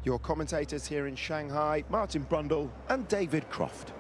Your commentators here in Shanghai, Martin Brundle and David Croft.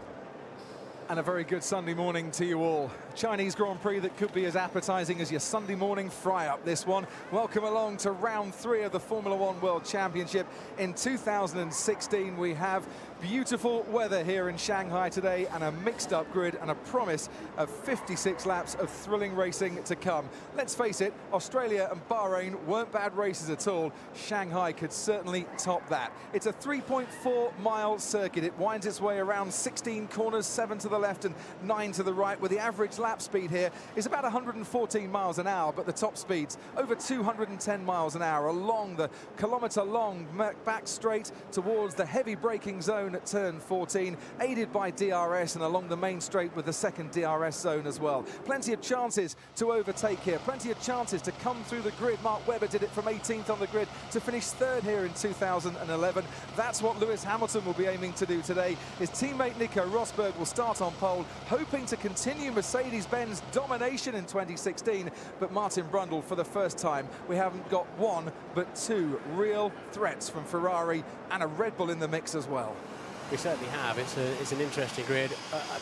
And a very good Sunday morning to you all. Chinese Grand Prix that could be as appetizing as your Sunday morning fry-up, this one. Welcome along to round 3 of the Formula One World Championship. In 2016, we have beautiful weather here in Shanghai today and a mixed-up grid and a promise of 56 laps of thrilling racing to come. Let's face it, Australia and Bahrain weren't bad races at all. Shanghai could certainly top that. It's a 3.4-mile circuit. It winds its way around 16 corners, 7 to the left and 9 to the right, where the average lap speed here is about 114 miles an hour, but the top speeds over 210 miles an hour along the kilometre-long back straight towards the heavy braking zone at turn 14, aided by DRS, and along the main straight with the second DRS zone as well. Plenty of chances to overtake here, plenty of chances to come through the grid. Mark Webber did it from 18th on the grid to finish 3rd here in 2011. That's what Lewis Hamilton will be aiming to do today. His teammate Nico Rosberg will start on pole, hoping to continue Mercedes-Benz domination in 2016. But Martin Brundle, for the first time, we haven't got one but 2 real threats from Ferrari and a Red Bull in the mix as well. We certainly have. It's an interesting grid.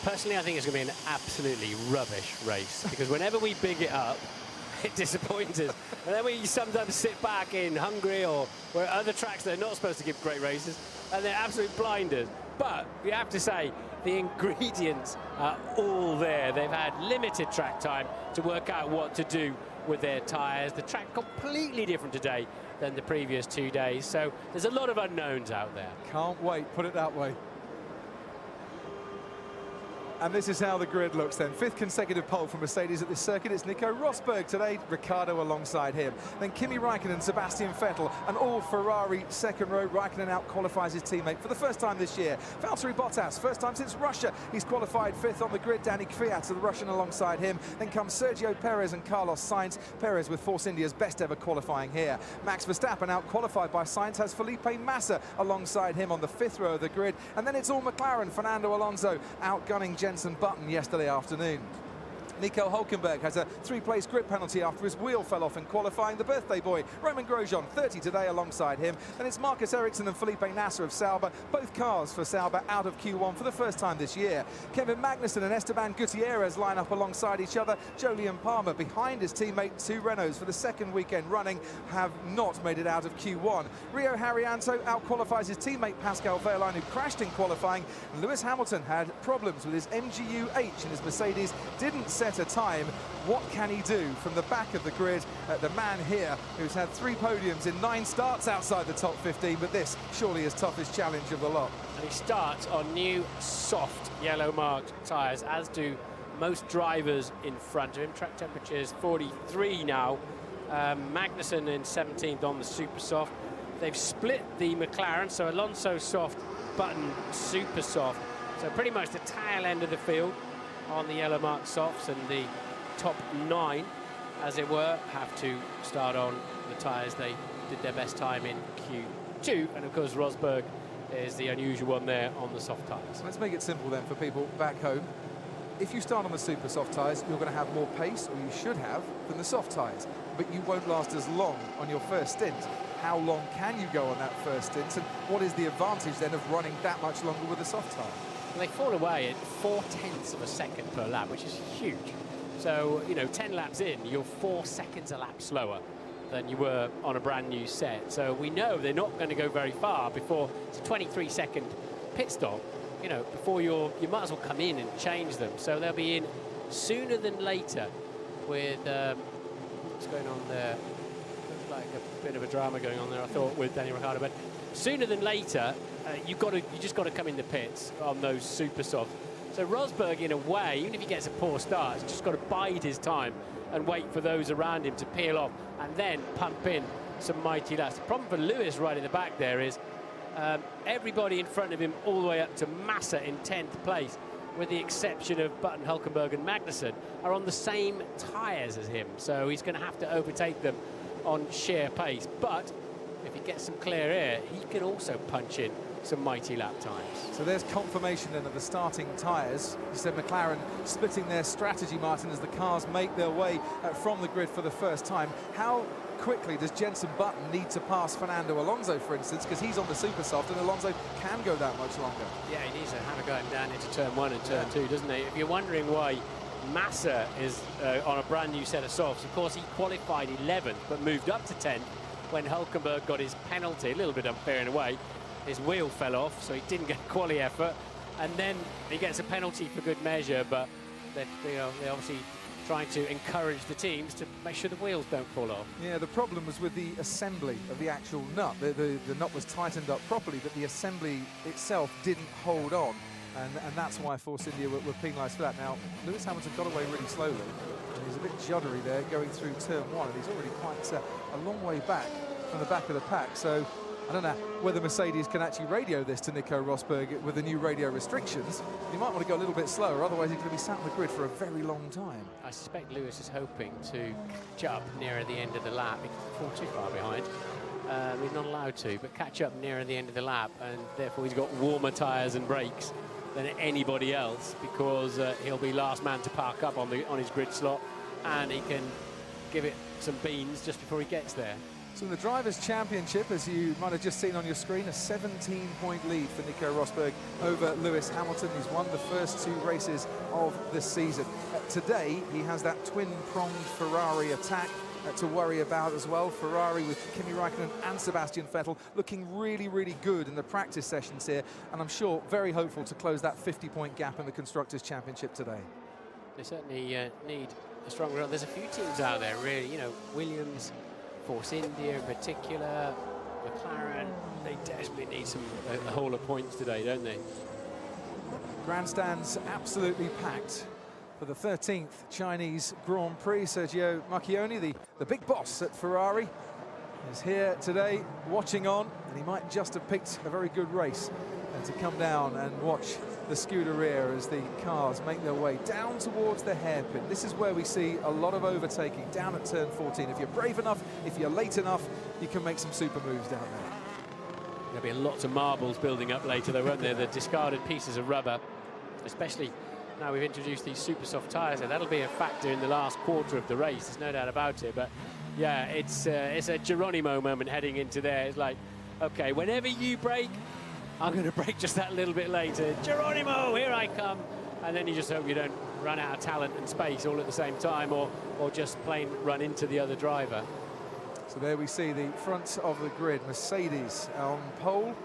Personally, I think it's going to be an absolutely rubbish race, because whenever we big it up, it disappoints us. And then we sometimes sit back in Hungary or where other tracks that are not supposed to give great races, and they're absolute blinders. But we have to say, the ingredients are all there. They've had limited track time to work out what to do with their tyres. The track completely different today than the previous 2 days. So there's a lot of unknowns out there. Can't wait, put it that way. And this is how the grid looks then. 5th consecutive pole for Mercedes at this circuit. It's Nico Rosberg today, Ricciardo alongside him. Then Kimi Raikkonen, Sebastian Vettel, and all Ferrari second row. Raikkonen out-qualifies his teammate for the first time this year. Valtteri Bottas, first time since Russia. He's qualified 5th on the grid. Danny Kvyat, the Russian, alongside him. Then comes Sergio Perez and Carlos Sainz. Perez with Force India's best ever qualifying here. Max Verstappen, out-qualified by Sainz, has Felipe Massa alongside him on the 5th row of the grid. And then it's all McLaren. Fernando Alonso outgunning Jenson Button yesterday afternoon. Nico Hülkenberg has a 3-place grid penalty after his wheel fell off in qualifying. The birthday boy, Roman Grosjean, 30 today alongside him. Then it's Marcus Ericsson and Felipe Nasser of Sauber. Both cars for Sauber out of Q1 for the first time this year. Kevin Magnussen and Esteban Gutierrez line up alongside each other. Jolyon Palmer behind his teammate. 2 Renaults for the second weekend running have not made it out of Q1. Rio Haryanto out-qualifies his teammate Pascal Wehrlein, who crashed in qualifying. And Lewis Hamilton had problems with his MGU-H, and his Mercedes didn't set a time. What can he do from the back of the grid? The man here who's had 3 podiums in 9 starts outside the top 15, but this surely his toughest challenge of the lot. And he starts on new soft yellow marked tyres, as do most drivers in front of him. Track temperature is 43 now. Magnussen in 17th on the super soft. They've split the McLaren, so Alonso soft, Button super soft. So pretty much the tail end of the field on the yellow marked softs, and the top 9, as it were, have to start on the tyres they did their best time in Q2. And of course Rosberg is the unusual one there on the soft tyres. Let's make it simple then for people back home. If you start on the super soft tyres, you're going to have more pace, or you should have, than the soft tyres, but you won't last as long on your first stint. How long can you go on that first stint, and what is the advantage then of running that much longer with a soft tyre? They fall away at 0.4 of a second per lap, which is huge. So, you know, 10 laps in, you're 4 seconds a lap slower than you were on a brand new set. So we know they're not going to go very far before it's a 23-second pit stop. You know, before you might as well come in and change them. So they'll be in sooner than later with what's going on there. Looks like a bit of a drama going on there, I thought, with Daniel Ricciardo. But sooner than later, you just got to come in the pits on those super soft. So Rosberg, in a way, even if he gets a poor start, has just got to bide his time and wait for those around him to peel off and then pump in some mighty laps. The problem for Lewis right in the back there is everybody in front of him all the way up to Massa in 10th place, with the exception of Button, Hülkenberg and Magnussen, are on the same tyres as him. So he's going to have to overtake them on sheer pace. But if he gets some clear air, he can also punch in some mighty lap times. So there's confirmation then of the starting tyres. You said McLaren splitting their strategy, Martin, as the cars make their way from the grid for the first time. How quickly does Jenson Button need to pass Fernando Alonso, for instance, because he's on the super soft and Alonso can go that much longer. Yeah, he needs to have a go down into turn 1 and turn 2, doesn't he? If you're wondering why Massa is on a brand new set of softs, of course he qualified 11th but moved up to 10th when Hülkenberg got his penalty, a little bit unfair in a way. His wheel fell off, so he didn't get quali effort, and then he gets a penalty for good measure, but they're obviously trying to encourage the teams to make sure the wheels don't fall off. Yeah, the problem was with the assembly of the actual nut. The nut was tightened up properly, but the assembly itself didn't hold on, and that's why Force India were penalised for that. Now, Lewis Hamilton got away really slowly, and he's a bit juddery there going through turn 1, and he's already quite a long way back from the back of the pack, so I don't know whether Mercedes can actually radio this to Nico Rosberg with the new radio restrictions. You might want to go a little bit slower, otherwise he's going to be sat on the grid for a very long time. I suspect Lewis is hoping to catch up nearer the end of the lap. He can fall too far behind. He's not allowed to, but catch up nearer the end of the lap, and therefore he's got warmer tyres and brakes than anybody else, because he'll be last man to park up on his grid slot, and he can give it some beans just before he gets there. So in the Drivers' Championship, as you might have just seen on your screen, a 17-point lead for Nico Rosberg over Lewis Hamilton. He's won the first 2 races of the season. Today, he has that twin-pronged Ferrari attack to worry about as well. Ferrari with Kimi Räikkönen and Sebastian Vettel looking really, really good in the practice sessions here, and I'm sure very hopeful to close that 50-point gap in the Constructors' Championship today. They certainly need a strong run. There's a few teams out there, really, you know, Williams, Force India in particular, McLaren, they desperately need a haul of points today, don't they? Grandstands absolutely packed for the 13th Chinese Grand Prix. Sergio Marchionne, the big boss at Ferrari, is here today watching on, and he might just have picked a very good race to come down and watch the Scuderia as the cars make their way down towards the hairpin. This is where we see a lot of overtaking down at turn 14. If you're brave enough, if you're late enough, you can make some super moves down there. There'll be lots of marbles building up later, though, won't there? The discarded pieces of rubber, especially now we've introduced these super soft tyres. That'll be a factor in the last quarter of the race, there's no doubt about it. But yeah, it's a Geronimo moment heading into there. It's like, okay, whenever you brake, I'm going to brake just that little bit later. Geronimo, here I come. And then you just hope you don't run out of talent and space all at the same time, or just plain run into the other driver. So there we see the front of the grid. Mercedes on pole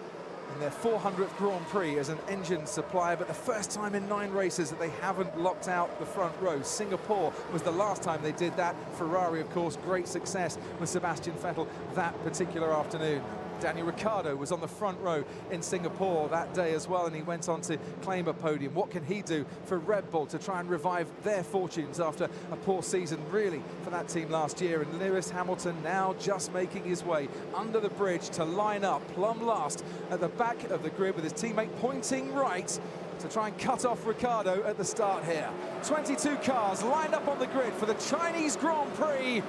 in their 400th Grand Prix as an engine supplier, but the first time in 9 races that they haven't locked out the front row. Singapore was the last time they did that. Ferrari, of course, great success with Sebastian Vettel that particular afternoon. Daniel Ricciardo was on the front row in Singapore that day as well, and he went on to claim a podium. What can he do for Red Bull to try and revive their fortunes after a poor season, really, for that team last year? And Lewis Hamilton now just making his way under the bridge to line up plumb last at the back of the grid with his teammate pointing right to try and cut off Ricciardo at the start here. 22 cars lined up on the grid for the Chinese Grand Prix.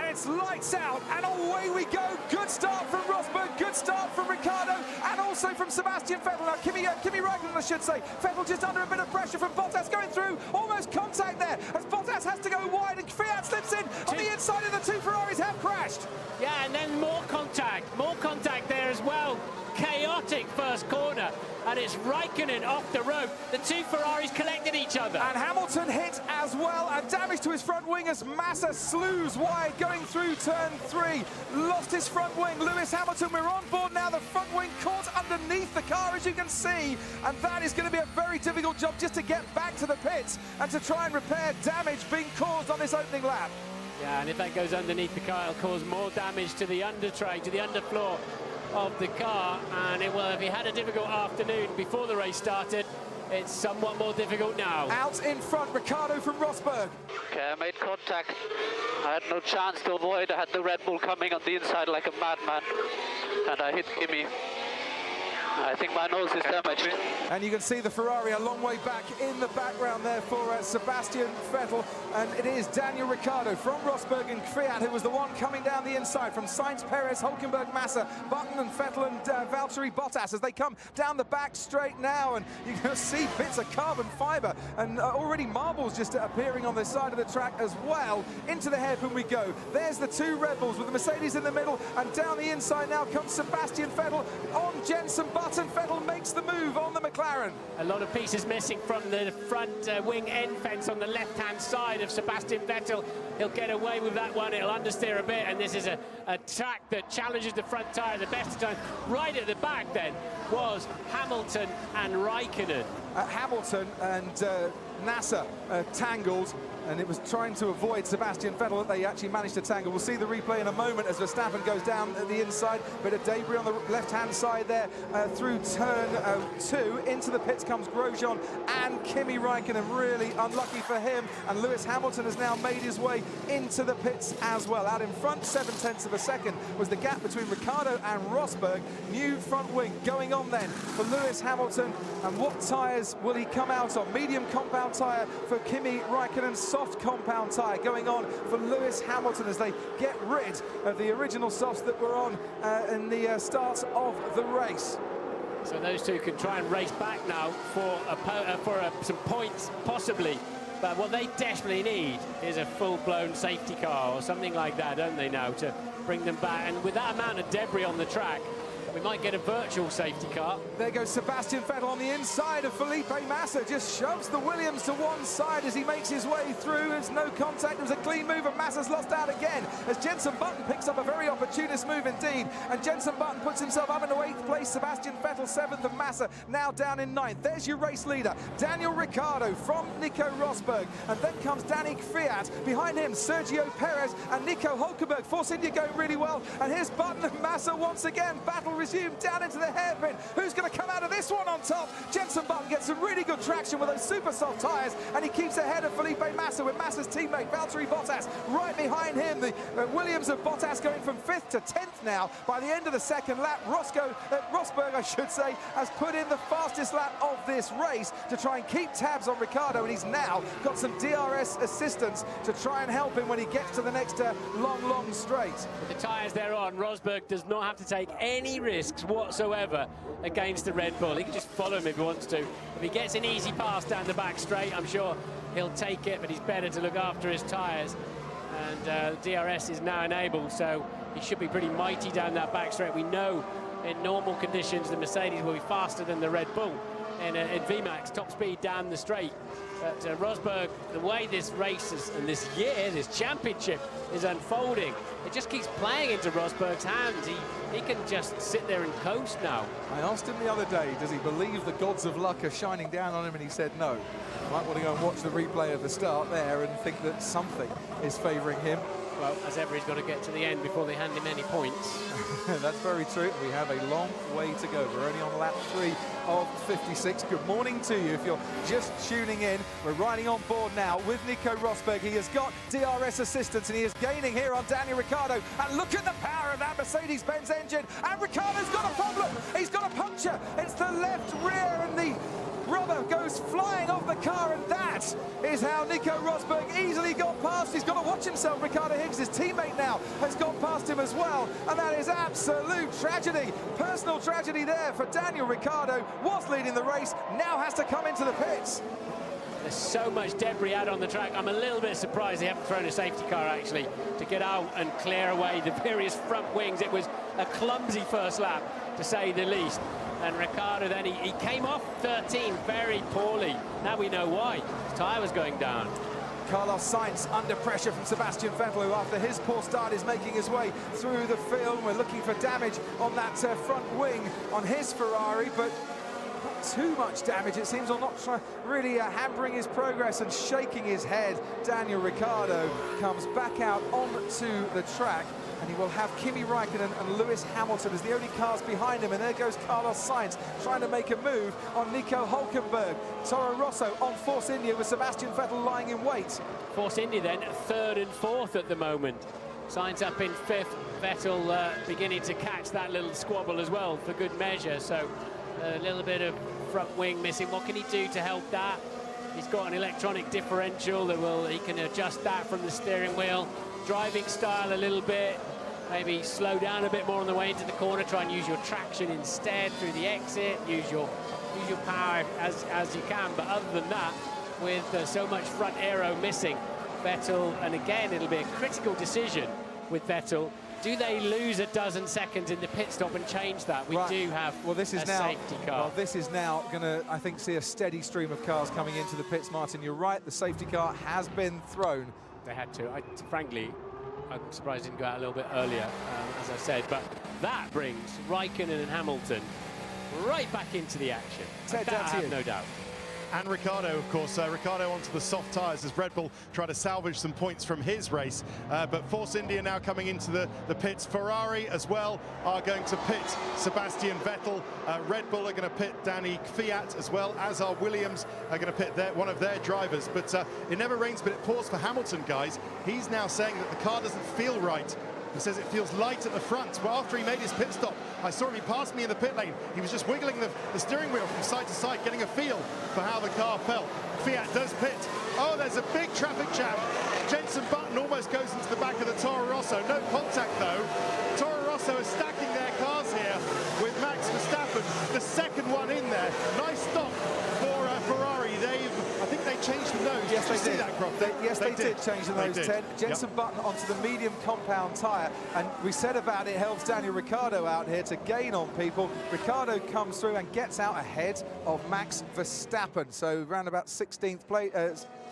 It's lights out, and away we go. Good start from Rosberg, good start from Ricciardo, and also from Sebastian Vettel. Now, Kimi Räikkönen, I should say. Vettel just under a bit of pressure from Bottas going through. Almost contact there, as Bottas has to go wide, and Fiat slips in on the inside, of the 2 Ferraris have crashed. Yeah, and then more contact there as well. Chaotic first corner, and it's Räikkönen off the road. The 2 Ferraris collected each other. And Hamilton hit as well, and damage to his front wing as Massa slews wide going through turn 3. Lost his front wing. Lewis Hamilton, we're on board now. The front wing caught underneath the car, as you can see, and that is going to be a very difficult job just to get back to the pits and to try and repair damage being caused on this opening lap. Yeah, and if that goes underneath the car, it'll cause more damage to the undertray, to the underfloor of the car, and it will. If he had a difficult afternoon before the race started, it's somewhat more difficult now. Out in front, Ricciardo from Rosberg. Okay, I made contact. I had no chance to avoid. I had the Red Bull coming on the inside like a madman, and I hit Kimi. I think my nose is damaged. And you can see the Ferrari a long way back in the background there for Sebastian Vettel. And it is Daniel Ricciardo from Rosberg and Fiat who was the one coming down the inside from Sainz, Perez, Hülkenberg, Massa, Button and Vettel and Valtteri Bottas as they come down the back straight now. And you can see bits of carbon fibre and already marbles just appearing on the side of the track as well. Into the hairpin we go. There's the two Red Bulls with the Mercedes in the middle, and down the inside now comes Sebastian Vettel on Jenson Button. Vettel makes the move on the McLaren. A lot of pieces missing from the front wing end fence on the left-hand side of Sebastian Vettel. He'll get away with that one. It'll understeer a bit, and this is a track that challenges the front tyre the best of time. Right at the back then was Hamilton and Raikkonen. Hamilton and Nasser tangled, and it was trying to avoid Sebastian Vettel that they actually managed to tangle. We'll see the replay in a moment as Verstappen goes down at the inside. Bit of debris on the left-hand side there through turn 2. Into the pits comes Grosjean and Kimi Raikkonen. Really unlucky for him. And Lewis Hamilton has now made his way into the pits as well. Out in front, 0.7 of a second was the gap between Ricciardo and Rosberg. New front wing going on then for Lewis Hamilton. And what tyres will he come out on? Medium compound tyre for Kimi Raikkonen. Soft compound tyre going on for Lewis Hamilton as they get rid of the original softs that were on in the start of the race. So those two can try and race back now for some points, possibly. But what they desperately need is a full-blown safety car or something like that, don't they, now, to bring them back. And with that amount of debris on the track, we might get a virtual safety car. There goes Sebastian Vettel on the inside of Felipe Massa, just shoves the Williams to one side as he makes his way through. There's no contact, it was a clean move, and Massa's lost out again as Jenson Button picks up a very opportunist move indeed, and Jenson Button puts himself up into 8th place. Sebastian Vettel 7th, and Massa now down in 9th. There's your race leader, Daniel Ricciardo from Nico Rosberg, and then comes Danny Kvyat. Behind him, Sergio Perez and Nico Hülkenberg. Force India going really well, and here's Button and Massa once again. Battle resumed down into the hairpin. Who's going to come out of this one on top? Jenson Button gets some really good traction with those super soft tyres, and he keeps ahead of Felipe Massa with Massa's teammate Valtteri Bottas right behind him. The Williams of Bottas going from 5th to 10th now by the end of the second lap. Rosberg, I should say, has put in the fastest lap of this race to try and keep tabs on Ricciardo, and he's now got some DRS assistance to try and help him when he gets to the next long straight. With the tyres they're on, Rosberg does not have to take any risks whatsoever against the Red Bull. He can just follow him if he wants to. If he gets an easy pass down the back straight, I'm sure he'll take it, but he's better to look after his tyres. And DRS is now enabled, so he should be pretty mighty down that back straight. We know in normal conditions the Mercedes will be faster than the Red Bull in VMAX, top speed down the straight. But Rosberg, the way this race is, and this year, this championship is unfolding, it just keeps playing into Rosberg's hands. He can just sit there and coast now. I asked him the other day, does he believe the gods of luck are shining down on him, and he said no. You might want to go and watch the replay of the start there and think that something is favouring him. Well, as ever, he's got to get to the end before they hand him any points. That's very true. We have a long way to go. We're only on lap 3 of 56. Good morning to you. If you're just tuning in, we're riding on board now with Nico Rosberg. He has got DRS assistance, and he is gaining here on Daniel Ricciardo. And look at the power of that Mercedes-Benz engine. And Ricciardo's got a problem. He's got a puncture. It's the left rear, and the rubber goes flying off the car, and that is how Nico Rosberg easily got past. He's got to watch himself. Ricardo Higgs, his teammate now, has gone past him as well, and that is absolute tragedy. Personal tragedy there for Daniel Ricciardo. Was leading the race, now has to come into the pits. There's so much debris out on the track. I'm a little bit surprised they haven't thrown a safety car, actually, to get out and clear away the various front wings. It was a clumsy first lap, to say the least. And Ricciardo then, he came off 13 very poorly. Now we know why. His tyre was going down. Carlos Sainz under pressure from Sebastian Vettel, who after his poor start is making his way through the field. We're looking for damage on that front wing on his Ferrari, but not too much damage, it seems, or not really hampering his progress and shaking his head. Daniel Ricciardo comes back out onto the track, and he will have Kimi Raikkonen and Lewis Hamilton as the only cars behind him. And there goes Carlos Sainz trying to make a move on Nico Hülkenberg. Toro Rosso on Force India with Sebastian Vettel lying in wait. Force India then 3rd and 4th at the moment. Sainz up in 5th. Vettel beginning to catch that little squabble as well for good measure. So A little bit of front wing missing. What can he do to help that? He's got an electronic differential that he can adjust that from the steering wheel. Driving style a little bit. Maybe slow down a bit more on the way into the corner. Try and use your traction instead through the exit. Use your power as you can. But other than that, with so much front aero missing, Vettel, and again, it'll be a critical decision with Vettel. Do they lose a dozen seconds in the pit stop and change that? We do have a safety car. Well, this is now going to, I think, see a steady stream of cars coming into the pits, Martin. You're right, the safety car has been thrown. They had to. Frankly, I'm surprised it didn't go out a little bit earlier, as I said. But that brings Raikkonen and Hamilton right back into the action. Ted, I have no doubt. And Ricciardo, of course, Ricciardo onto the soft tyres as Red Bull try to salvage some points from his race. But Force India now coming into the pits. Ferrari as well are going to pit Sebastian Vettel. Red Bull are going to pit Danny Kvyat as well, as are Williams are going to pit one of their drivers. But it never rains, but it pours for Hamilton, guys. He's now saying that the car doesn't feel right. He says it feels light at the front. Well, after he made his pit stop, I saw him, he passed me in the pit lane. He was just wiggling the steering wheel from side to side, getting a feel for how the car felt. Kvyat does pit. Oh, there's a big traffic jam. Jenson Button almost goes into the back of the Toro Rosso. No contact, though. Toro Rosso are stacking their cars here with Max Verstappen, the second one in there. Nice stop for Ferrari. I think they changed the nose. Yes, they did. That, Croft? Yes, they did change the nose, Ted. Jenson Button onto the medium compound tyre. And we said about it helps Daniel Ricciardo out here to gain on people. Ricciardo comes through and gets out ahead of Max Verstappen. So round about 16th place,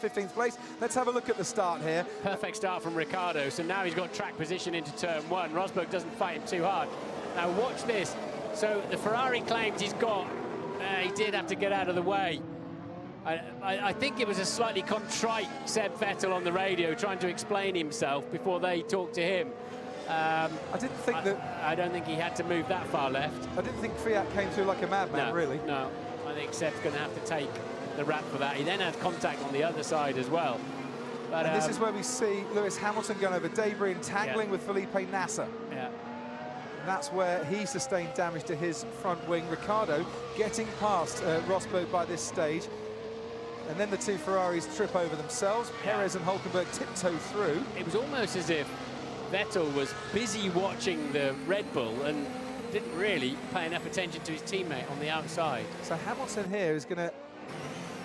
15th place. Let's have a look at the start here. Perfect start from Ricciardo. So now he's got track position into turn one. Rosberg doesn't fight him too hard. Now watch this. So the Ferrari claims he did have to get out of the way. I think it was a slightly contrite Seb Vettel on the radio trying to explain himself before they talked to him. I didn't think I don't think he had to move that far left. I didn't think Kvyat came through like a madman, really. No, I think Seb's going to have to take the rap for that. He then had contact on the other side as well. But, and this is where we see Lewis Hamilton going over debris and tangling with Felipe Nasser. Yeah. And that's where he sustained damage to his front wing. Ricciardo getting past Rosberg by this stage. And then the two Ferraris trip over themselves. Perez and Hulkenberg tiptoe through. It was almost as if Vettel was busy watching the Red Bull and didn't really pay enough attention to his teammate on the outside. So Hamilton here is going to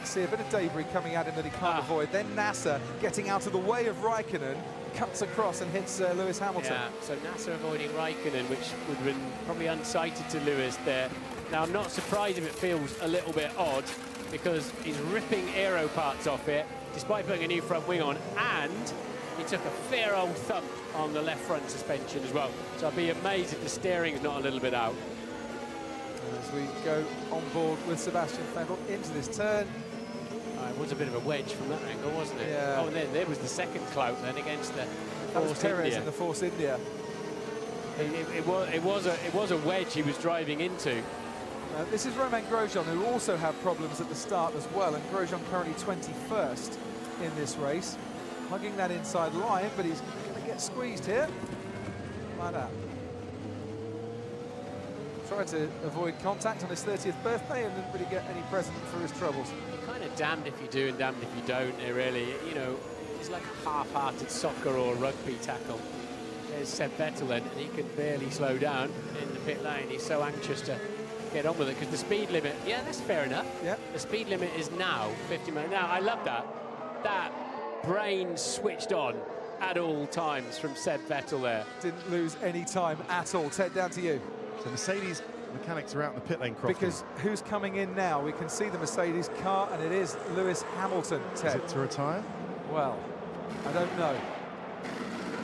see a bit of debris coming at him that he can't avoid. Then Nasser getting out of the way of Raikkonen, cuts across and hits Lewis Hamilton. Yeah, so Nasser avoiding Raikkonen, which would have been probably unsighted to Lewis there. Now, I'm not surprised if it feels a little bit odd, because he's ripping aero parts off it, despite putting a new front wing on, and he took a fair old thump on the left front suspension as well. So I'd be amazed if the steering's not a little bit out. As we go on board with Sebastian Vettel into this turn. It was a bit of a wedge from that angle, wasn't it? Yeah. Oh, and then there was the second clout then against the That was Force Perez India. in the Force India. It was a wedge he was driving into. This is Romain Grosjean, who also had problems at the start as well, and Grosjean currently 21st in this race. Hugging that inside line, but he's going to get squeezed here. Like that. Tried to avoid contact on his 30th birthday and didn't really get any present for his troubles. You're kind of damned if you do and damned if you don't, really. You know, it's like a half-hearted soccer or rugby tackle. There's Seb Vettel then, and he can barely slow down in the pit lane. He's so anxious to get on with it because the speed limit, yeah, that's fair enough. Yeah. The speed limit is now 50 miles. Now, I love that. That brain switched on at all times from Seb Vettel there. Didn't lose any time at all. Ted, down to you. So Mercedes mechanics are out in the pit lane, Crofty. Because who's coming in now? We can see the Mercedes car, and it is Lewis Hamilton, Ted. Is it to retire? Well, I don't know.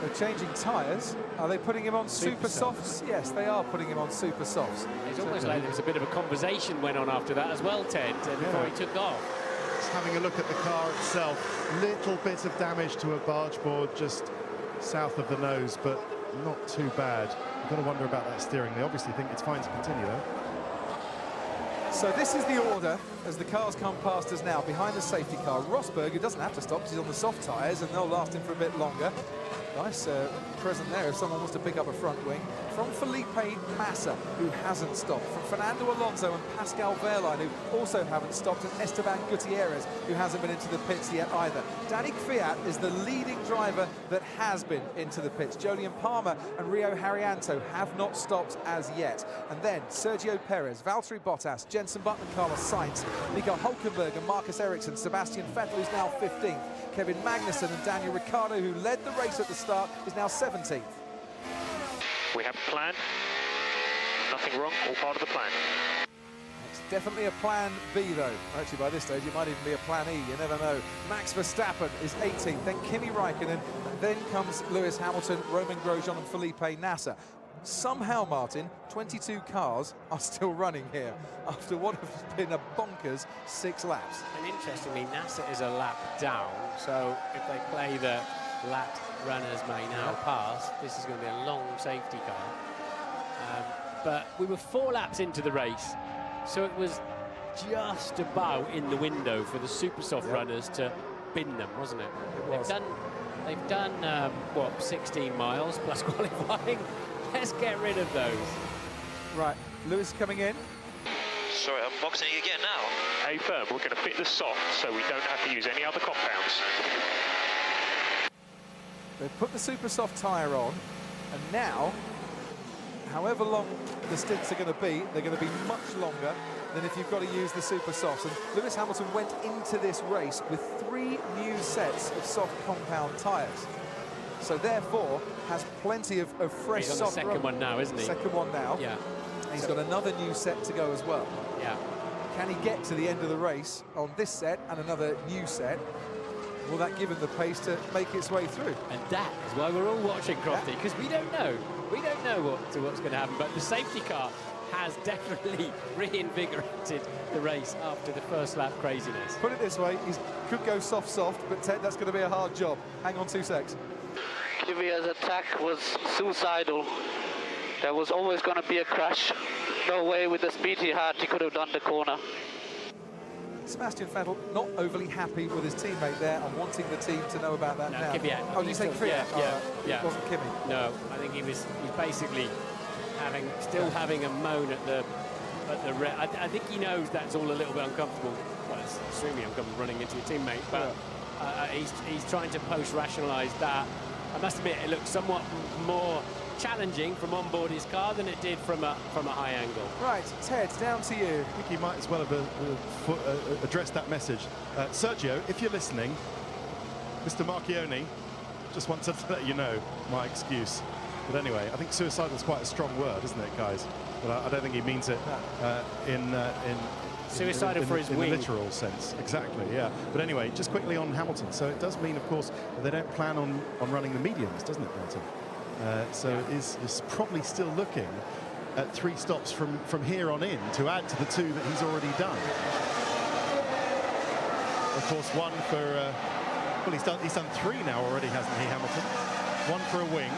They're changing tyres. Are they putting him on super softs? Yes, they are putting him on super softs. It's almost like there was a bit of a conversation went on after that as well, Ted, before he took off. Just having a look at the car itself. Little bit of damage to a barge board just south of the nose, but not too bad. You've got to wonder about that steering. They obviously think it's fine to continue, though. So this is the order as the cars come past us now. Behind the safety car, Rosberg, who doesn't have to stop because he's on the soft tyres, and they'll last him for a bit longer. Nice present there if someone wants to pick up a front wing. From Felipe Massa, who hasn't stopped. From Fernando Alonso and Pascal Wehrlein, who also haven't stopped. And Esteban Gutierrez, who hasn't been into the pits yet either. Danny Kvyat is the leading driver that has been into the pits. Jolyon Palmer and Rio Haryanto have not stopped as yet. And then Sergio Perez, Valtteri Bottas, Jenson Button, Carlos Sainz, Nico Hülkenberg and Marcus Ericsson, Sebastian Vettel, who's now 15th, Kevin Magnussen and Daniel Ricciardo, who led the race at the start, is now 17th. We have a plan. Nothing wrong, all part of the plan. It's definitely a plan B, though. Actually, by this stage, it might even be a plan E. You never know. Max Verstappen is 18th, then Kimi Raikkonen, then comes Lewis Hamilton, Romain Grosjean and Felipe Nasser. Somehow, Martin, 22 cars are still running here after what has been a bonkers 6 laps. And interestingly, Nasser is a lap down, so if they play the lap runners may now pass, this is going to be a long safety car. But we were 4 laps into the race, so it was just about in the window for the super soft runners to bin them, wasn't it? They've done what, 16 miles plus qualifying. Let's get rid of those. Right, Lewis coming in. Sorry, I'm boxing you again now. A firm, we're going to fit the soft so we don't have to use any other compounds. They've put the super soft tyre on, and now, however long the stints are going to be, they're going to be much longer than if you've got to use the super softs. And Lewis Hamilton went into this race with 3 new sets of soft compound tyres. So therefore, has plenty of fresh He's on soft the second one now, isn't he? Second one now. Yeah. He's got another new set to go as well. Yeah. Can he get to the end of the race on this set and another new set? Will that give him the pace to make its way through? And that is why we're all watching, Crofty, because we don't know. We don't know what's going to happen. But the safety car has definitely reinvigorated the race after the first lap craziness. Put it this way, he could go soft, but Ted, that's going to be a hard job. Hang on 2 secs. Kvyat's attack was suicidal. There was always going to be a crash. No way with the speed he had, he could have done the corner. Sebastian Vettel not overly happy with his teammate there and wanting the team to know about that now. Kvyat. Oh, did you say Kvyat? Yeah. It wasn't Kimi. No, I think he's basically still having a moan at the I think he knows that's all a little bit uncomfortable. Well, it's extremely uncomfortable running into your teammate, but he's trying to post-rationalise that. I must admit, it looked somewhat more challenging from on board his car than it did from a high angle. Right, Ted, down to you. I think he might as well have addressed that message. Sergio, if you're listening, Mr. Marchione just wants to let you know my excuse. But anyway, I think suicidal is quite a strong word, isn't it, guys? But I don't think he means it in suicidal for his in wing. the literal sense. Exactly, yeah. But anyway, just quickly on Hamilton. So it does mean, of course, that they don't plan on running the mediums, doesn't it, Martin? So is probably still looking at 3 stops from here on in to add to the 2 that he's already done. Of course, one for well, he's done 3 now already, hasn't he, Hamilton? 1 for a wing.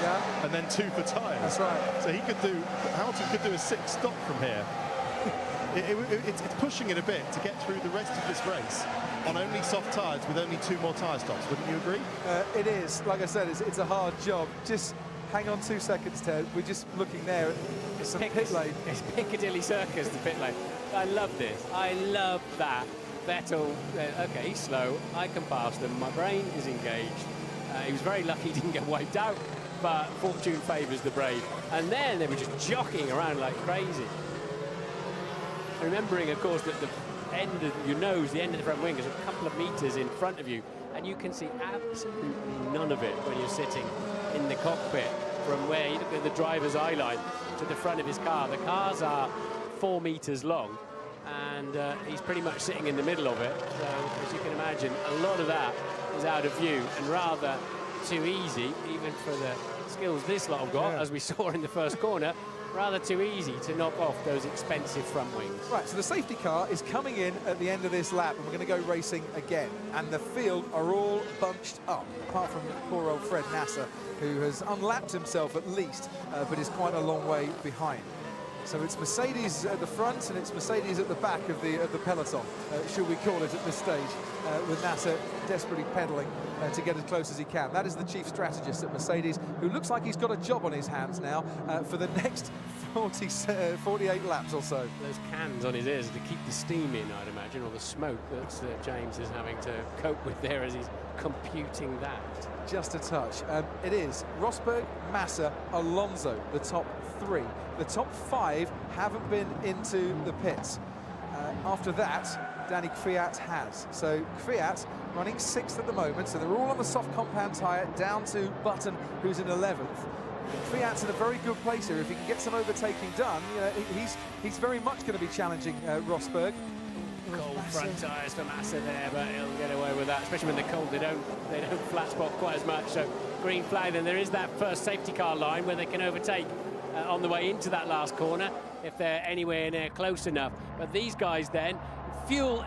Yeah. And then 2 for tyres. That's right. So Hamilton could do a 6th stop from here. It's pushing it a bit to get through the rest of this race on only soft tyres with only 2 more tyre stops. Wouldn't you agree? It is. Like I said, it's a hard job. Just hang on 2 seconds, Ted. We're just looking there at some pit lane. It's Piccadilly Circus, the pit lane. I love this. I love that. Vettel, okay, he's slow. I can pass them. My brain is engaged. He was very lucky he didn't get wiped out, but fortune favours the brave. And then they were just jockeying around like crazy. Remembering, of course, that the end of your nose, the end of the front wing is a couple of meters in front of you, and you can see absolutely none of it when you're sitting in the cockpit from where you look at the driver's eye line to the front of his car. The cars are 4 meters long, and he's pretty much sitting in the middle of it. So, as you can imagine, a lot of that is out of view and rather too easy, even for the skills this lot have got, as we saw in the first corner. Rather too easy to knock off those expensive front wings. Right, so the safety car is coming in at the end of this lap, and we're going to go racing again. And the field are all bunched up, apart from poor old Fred Nasser, who has unlapped himself at least, but is quite a long way behind. So it's Mercedes at the front and it's Mercedes at the back of the peloton, should we call it at this stage, with Nasser desperately pedalling to get as close as he can. That is the chief strategist at Mercedes, who looks like he's got a job on his hands now for the next 48 laps or so. Those cans on his ears to keep the steam in, I'd imagine, or the smoke that James is having to cope with there as he's computing that. Just a touch. It is Rosberg, Massa, Alonso, the top 3. The top 5 haven't been into the pits. After that, Danny Kvyat has. So Kvyat running 6th at the moment, so they're all on the soft compound tyre, down to Button, who's in 11th. Kvyat's in a very good place here. If he can get some overtaking done, you know, he's very much going to be challenging Rosberg. Cold front tyres for Massa there, but he'll get away with that, especially when they're cold. They don't flat spot quite as much. So green flag, then there is that first safety car line where they can overtake on the way into that last corner if they're anywhere near close enough. But these guys then,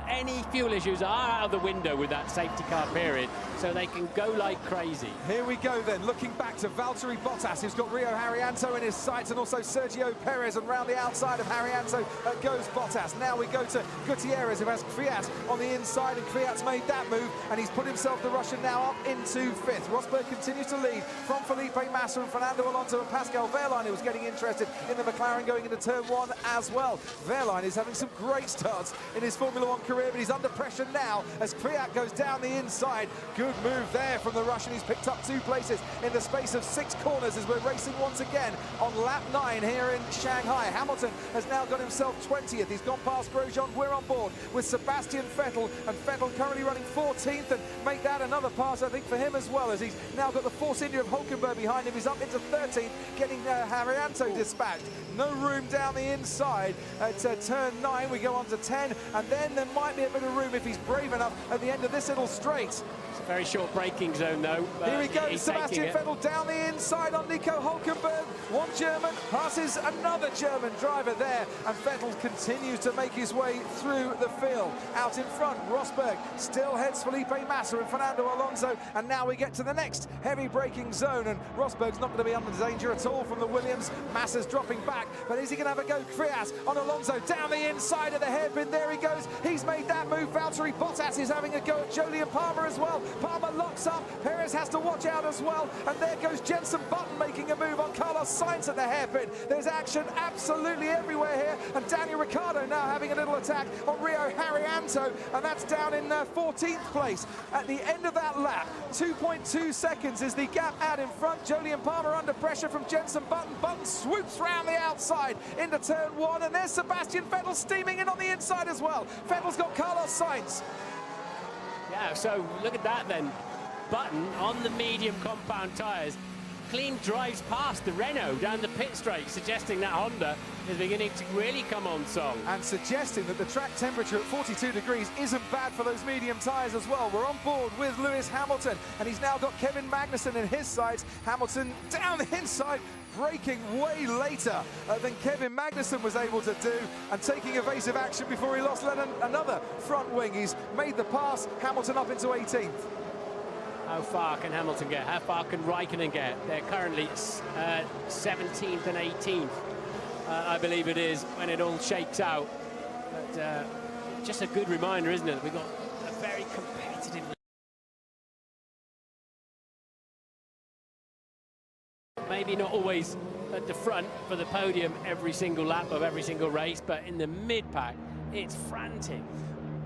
any fuel issues are out of the window with that safety car period, so they can go like crazy. Here we go then, looking back to Valtteri Bottas, who's got Rio Haryanto in his sights, and also Sergio Perez, and round the outside of Haryanto goes Bottas. Now we go to Gutierrez, who has Kvyat on the inside, and Kvyat's made that move, and he's put himself, the Russian, now up into 5th. Rosberg continues to lead from Felipe Massa and Fernando Alonso and Pascal Wehrlein, who was getting interested in the McLaren going into turn 1 as well. Wehrlein is having some great starts in his Formula 1 career, but he's under pressure now as Kvyat goes down the inside. Good move there from the Russian. He's picked up 2 places in the space of 6 corners as we're racing once again on lap 9 here in Shanghai. Hamilton has now got himself 20th. He's gone past Grosjean. We're on board with Sebastian Vettel, and Vettel currently running 14th, and make that another pass, I think, for him as well, as he's now got the Force India of Hulkenberg behind him. He's up into 13th, getting Haryanto dispatched. No room down the inside at turn 9. We go on to 10, and then there might be a bit of room if he's brave enough at the end of this little straight. It's a very short braking zone, though. Here he goes, Sebastian Vettel down the inside on Nico Hulkenberg. One German passes another German driver there, and Vettel continues to make his way through the field. Out in front, Rosberg still heads Felipe Massa and Fernando Alonso, and now we get to the next heavy braking zone, and Rosberg's not going to be under danger at all from the Williams. Massa's dropping back, but is he going to have a go? Kvyat on Alonso down the inside of the hairpin. There he goes. He's made that move. Valtteri Bottas is having a go at Jolyon Palmer as well. Palmer locks up. Perez has to watch out as well. And there goes Jenson Button making a move on Carlos Sainz at the hairpin. There's action absolutely everywhere here. And Daniel Ricciardo now having a little attack on Rio Haryanto. And that's down in 14th place. At the end of that lap, 2.2 seconds is the gap out in front. Jolyon Palmer under pressure from Jenson Button. Button swoops round the outside into turn 1. And there's Sebastian Vettel steaming in on the inside as well. Vettel's got Carlos Sainz. Yeah, so look at that then. Button on the medium compound tyres. Clean drives past the Renault down the pit straight, suggesting that Honda is beginning to really come on song. And suggesting that the track temperature at 42 degrees isn't bad for those medium tyres as well. We're on board with Lewis Hamilton, and he's now got Kevin Magnussen in his sights. Hamilton down the inside, braking way later than Kevin Magnussen was able to do, and taking evasive action before he lost another front wing. He's made the pass, Hamilton up into 18th. How far can Hamilton get? How far can Raikkonen get? They're currently 17th and 18th, I believe it is, when it all shakes out. But just a good reminder, isn't it? That we've got a very competitive... Maybe not always at the front for the podium every single lap of every single race, but in the mid-pack, it's frantic.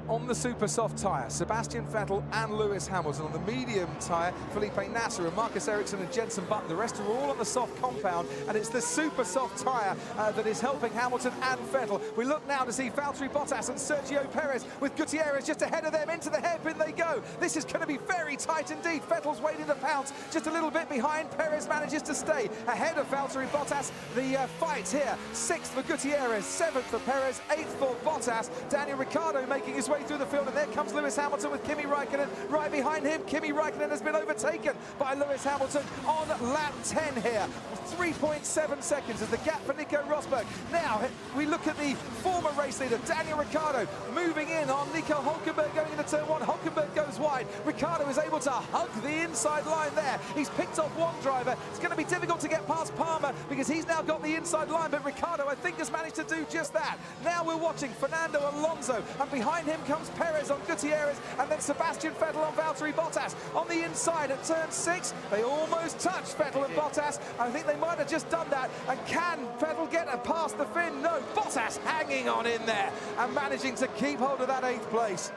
On the super soft tyre, Sebastian Vettel and Lewis Hamilton. On the medium tyre, Felipe Nasser and Marcus Ericsson and Jenson Button. The rest are all on the soft compound, and it's the super soft tyre that is helping Hamilton and Vettel. We look now to see Valtteri Bottas and Sergio Perez with Gutierrez just ahead of them. Into the hairpin they go. This is going to be very tight indeed. Vettel's waiting to pounce just a little bit behind. Perez manages to stay ahead of Valtteri Bottas. The fight here, 6th for Gutierrez, 7th for Perez, 8th for Bottas. Daniel Ricciardo making his way through the field, and there comes Lewis Hamilton with Kimi Raikkonen right behind him. Kimi Raikkonen has been overtaken by Lewis Hamilton on lap 10 here. 3.7 seconds is the gap for Nico Rosberg. Now we look at the former race leader, Daniel Ricciardo, moving in on Nico Hülkenberg going into turn one. Hülkenberg goes wide. Ricciardo is able to hug the inside line there. He's picked off one driver. It's going to be difficult to get past Palmer because he's now got the inside line, but Ricciardo, I think, has managed to do just that. Now we're watching Fernando Alonso, and behind him comes Perez on Gutierrez, and then Sebastian Vettel on Valtteri Bottas. On the inside at turn 6, they almost touched Vettel and Bottas. I think they might have just done that. And can Vettel get past the Finn? No, Bottas hanging on in there and managing to keep hold of that 8th place.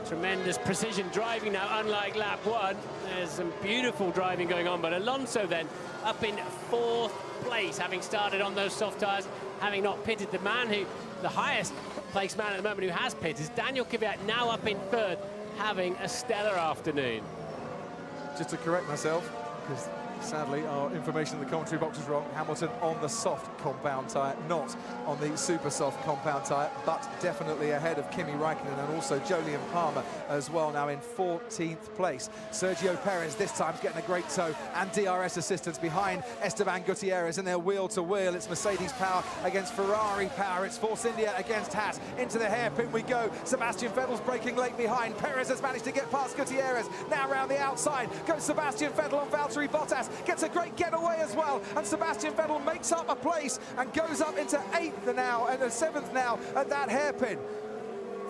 Tremendous precision driving now, unlike lap 1. There's some beautiful driving going on, but Alonso then up in 4th place, having started on those soft tyres, having not pitted. The man who, the highest placed man at the moment who has pitted is Daniel Kvyat, now up in 3rd, having a stellar afternoon. Just to correct myself, because sadly our information in the commentary box is wrong. Hamilton on the soft compound tyre, not on the super soft compound tyre, but definitely ahead of Kimi Räikkönen and also Jolyon Palmer as well, now in 14th place. Sergio Perez this time getting a great tow, and DRS assistance behind Esteban Gutierrez in their wheel-to-wheel. It's Mercedes power against Ferrari power. It's Force India against Haas. Into the hairpin we go. Sebastian Vettel's braking late behind. Perez has managed to get past Gutierrez. Now round the outside goes Sebastian Vettel on Valtteri Bottas. Gets a great getaway as well, and Sebastian Vettel makes up a place and goes up into 8th now and 7th now at that hairpin.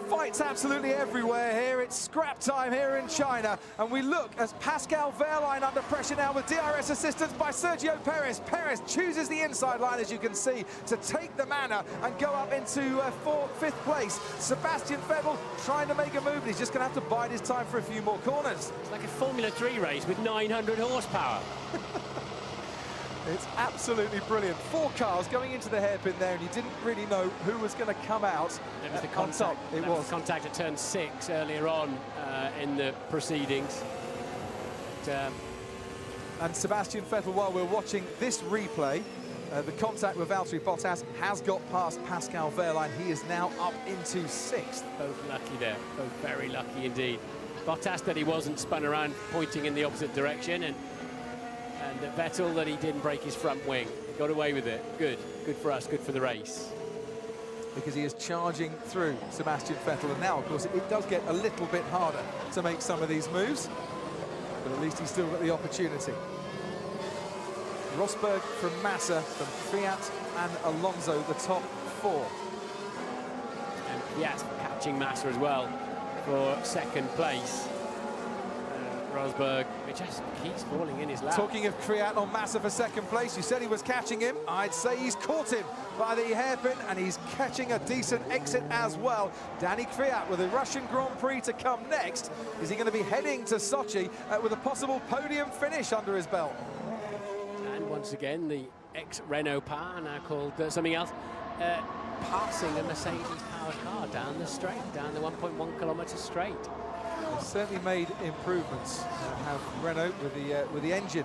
Fights absolutely everywhere here. It's scrap time here in China, and we look as Pascal Wehrlein under pressure now with DRS assistance by Sergio Perez. Perez chooses the inside line, as you can see, to take the manor and go up into 5th place. Sebastian Vettel trying to make a move, but he's just going to have to bide his time for a few more corners. It's like a Formula 3 race with 900 horsepower. It's absolutely brilliant. 4 cars going into the hairpin there, and you didn't really know who was going to come out. It was the on top. contact. It was contact at turn 6 earlier on in the proceedings. And Sebastian Vettel, while we're watching this replay, the contact with Valtteri Bottas has got past Pascal Wehrlein. He is now up into 6th. Both lucky there, both very lucky indeed. Bottas that he wasn't spun around pointing in the opposite direction, and Vettel that he didn't break his front wing. He got away with it. Good for us, good for the race. Because he is charging through Sebastian Vettel, and now of course it does get a little bit harder to make some of these moves, but at least he's still got the opportunity. Rosberg from Massa, from Kvyat and Alonso, the top 4. And Kvyat catching Massa as well for 2nd place. Rosberg, which just keeps falling in his lap. Talking of Kvyat on Massa for 2nd place, you said he was catching him. I'd say he's caught him by the hairpin, and he's catching a decent exit as well. Danny Kvyat with the Russian Grand Prix to come next. Is he going to be heading to Sochi with a possible podium finish under his belt? And once again, the ex-Renault power, now called something else, passing a Mercedes-powered car down the straight, down the 1.1 kilometre straight. They've certainly made improvements. Have Renault with the engine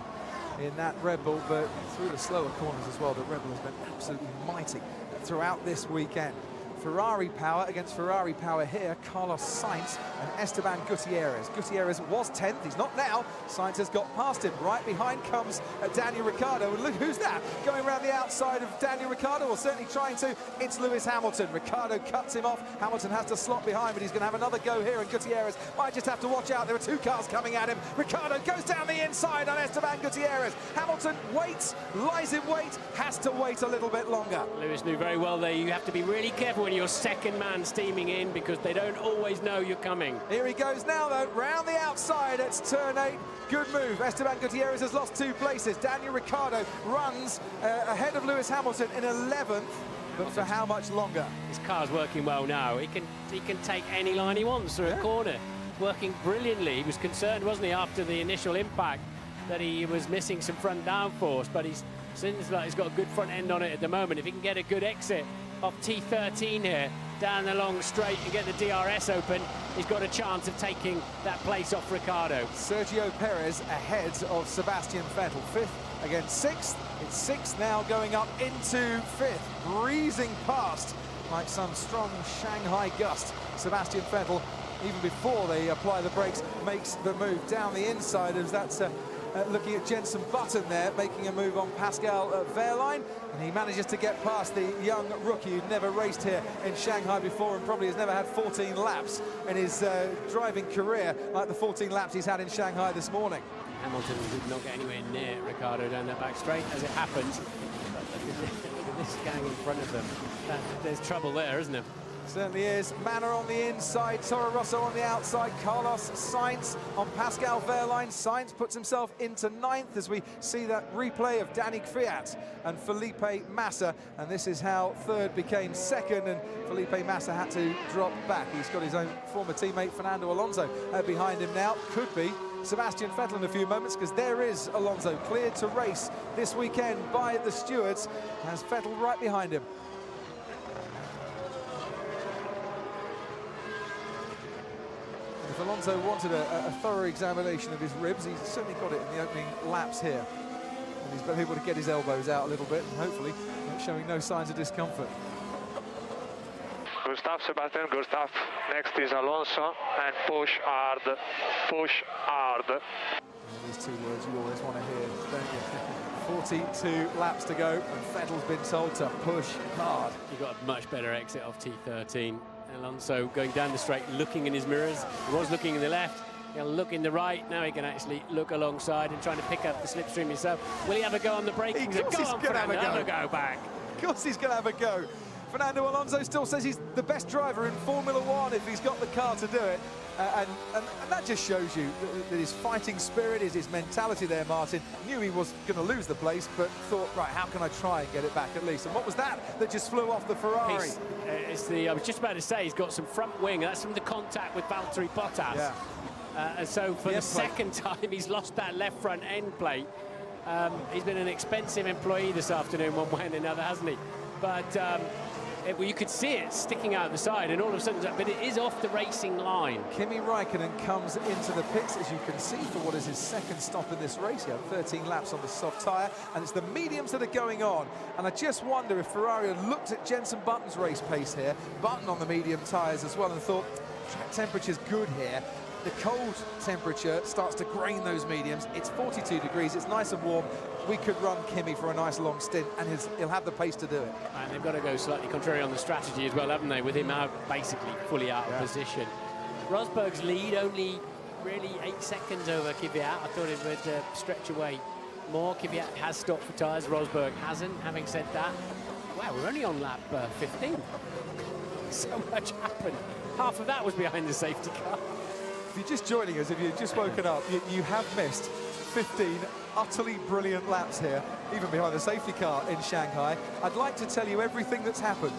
in that Red Bull, but through the slower corners as well, the Red Bull has been absolutely mighty throughout this weekend. Ferrari power against Ferrari power here, Carlos Sainz and Esteban Gutierrez. Gutierrez was 10th, he's not now. Sainz has got past him. Right behind comes Daniel Ricciardo, and look who's that going around the outside of Daniel Ricciardo, or certainly trying to. It's Lewis Hamilton. Ricciardo cuts him off. Hamilton has to slot behind, but he's going to have another go here, and Gutierrez might just have to watch out. There are 2 cars coming at him. Ricciardo goes down the inside on Esteban Gutierrez. Hamilton waits, lies in wait, has to wait a little bit longer. Lewis knew very well there, you have to be really careful when you're 2nd man steaming in, because they don't always know you're coming. Here he goes now, though, round the outside. It's turn 8. Good move. Esteban Gutierrez has lost 2 places. Daniel Ricciardo runs ahead of Lewis Hamilton in 11th, but for how much longer? His car's working well now. He can take any line he wants through a corner. Working brilliantly. He was concerned, wasn't he, after the initial impact, that he was missing some front downforce, but he's seems like he's got a good front end on it at the moment. If he can get a good exit off T13 here, down the long straight, and get the DRS open, he's got a chance of taking that place off Ricciardo. Sergio Perez ahead of Sebastian Vettel, 5th against 6th. It's 6th now going up into 5th, breezing past like some strong Shanghai gust. Sebastian Vettel, even before they apply the brakes, makes the move down the inside, as that's looking at Jenson Button there, making a move on Pascal Wehrlein, and he manages to get past the young rookie who'd never raced here in Shanghai before and probably has never had 14 laps in his driving career like the 14 laps he's had in Shanghai this morning. Hamilton did not get anywhere near Ricciardo down that back straight, as it happens. But look at this gang in front of them. There's trouble there, isn't there? Certainly is. Manor on the inside, Toro Rosso on the outside, Carlos Sainz on Pascal Wehrlein. Sainz puts himself into 9th as we see that replay of Danny Kvyat and Felipe Massa, and this is how 3rd became 2nd, and Felipe Massa had to drop back. He's got his own former teammate Fernando Alonso behind him now. Could be Sebastian Vettel in a few moments, because there is Alonso cleared to race this weekend by the stewards, has Vettel right behind him. If Alonso wanted a thorough examination of his ribs, he's certainly got it in the opening laps here. And he's been able to get his elbows out a little bit, and hopefully showing no signs of discomfort. Good stuff, Sebastian, good stuff. Next is Alonso, and push hard, push hard. These 2 words you always want to hear, don't you? 42 laps to go, and Vettel's been told to push hard. He got a much better exit off T13. Alonso going down the straight, looking in his mirrors. He was looking in the left, he'll look in the right. Now he can actually look alongside and trying to pick up the slipstream himself. Will he have a go on the braking? Of course he's going to have a go back. Of course he's going to have a go. Fernando Alonso still says he's the best driver in Formula One if he's got the car to do it. And that just shows you that his fighting spirit is his mentality there, Martin. Knew he was going to lose the place, but thought, right, how can I try and get it back at least? And what was that just flew off the Ferrari? I was just about to say, he's got some front wing, and that's from the contact with Valtteri Bottas. Yeah. And so for the second time, he's lost that left front end plate. He's been an expensive employee this afternoon, one way and another, hasn't he? But well, you could see it sticking out the side, and all of a sudden, but it is off the racing line. Kimi Räikkönen comes into the pits, as you can see, for what is his 2nd stop in this race. He had 13 laps on the soft tyre, and it's the mediums that are going on. And I just wonder if Ferrari had looked at Jenson Button's race pace here, Button on the medium tyres as well, and thought, track temperature's good here. The cold temperature starts to grain those mediums. It's 42 degrees, it's nice and warm. We could run Kimi for a nice long stint, and he'll have the pace to do it. And they've got to go slightly contrary on the strategy as well, haven't they, with him out basically fully out of position. Rosberg's lead only really 8 seconds over Kvyat. I thought it would stretch away more. Kvyat has stopped for tyres, Rosberg hasn't. Having said that, wow, we're only on lap 15. So much happened. Half of that was behind the safety car. If you're just joining us, if you've just woken up, you have missed 15 utterly brilliant laps here, even behind the safety car in Shanghai. I'd like to tell you everything that's happened.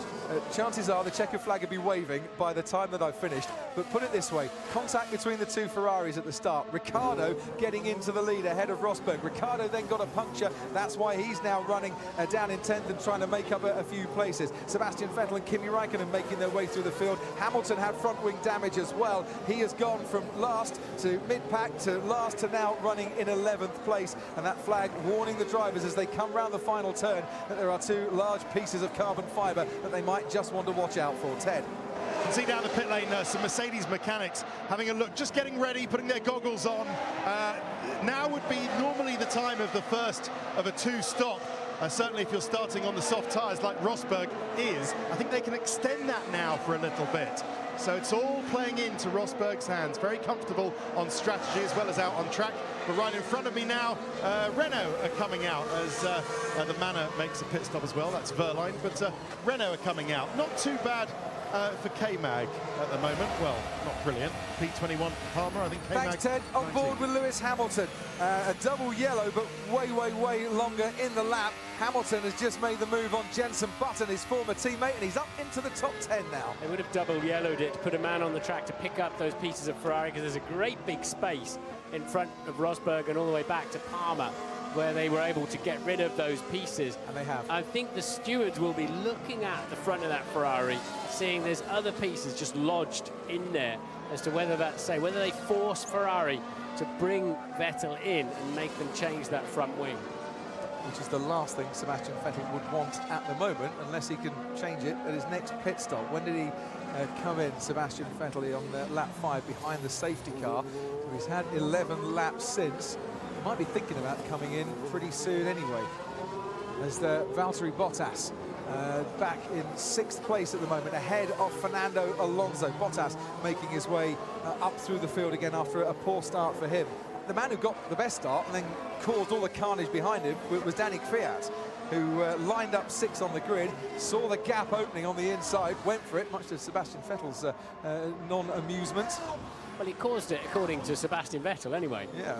Chances are the checkered flag will be waving by the time that I've finished, but put it this way, contact between the 2 Ferraris at the start. Ricciardo getting into the lead ahead of Rosberg. Ricciardo then got a puncture, that's why he's now running down in 10th and trying to make up a few places. Sebastian Vettel and Kimi Räikkönen making their way through the field. Hamilton had front wing damage as well. He has gone from last to mid-pack to last to now running in 11th place, and that flag warning the drivers as they come round the final turn that there are 2 large pieces of carbon fibre that they might just want to watch out for. Ted. You can see down the pit lane some Mercedes mechanics having a look, just getting ready, putting their goggles on. Now would be normally the time of the first of a 2-stop. Certainly if you're starting on the soft tyres like Rosberg is, I think they can extend that now for a little bit. So it's all playing into Rosberg's hands. Very comfortable on strategy as well as out on track. But right in front of me now, Renault are coming out as the Manor makes a pit stop as well. That's Wehrlein, but Renault are coming out. Not too bad for K-Mag at the moment. Well, not brilliant. P21 for Palmer, I think K-Mag. Thanks, Ted. On board with Lewis Hamilton. A double yellow, but way longer in the lap. Hamilton has just made the move on Jenson Button, his former teammate, and he's up into the top 10 now. They would have double yellowed it to put a man on the track to pick up those pieces of Ferrari, because there's a great big space in front of Rosberg and all the way back to Palmer, where they were able to get rid of those pieces. And they have. I think the stewards will be looking at the front of that Ferrari, seeing there's other pieces just lodged in there, as to whether whether they force Ferrari to bring Vettel in and make them change that front wing. Which is the last thing Sebastian Vettel would want at the moment, unless he can change it at his next pit stop. When did he come in, Sebastian Vettel, on lap 5 behind the safety car? He's had 11 laps since. might be thinking about coming in pretty soon anyway. As the Valtteri Bottas back in 6th place at the moment, ahead of Fernando Alonso. Bottas making his way up through the field again after a poor start for him. The man who got the best start and then caused all the carnage behind him was Danny Kvyat, who lined up 6th on the grid, saw the gap opening on the inside, went for it, much to Sebastian Vettel's non-amusement. Well, he caused it, according to Sebastian Vettel, anyway. Yeah.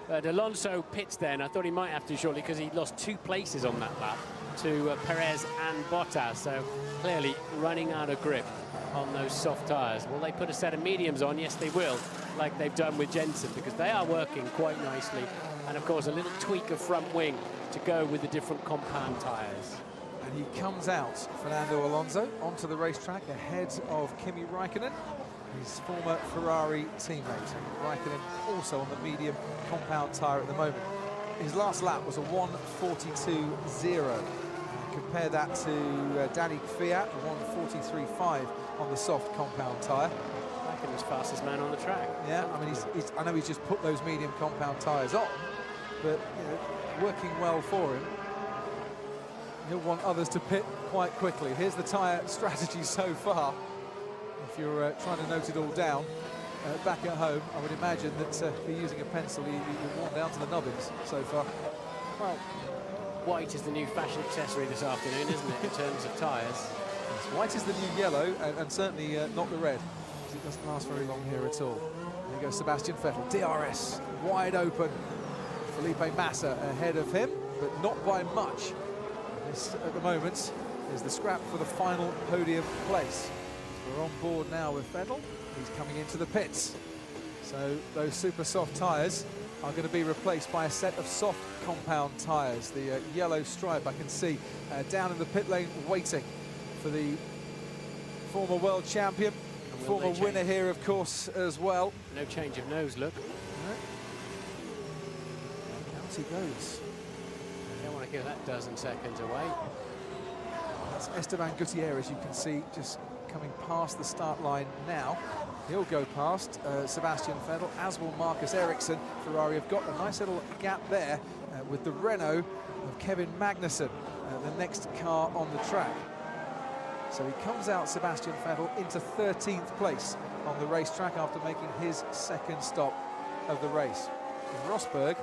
But Alonso pits then. I thought he might have to shortly because he lost 2 places on that lap to Perez and Bottas. So clearly running out of grip on those soft tyres. Will they put a set of mediums on? Yes, they will, like they've done with Jensen, because they are working quite nicely. And of course, a little tweak of front wing to go with the different compound tyres. And he comes out, Fernando Alonso, onto the racetrack ahead of Kimi Räikkönen, his former Ferrari teammate. Räikkönen also on the medium compound tyre at the moment. His last lap was a 1:42.0. Compare that to Danny Kvyat, 1:43.5 on the soft compound tyre. Räikkönen's fastest man on the track. Yeah, I mean, I know he's just put those medium compound tyres on, but you know, working well for him. He'll want others to pit quite quickly. Here's the tyre strategy so far. If you're trying to note it all down, back at home, I would imagine that if you're using a pencil, you're worn down to the nubbins so far. Well, white is the new fashion accessory this afternoon, isn't it, in terms of tyres? Yes, white is the new yellow, and certainly not the red, because it doesn't last very long here at all. There goes Sebastian Vettel, DRS, wide open. Felipe Massa ahead of him, but not by much. This, at the moment, is the scrap for the final podium place. We're on board now with Vettel. He's coming into the pits. So those super soft tyres are going to be replaced by a set of soft compound tyres. The yellow stripe I can see down in the pit lane waiting for the former world champion, former winner here, of course, as well. No change of nose, look. Out he goes. Don't want to give that dozen seconds away. That's Esteban Gutierrez, you can see, just coming past the start line now. He'll go past Sebastian Vettel, as will Marcus Ericsson. Ferrari have got a nice little gap there with the Renault of Kevin Magnussen, the next car on the track. So he comes out, Sebastian Vettel, into 13th place on the racetrack after making his 2nd stop of the race. In Rosberg,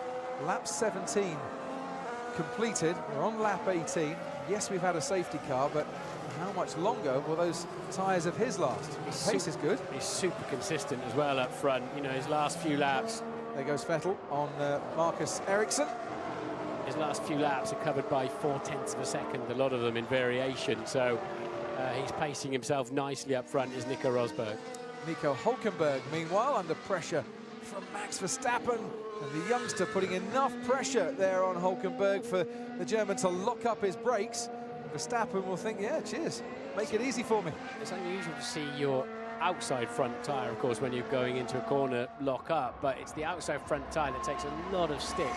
lap 17 completed. We're on lap 18. Yes, we've had a safety car, but how much longer will those tyres of his last? His pace is good. He's super consistent as well up front. You know, his last few laps. There goes Vettel on Marcus Ericsson. His last few laps are covered by 0.4 of a second, a lot of them in variation. So he's pacing himself nicely up front, is Nico Rosberg. Nico Hülkenberg, meanwhile, under pressure from Max Verstappen. And the youngster putting enough pressure there on Hülkenberg for the German to lock up his brakes. Verstappen will think, yeah, cheers, make it easy for me. It's unusual to see your outside front tyre, of course, when you're going into a corner, lock up, but it's the outside front tyre that takes a lot of stick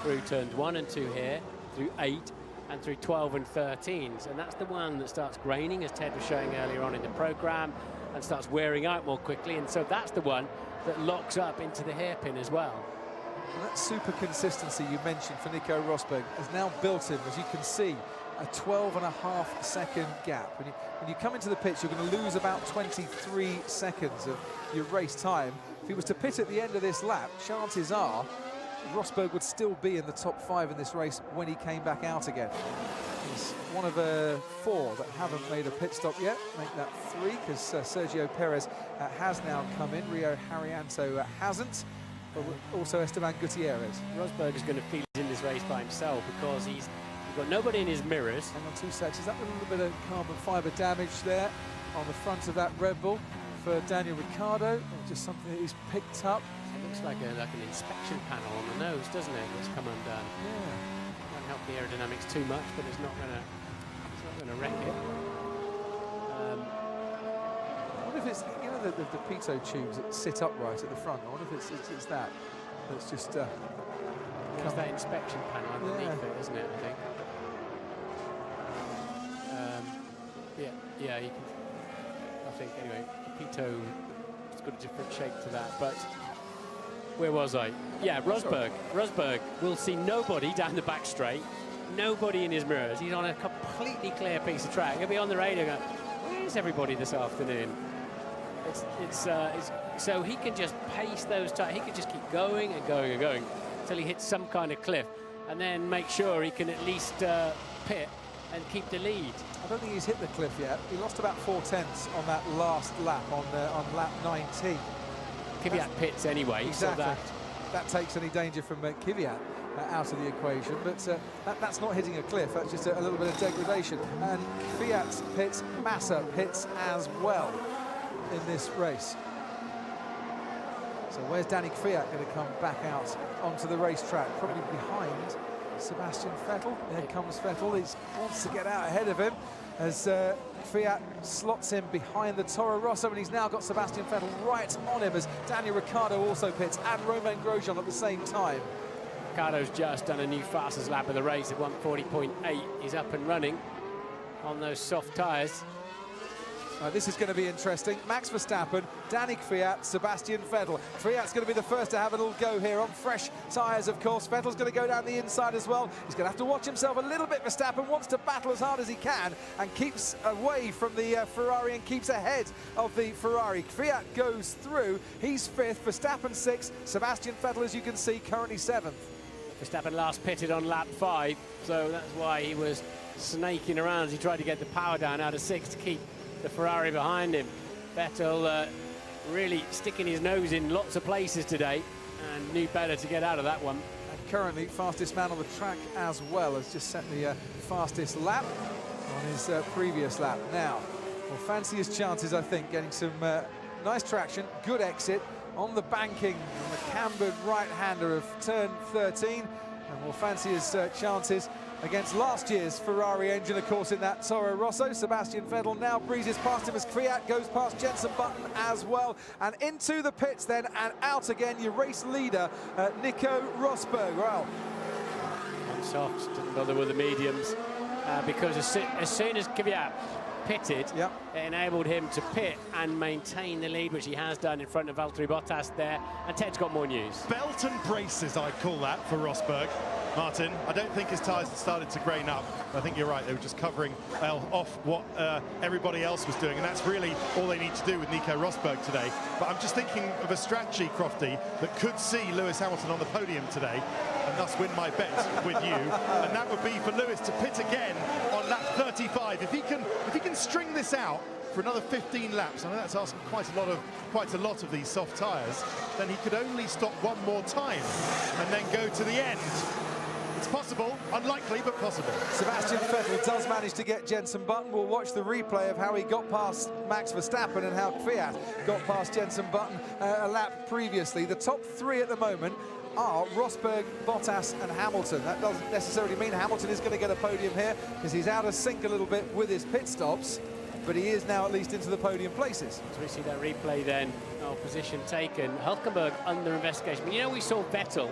through turns 1 and 2 here, through 8, and through 12 and 13s, and that's the one that starts graining, as Ted was showing earlier on in the programme, and starts wearing out more quickly, and so that's the one that locks up into the hairpin as well. Well, that super consistency you mentioned for Nico Rosberg has now built in, as you can see, a 12.5 second gap. When you come into the pits, you're going to lose about 23 seconds of your race time. If he was to pit at the end of this lap, chances are Rosberg would still be in the top 5 in this race when he came back out again. He's one of 4 that haven't made a pit stop yet. Make that 3, because Sergio Perez has now come in. Rio Haryanto hasn't. But also Esteban Gutierrez. Rosberg is going to feel he's in this race by himself because he's got nobody in his mirrors. Hang on 2 seconds. Is that a little bit of carbon fibre damage there on the front of that Red Bull for Daniel Ricciardo? Or just something that he's picked up? It looks like an inspection panel on the nose, doesn't it? It's come undone. Yeah. Won't help the aerodynamics too much, but it's not going to wreck it. I wonder if it's, you know, the pitot tubes that sit upright at the front. I wonder if it's that that's just. It's that inspection panel underneath it, isn't it? I think. Yeah, you can. I think anyway. The pitot, it's got a different shape to that, but Where was I? Yeah, Rosberg. Rosberg will see nobody down the back straight, nobody in his mirrors. He's on a completely clear piece of track. He'll be on the radio going, where's everybody this afternoon? So he can just pace those tires. He can just keep going and going and going until he hits some kind of cliff, and then make sure he can at least pit and keep the lead. I don't think he's hit the cliff yet. He lost about 4/10 on that last lap on lap 19. Kvyat pits anyway, exactly. So that takes any danger from Kvyat out of the equation, but that's not hitting a cliff. That's just a little bit of degradation. And Kvyat pits, Massa pits as well in this race. So where's Danny Kvyat going to come back out onto the racetrack? Probably behind Sebastian Vettel. There comes Vettel. He wants to get out ahead of him as Kvyat slots him behind the Toro Rosso, and he's now got Sebastian Vettel right on him as Daniel Ricciardo also pits, and Romain Grosjean at the same time. Ricciardo's just done a new fastest lap of the race at 1:40.8. He's up and running on those soft tyres. This is going to be interesting. Max Verstappen, Danny Kvyat, Sebastian Vettel. Kvyat's going to be the first to have a little go here on fresh tyres, of course. Vettel's going to go down the inside as well. He's going to have to watch himself a little bit. Verstappen wants to battle as hard as he can and keeps away from the Ferrari and keeps ahead of the Ferrari. Kvyat goes through. He's 5th, Verstappen 6th, Sebastian Vettel, as you can see, currently 7th. Verstappen last pitted on lap 5, so that's why he was snaking around as he tried to get the power down out of 6 to keep the Ferrari behind him. Vettel really sticking his nose in lots of places today and knew better to get out of that one. And currently fastest man on the track as well, has just set the fastest lap on his previous lap. Now, we'll fancy his chances, I think, getting some nice traction, good exit on the banking on the cambered right-hander of turn 13, and we'll fancy his chances against last year's Ferrari engine, of course, in that Toro Rosso. Sebastian Vettel now breezes past him as Kvyat goes past Jenson Button as well. And into the pits then, and out again, your race leader, Nico Rosberg. Well, Softs didn't bother with the mediums because as soon as Kvyat pitted, yep, it enabled him to pit and maintain the lead, which he has done in front of Valtteri Bottas there. And Ted's got more news. Belt and braces, I'd call that, for Rosberg. Martin, I don't think his tyres had started to grain up. I think you're right, they were just covering off what everybody else was doing, and that's really all they need to do with Nico Rosberg today. But I'm just thinking of a strategy, Crofty, that could see Lewis Hamilton on the podium today, and thus win my bet with you. And that would be for Lewis to pit again on lap 35. If he can string this out for another 15 laps, I know that's asking quite a lot of these soft tyres, then he could only stop one more time and then go to the end. It's possible, unlikely, but possible. Sebastian Vettel does manage to get Jenson Button. We'll watch the replay of how he got past Max Verstappen and how Kvyat got past Jenson Button a lap previously. The top 3 at the moment are Rosberg, Bottas and Hamilton. That doesn't necessarily mean Hamilton is going to get a podium here, because he's out of sync a little bit with his pit stops, but he is now at least into the podium places. As we see that replay then, position taken. Hülkenberg under investigation. But you know, we saw Vettel,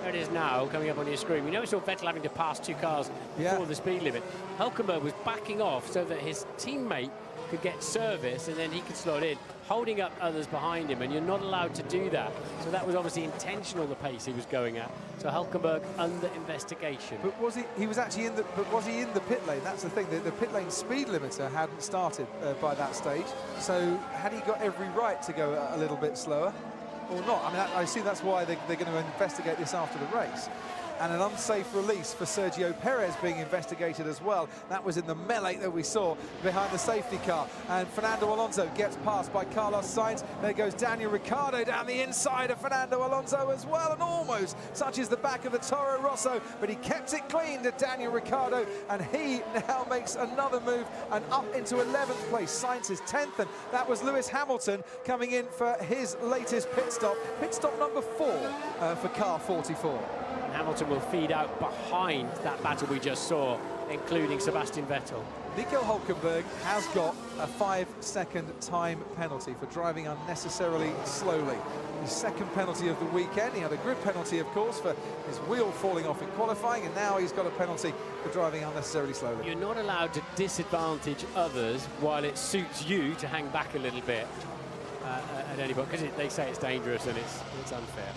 there it is now, coming up on your screen. We know we saw Vettel having to pass 2 cars before the speed limit. Hülkenberg was backing off so that his teammate could get service and then he could slot in, holding up others behind him, and you're not allowed to do that. So that was obviously intentional, the pace he was going at. So Hülkenberg under investigation. But was he was actually in the pit lane? That's the thing, the pit lane speed limiter hadn't started by that stage. So had he got every right to go a little bit slower or not? I mean, I assume that's why they're going to investigate this after the race. And an unsafe release for Sergio Perez being investigated as well. That was in the melee that we saw behind the safety car. And Fernando Alonso gets passed by Carlos Sainz. There goes Daniel Ricciardo down the inside of Fernando Alonso as well, and almost touches the back of the Toro Rosso, but he kept it clean to Daniel Ricciardo, and he now makes another move and up into 11th place. Sainz is 10th, and that was Lewis Hamilton coming in for his latest pit stop number 4 for car 44. Hamilton will feed out behind that battle we just saw, including Sebastian Vettel. Nico Hülkenberg has got a 5-second time penalty for driving unnecessarily slowly. His second penalty of the weekend. He had a grid penalty, of course, for his wheel falling off in qualifying, and now he's got a penalty for driving unnecessarily slowly. You're not allowed to disadvantage others while it suits you to hang back a little bit at any point, because they say it's dangerous and it's unfair.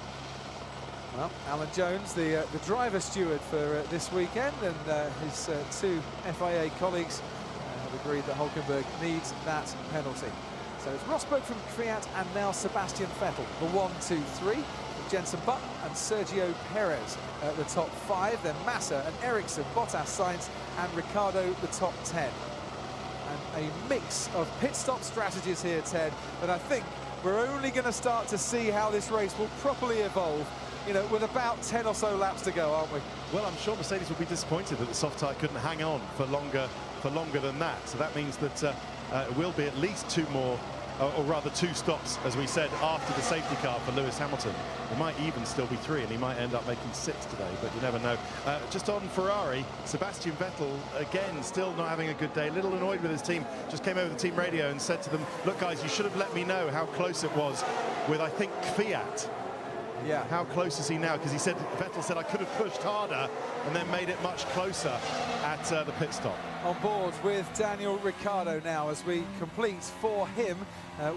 Well, Alan Jones, the driver steward for this weekend, and his two FIA colleagues have agreed that Hulkenberg needs that penalty. So it's Rosberg from Kvyat and now Sebastian Vettel, the 1, 2, 3. Jenson Button and Sergio Perez at the top 5. Then Massa and Ericsson, Bottas, Sainz and Ricciardo the top 10. And a mix of pit stop strategies here, Ted, that I think we're only going to start to see how this race will properly evolve, you know, with about 10 or so laps to go, aren't we? Well, I'm sure Mercedes will be disappointed that the soft tyre couldn't hang on for longer than that. So that means that it will be at least 2 more, or rather 2 stops, as we said, after the safety car for Lewis Hamilton. It might even still be 3, and he might end up making 6 today, but you never know. Just on Ferrari, Sebastian Vettel, again, still not having a good day, a little annoyed with his team. Just came over the team radio and said to them, look, guys, you should have let me know how close it was with, I think, Kvyat. Yeah. How close is he now? Because he said, Vettel said, I could have pushed harder and then made it much closer at the pit stop. On board with Daniel Ricciardo now as we complete for him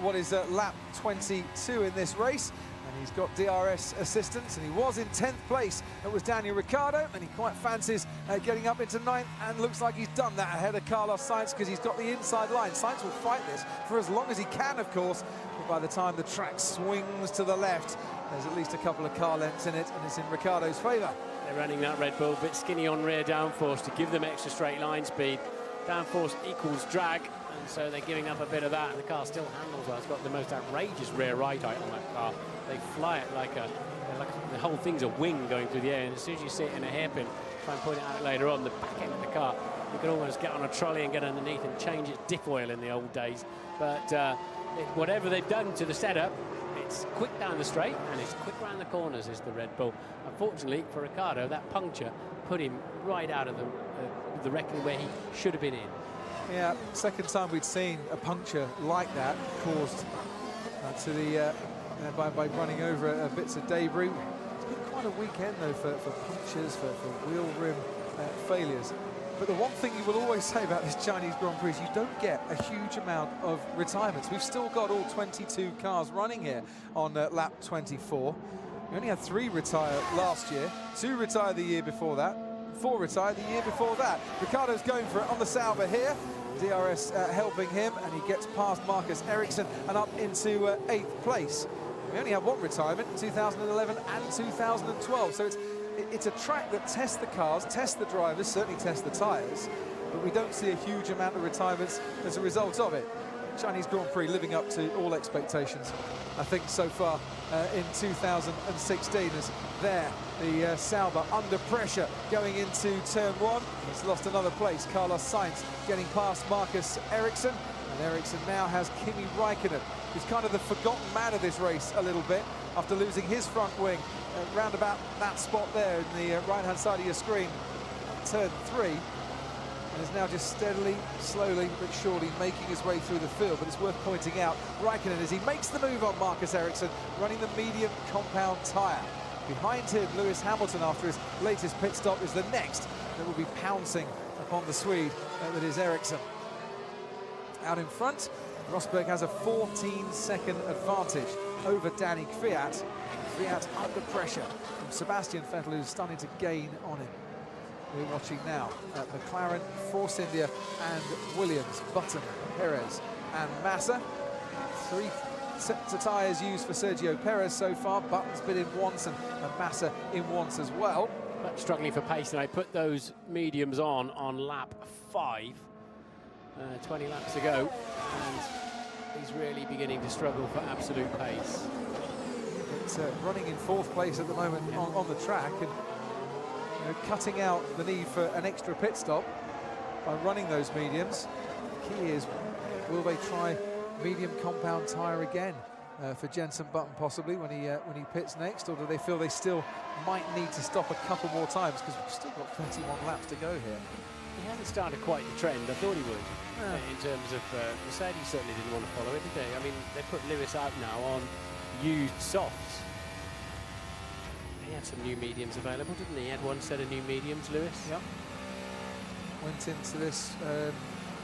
what is lap 22 in this race. And he's got DRS assistance, and he was in 10th place. That was Daniel Ricciardo, and he quite fancies getting up into 9th, and looks like he's done that ahead of Carlos Sainz because he's got the inside line. Sainz will fight this for as long as he can, of course, but by the time the track swings to the left, there's at least a couple of car lengths in it, and it's in Ricciardo's favour. They're running that Red Bull a bit skinny on rear downforce to give them extra straight line speed. Downforce equals drag, and so they're giving up a bit of that. The car still handles well. It's got the most outrageous rear right height on that car. They fly it like the whole thing's a wing going through the air, and as soon as you see it in a hairpin, try and point it out later on, the back end of the car, you could almost get on a trolley and get underneath and change its diff oil in the old days. But whatever they've done to the setup, it's quick down the straight and it's quick around the corners, is the Red Bull. Unfortunately for Ricciardo, that puncture put him right out of the reckoning where he should have been in. Yeah, second time we'd seen a puncture like that caused to the by running over bits of debris. It's been quite a weekend though for punctures, for wheel rim failures. But the one thing you will always say about this Chinese Grand Prix is you don't get a huge amount of retirements. We've still got all 22 cars running here on lap 24. We only had 3 retire last year, 2 retired the year before that, 4 retired the year before that. Ricciardo's going for it on the Sauber here. DRS helping him, and he gets past Marcus Ericsson and up into 8th place. We only had 1 retirement in 2011 and 2012, so it's a track that tests the cars, tests the drivers, certainly tests the tyres, but we don't see a huge amount of retirements as a result of it. Chinese Grand Prix living up to all expectations, I think, so far in 2016. As there, the Sauber under pressure going into turn 1. He's lost another place. Carlos Sainz getting past Marcus Ericsson, and Ericsson now has Kimi Räikkönen, who's kind of the forgotten man of this race a little bit after losing his front wing round about that spot there in the right-hand side of your screen, turn 3. And is now just steadily, slowly but surely making his way through the field. But it's worth pointing out Räikkönen, as he makes the move on Marcus Ericsson, running the medium compound tyre. Behind him, Lewis Hamilton, after his latest pit stop, is the next that will be pouncing upon the Swede, that is Ericsson. Out in front, Rosberg has a 14-second advantage over Danny Kvyat. Kvyat under pressure from Sebastian Vettel, who's starting to gain on him. We're watching now at McLaren, Force India and Williams, Button, Perez and Massa. 3 sets of tyres used for Sergio Perez so far. Button's been in once and Massa in once as well. But struggling for pace, and I put those mediums on lap 5, 20 laps to go, and he's really beginning to struggle for absolute pace. It's running in 4th place at the moment on the track, and cutting out the need for an extra pit stop by running those mediums. The key is, will they try medium compound tyre again for Jenson Button possibly when he pits next, or do they feel they still might need to stop a couple more times, because we've still got 31 laps to go here? He hasn't started quite the trend I thought he would. In terms of Mercedes certainly didn't want to follow it, did they? I mean, they put Lewis out now on used softs. He had some new mediums available, didn't he? He had 1 set of new mediums, Lewis. Yep. Went into this.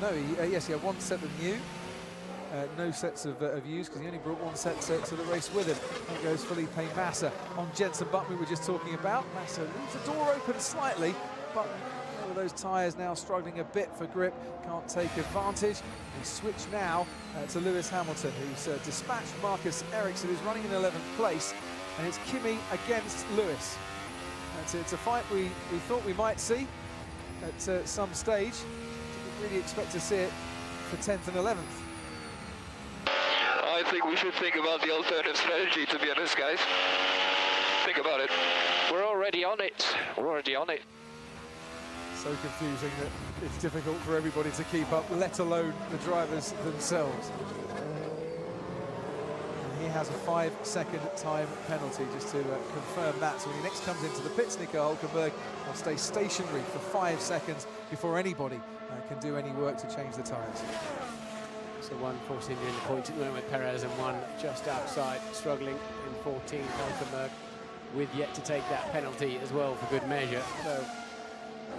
No, yes, he had 1 set of new. no sets of views because he only brought one set to the race with him. There goes Felipe Massa on Jenson Button we were just talking about. Massa leaves the door open slightly, but with those tyres now struggling a bit for grip, can't take advantage. We switch now to Lewis Hamilton, who's dispatched Marcus Ericsson, who's running in 11th place, and it's Kimi against Lewis. It's a fight we thought we might see at some stage. Didn't really expect to see it for 10th and 11th. I think we should think about the alternative strategy, to be honest, guys. Think about it. We're already on it. We're already on it. So confusing that it's difficult for everybody to keep up, let alone the drivers themselves. And he has a 5-second time penalty, just to confirm that. So when he next comes into the pits, Nico Hülkenberg will stay stationary for 5 seconds before anybody can do any work to change the tyres. So one Force India in the points at the moment with Perez, and one just outside, struggling in 14, Hülkenberg, with yet to take that penalty as well for good measure. So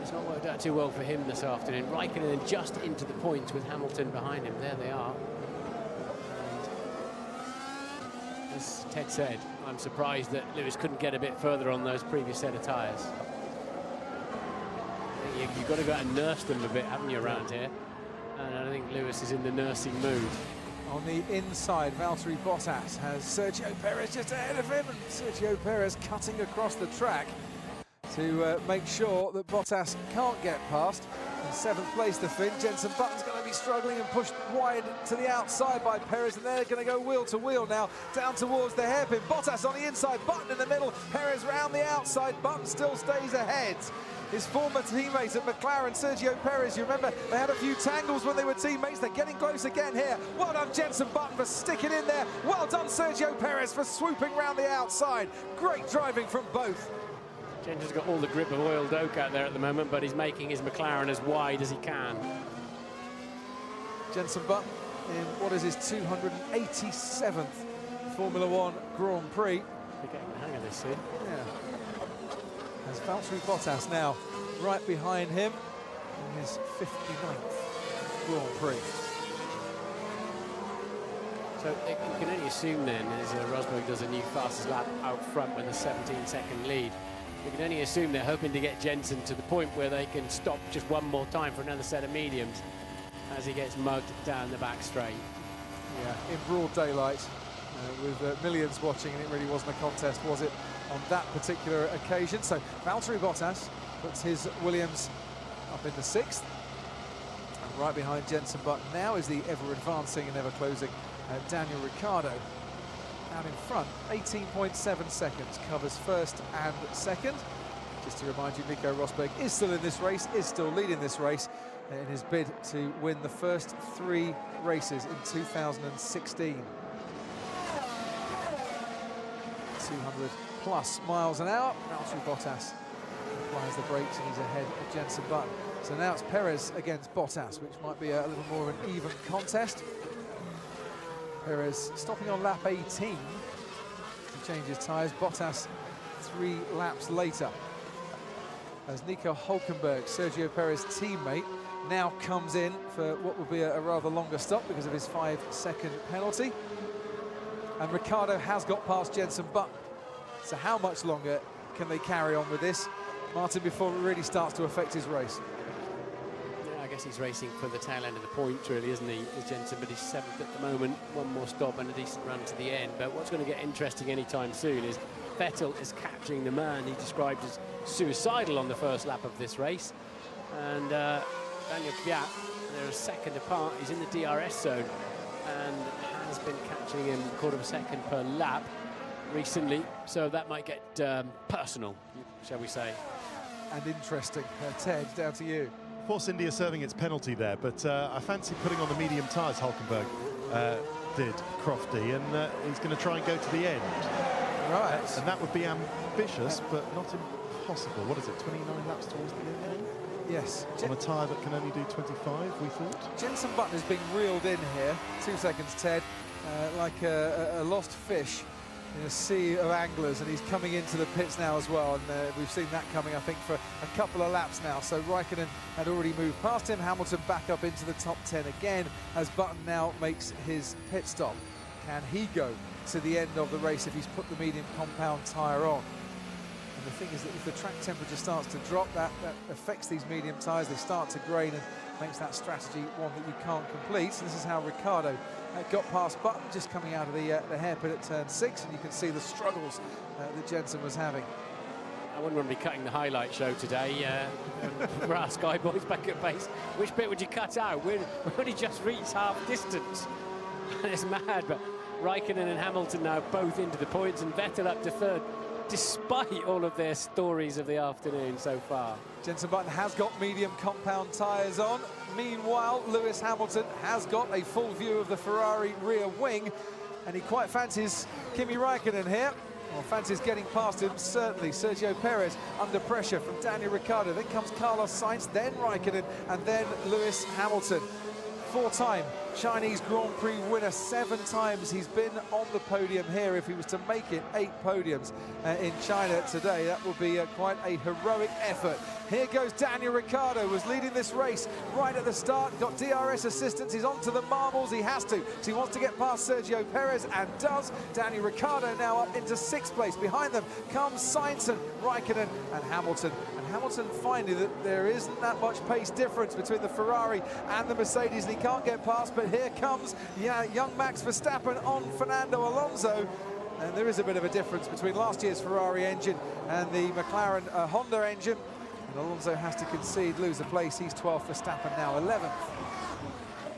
it's not worked out too well for him this afternoon. Raikkonen just into the points with Hamilton behind him. There they are. And as Ted said, I'm surprised that Lewis couldn't get a bit further on those previous set of tyres. I think you've got to go out and nurse them a bit, haven't you, around here? And I think Lewis is in the nursing mood. On the inside, Valtteri Bottas has Sergio Perez just ahead of him, and Sergio Perez cutting across the track to make sure that Bottas can't get past. In 7th place, the Finn. Jenson Button's going to be struggling and pushed wide to the outside by Perez, and they're going to go wheel to wheel now, down towards the hairpin. Bottas on the inside, Button in the middle, Perez round the outside, Button still stays ahead. His former teammate at McLaren, Sergio Perez, you remember they had a few tangles when they were teammates. They're getting close again here. Well done, Jenson Button, for sticking in there. Well done, Sergio Perez, for swooping round the outside. Great driving from both. Jensen's got all the grip of oiled oak out there at the moment, but he's making his McLaren as wide as he can. Jenson Button in what is his 287th Formula One Grand Prix. We're getting the hang of this soon. Yeah. As Valtteri Bottas now right behind him in his 59th Grand Prix. So you can only assume then, as Rosberg does a new fastest lap out front with a 17-second lead, you can only assume they're hoping to get Jensen to the point where they can stop just one more time for another set of mediums as he gets mugged down the back straight. Yeah, in broad daylight with millions watching, and it really wasn't a contest, was it, on that particular occasion? So Valtteri Bottas puts his Williams up in the 6th. And right behind Jenson Button now is the ever-advancing and ever-closing Daniel Ricciardo. Down in front, 18.7 seconds, covers 1st and 2nd. Just to remind you, Nico Rosberg is still in this race, is still leading this race in his bid to win the first 3 races in 2016. 200+ miles an hour. Valtteri Bottas applies the brakes and he's ahead of Jenson Button. So now it's Perez against Bottas, which might be a little more of an even contest. Perez stopping on lap 18 to change his tyres. Bottas 3 laps later. As Nico Hülkenberg, Sergio Perez's teammate, now comes in for what will be a rather longer stop because of his 5-second penalty. And Ricciardo has got past Jenson Button. So how much longer can they carry on with this, Martin, before it really starts to affect his race? Yeah, I guess he's racing for the tail end of the points, really, isn't he, as Jenson? But he's 7th at the moment, one more stop and a decent run to the end. But what's going to get interesting anytime soon is Vettel is catching the man he described as suicidal on the first lap of this race. And Daniel Kvyat, they're a second apart. He's in the DRS zone and has been catching him a quarter of a second per lap recently, so that might get personal, shall we say. And interesting. Ted, down to you. Force India serving its penalty there, but I fancy putting on the medium tyres, Hülkenberg did, Crofty, and he's going to try and go to the end. Right. And that would be ambitious, but not impossible. What is it, 29 laps towards the end? Yes. On a tyre that can only do 25, we thought. Jenson Button is being reeled in here. 2 seconds, Ted, like a lost fish in a sea of anglers, and he's coming into the pits now as well, and we've seen that coming, I think, for a couple of laps now. So Raikkonen had already moved past him. Hamilton back up into the top 10 again as Button now makes his pit stop. Can he go to the end of the race if he's put the medium compound tyre on? And the thing is that if the track temperature starts to drop, that affects these medium tyres. They start to grain and makes that strategy one that you can't complete. So this is how Ricciardo got past Button, just coming out of the hairpin at turn 6, and you can see the struggles that Jensen was having. I wouldn't want to be cutting the highlight show today. For our Sky Boys back at base, which bit would you cut out? We've only just reached half distance. It's mad, but Raikkonen and Hamilton now both into the points, and Vettel up to third, despite all of their stories of the afternoon so far. Jensen Button has got medium compound tyres on. Meanwhile, Lewis Hamilton has got a full view of the Ferrari rear wing, and he quite fancies Kimi Raikkonen here. Well, fancies getting past him, certainly. Sergio Perez under pressure from Daniel Ricciardo. Then comes Carlos Sainz, then Raikkonen, and then Lewis Hamilton. 4-time Chinese Grand Prix winner, 7 times he's been on the podium here. If he was to make it 8 podiums in China today, that would be quite a heroic effort. Here goes Daniel Ricciardo, was leading this race right at the start, got DRS assistance, he's onto the marbles, he has to, so he wants to get past Sergio Perez, and does. Daniel Ricciardo now up into 6th place. Behind them comes Sainz and Raikkonen and Hamilton. Hamilton finding that there isn't that much pace difference between the Ferrari and the Mercedes, and he can't get past, but here comes young Max Verstappen on Fernando Alonso, and there is a bit of a difference between last year's Ferrari engine and the McLaren Honda engine, and Alonso has to concede, lose a place. He's 12th, Verstappen now 11th.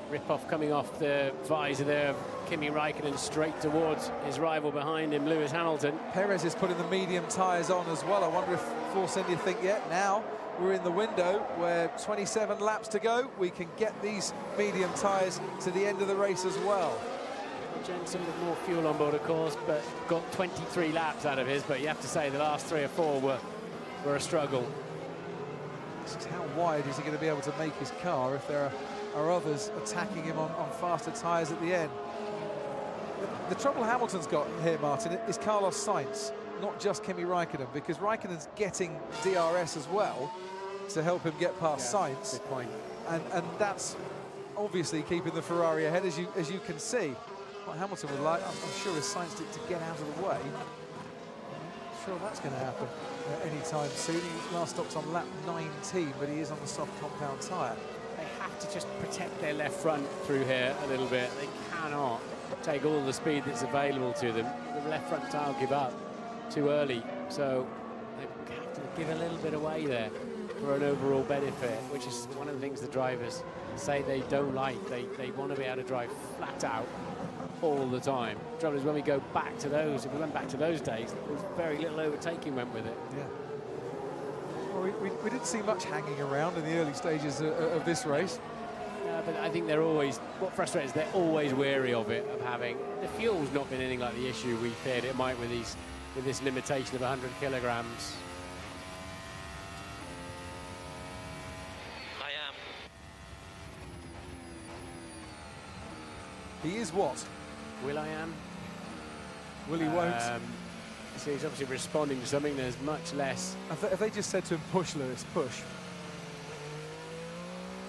Rip-off coming off the visor there of Kimi Raikkonen straight towards his rival behind him, Lewis Hamilton. Perez is putting the medium tyres on as well. I wonder if Force India think, yeah, now we're in the window where 27 laps to go, we can get these medium tyres to the end of the race as well. Jensen with more fuel on board, of course, but got 23 laps out of his, but you have to say the last 3 or 4 were a struggle. How wide is he going to be able to make his car if there are others attacking him on faster tyres at the end? The trouble Hamilton's got here, Martin, is Carlos Sainz, not just Kimi Raikkonen, because Raikkonen's getting DRS as well to help him get past Sainz. Good point. And that's obviously keeping the Ferrari ahead, as you can see. What Hamilton would like, I'm sure, is Sainz to get out of the way. I'm sure that's going to happen anytime soon. He last stopped on lap 19, but he is on the soft compound tyre. They have to just protect their left front through here a little bit. They cannot take all the speed that's available to them. The left front tyre will give up too early, so they have to give a little bit away there for an overall benefit, which is one of the things the drivers say they don't like. They want to be able to drive flat out all the time. The trouble is, when we go back to those, if we went back to those days, there was very little overtaking went with it. Yeah. Well, we didn't see much hanging around in the early stages of this race. But I think they're always, what frustrates, they're always wary of it, of having, the fuel's not been anything like the issue we feared it might with this limitation of 100 kilograms. I am. He is what? Will.i.am. Will he won't? So he's obviously responding to something. There's much less. Have they just said to him, push, Lewis, push?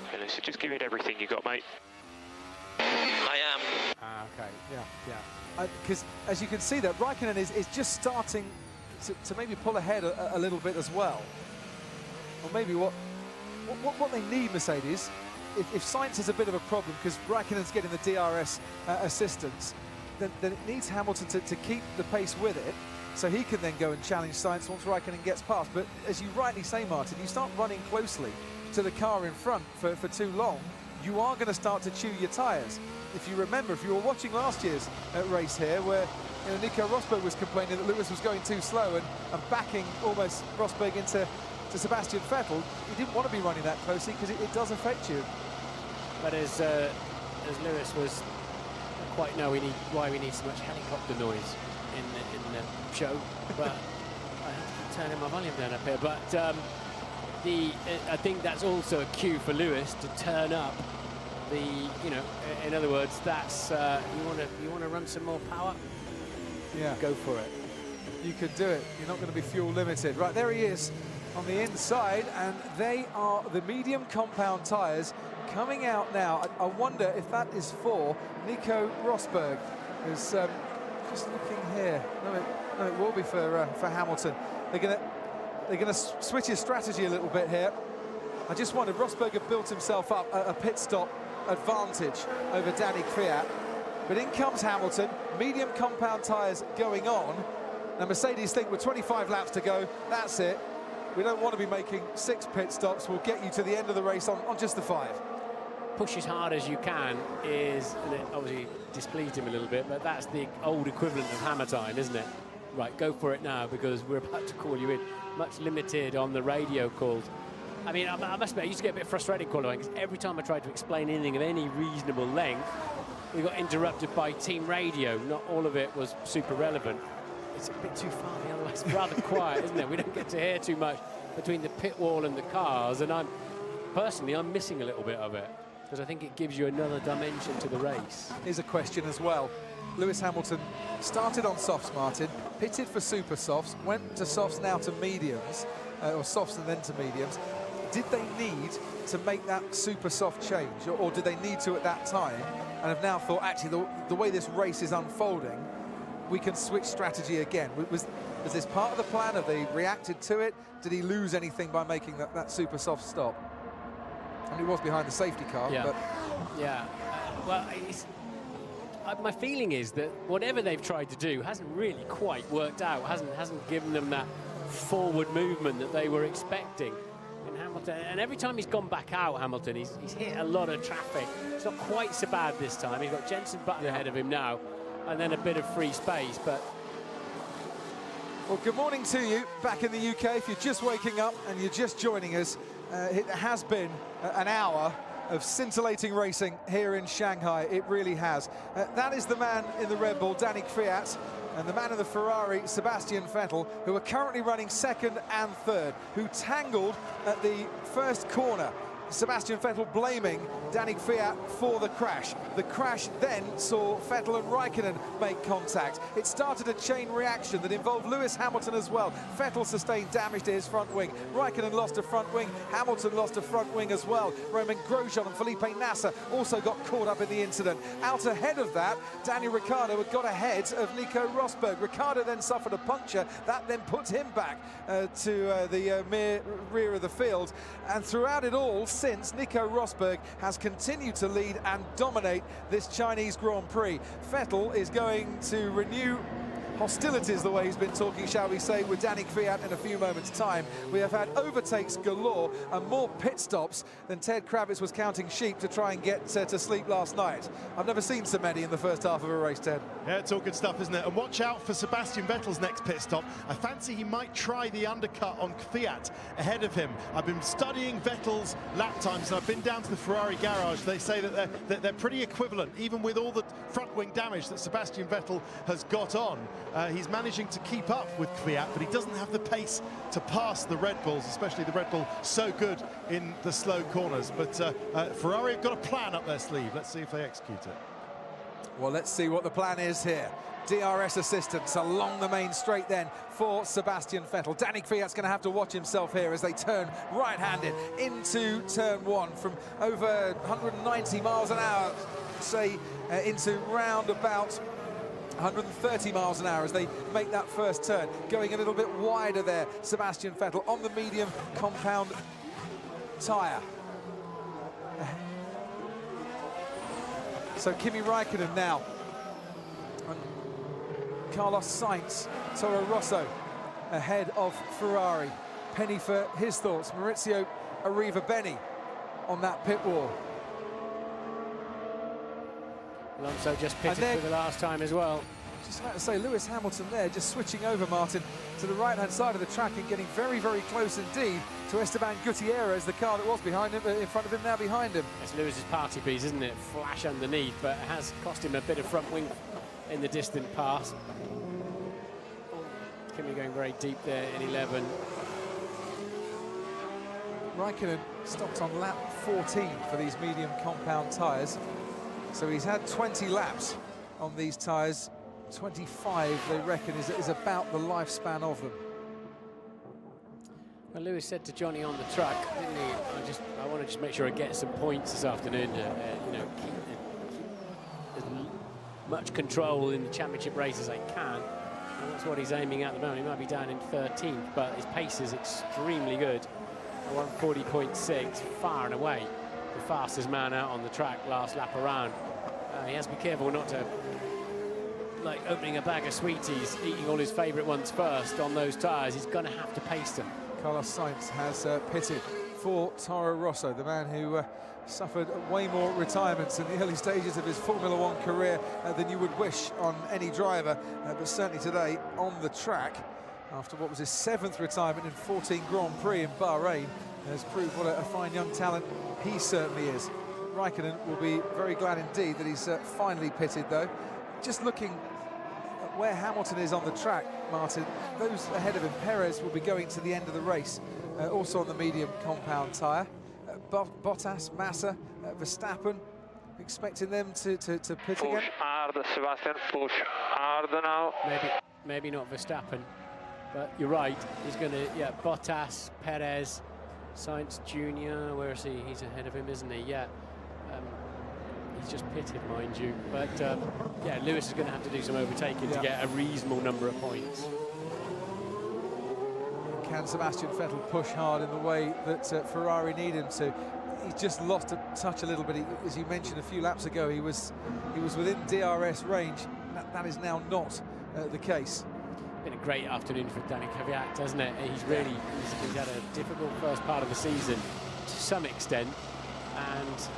Okay, Lewis, just give it everything you got, mate. I am. Okay, yeah. Because as you can see, that Raikkonen is just starting to maybe pull ahead a little bit as well. Or maybe what they need, Mercedes, if Sainz is a bit of a problem because Raikkonen's getting the DRS assistance, then it needs Hamilton to keep the pace with it, so he can then go and challenge Sainz once Raikkonen gets past. But as you rightly say, Martin, you start running closely to the car in front for too long, you are going to start to chew your tyres. If you remember, if you were watching last year's race here, where Nico Rosberg was complaining that Lewis was going too slow and backing almost Rosberg into Sebastian Vettel, he didn't want to be running that closely because it does affect you. But as Lewis was quite know why we need so much helicopter noise in the show, but I have to keep turning my volume down up here. But I think that's also a cue for Lewis to turn up the, in other words, that's you want to run some more power. Yeah. Go for it. You could do it. You're not going to be fuel limited. Right, there he is on the inside, and they are the medium compound tyres coming out now. I wonder if that is for Nico Rosberg, who's just looking here. No, it will be for Hamilton. They're going to switch his strategy a little bit here. I just wondered, Rosberg had built himself up a pit stop advantage over Danny Kvyat, but in comes Hamilton, medium compound tyres going on. Now Mercedes think with 25 laps to go, that's it. We don't want to be making 6 pit stops. We'll get you to the end of the race on just the 5. Push as hard as you can is, and it obviously displeased him a little bit, but that's the old equivalent of hammer time, isn't it? Right, go for it now, because we're about to call you in. Much limited on the radio calls. I mean, I must admit, I used to get a bit frustrated qualifying, because every time I tried to explain anything of any reasonable length, we got interrupted by team radio. Not all of it was super relevant. It's a bit too far the other way. It's rather quiet, isn't it? We don't get to hear too much between the pit wall and the cars, and I'm missing a little bit of it, because I think it gives you another dimension to the race. Here's a question as well. Lewis Hamilton started on softs, Martin, pitted for super softs, went to softs, now to mediums, or softs and then to mediums. Did they need to make that super soft change, or did they need to at that time, and have now thought, actually, the way this race is unfolding, we can switch strategy again? Was this part of the plan? Have they reacted to it? Did he lose anything by making that super soft stop? I mean, he was behind the safety car, yeah. But... Yeah, well, my feeling is that whatever they've tried to do hasn't really quite worked out, hasn't given them that forward movement that they were expecting in Hamilton. And every time he's gone back out, Hamilton, he's hit a lot of traffic. It's not quite so bad this time. He's got Jenson Button ahead of him now, and then a bit of free space, but... Well, good morning to you back in the UK. If you're just waking up and you're just joining us, it has been an hour of scintillating racing here in Shanghai. It really has. That is the man in the Red Bull, Danny Kvyat, and the man in the Ferrari, Sebastian Vettel, who are currently running 2nd and 3rd, who tangled at the first corner. Sebastian Vettel blaming Danny Kvyat for the crash. The crash then saw Vettel and Raikkonen make contact. It started a chain reaction that involved Lewis Hamilton as well. Vettel sustained damage to his front wing. Raikkonen lost a front wing. Hamilton lost a front wing as well. Romain Grosjean and Felipe Nasser also got caught up in the incident. Out ahead of that, Daniel Ricciardo had got ahead of Nico Rosberg. Ricciardo then suffered a puncture. That then put him back to the rear of the field. And throughout it all, since, Nico Rosberg has continued to lead and dominate this Chinese Grand Prix. Vettel is going to renew hostilities, the way he's been talking, shall we say, with Danny Kvyat in a few moments' time. We have had overtakes galore and more pit stops than Ted Kravitz was counting sheep to try and get to sleep last night. I've never seen so many in the first half of a race, Ted. Yeah, it's all good stuff, isn't it? And watch out for Sebastian Vettel's next pit stop. I fancy he might try the undercut on Kvyat ahead of him. I've been studying Vettel's lap times, and I've been down to the Ferrari garage. They say that they're pretty equivalent, even with all the front wing damage that Sebastian Vettel has got on. He's managing to keep up with Kvyat, but he doesn't have the pace to pass the Red Bulls, especially the Red Bull so good in the slow corners. But Ferrari have got a plan up their sleeve. Let's see if they execute it. Well, let's see what the plan is here. DRS assistance along the main straight then for Sebastian Vettel. Danny Kvyat's going to have to watch himself here as they turn right-handed into turn 1 from over 190 miles an hour, say, into round about 130 miles an hour as they make that first turn. Going a little bit wider there, Sebastian Vettel on the medium compound tyre. So Kimi Raikkonen now. And Carlos Sainz, Toro Rosso ahead of Ferrari. Penny for his thoughts. Maurizio Arriva-Bene on that pit wall. Alonso just pitted for the last time as well. Just about to say, Lewis Hamilton there just switching over, Martin, to the right-hand side of the track and getting very, very close indeed to Esteban Gutierrez, the car that was behind him, in front of him, now behind him. It's Lewis's party piece, isn't it? Flash underneath, but it has cost him a bit of front wing in the distant pass. Kimi going very deep there in 11. Raikkonen stopped on lap 14 for these medium compound tyres. So he's had 20 laps on these tyres 25, they reckon, is about the lifespan of them. Well, Lewis said to Johnny on the truck, didn't he? I want to just make sure I get some points this afternoon. You know, keep as much control in the championship race as I can. And that's what he's aiming at the moment. He might be down in 13th, but his pace is extremely good. 140.6, far and away the fastest man out on the track last lap around. He has to be careful not to, like opening a bag of sweeties, eating all his favourite ones first on those tyres. He's going to have to pace them. Carlos Sainz has pitted for Toro Rosso, the man who suffered way more retirements in the early stages of his Formula One career than you would wish on any driver, but certainly today on the track, after what was his 7th retirement in 14 Grand Prix in Bahrain, has proved what a fine young talent he certainly is. Raikkonen will be very glad indeed that he's finally pitted, though. Just looking at where Hamilton is on the track, Martin, those ahead of him, Perez, will be going to the end of the race, also on the medium compound tyre. Bottas, Massa, Verstappen, expecting them to pit again. Push hard, Sebastian, push hard now. Maybe not Verstappen, but you're right. He's going to, yeah, Bottas, Perez, Sainz Jr., where is he? He's ahead of him, isn't he? Yeah. He's just pitted, mind you. But, yeah, Lewis is going to have to do some overtaking to get a reasonable number of points. Can Sebastian Vettel push hard in the way that Ferrari need him to? He's just lost a touch a little bit. As you mentioned a few laps ago, he was within DRS range. That is now not the case. Been a great afternoon for Danny Kvyat, hasn't it? He's really he's had a difficult first part of the season to some extent, and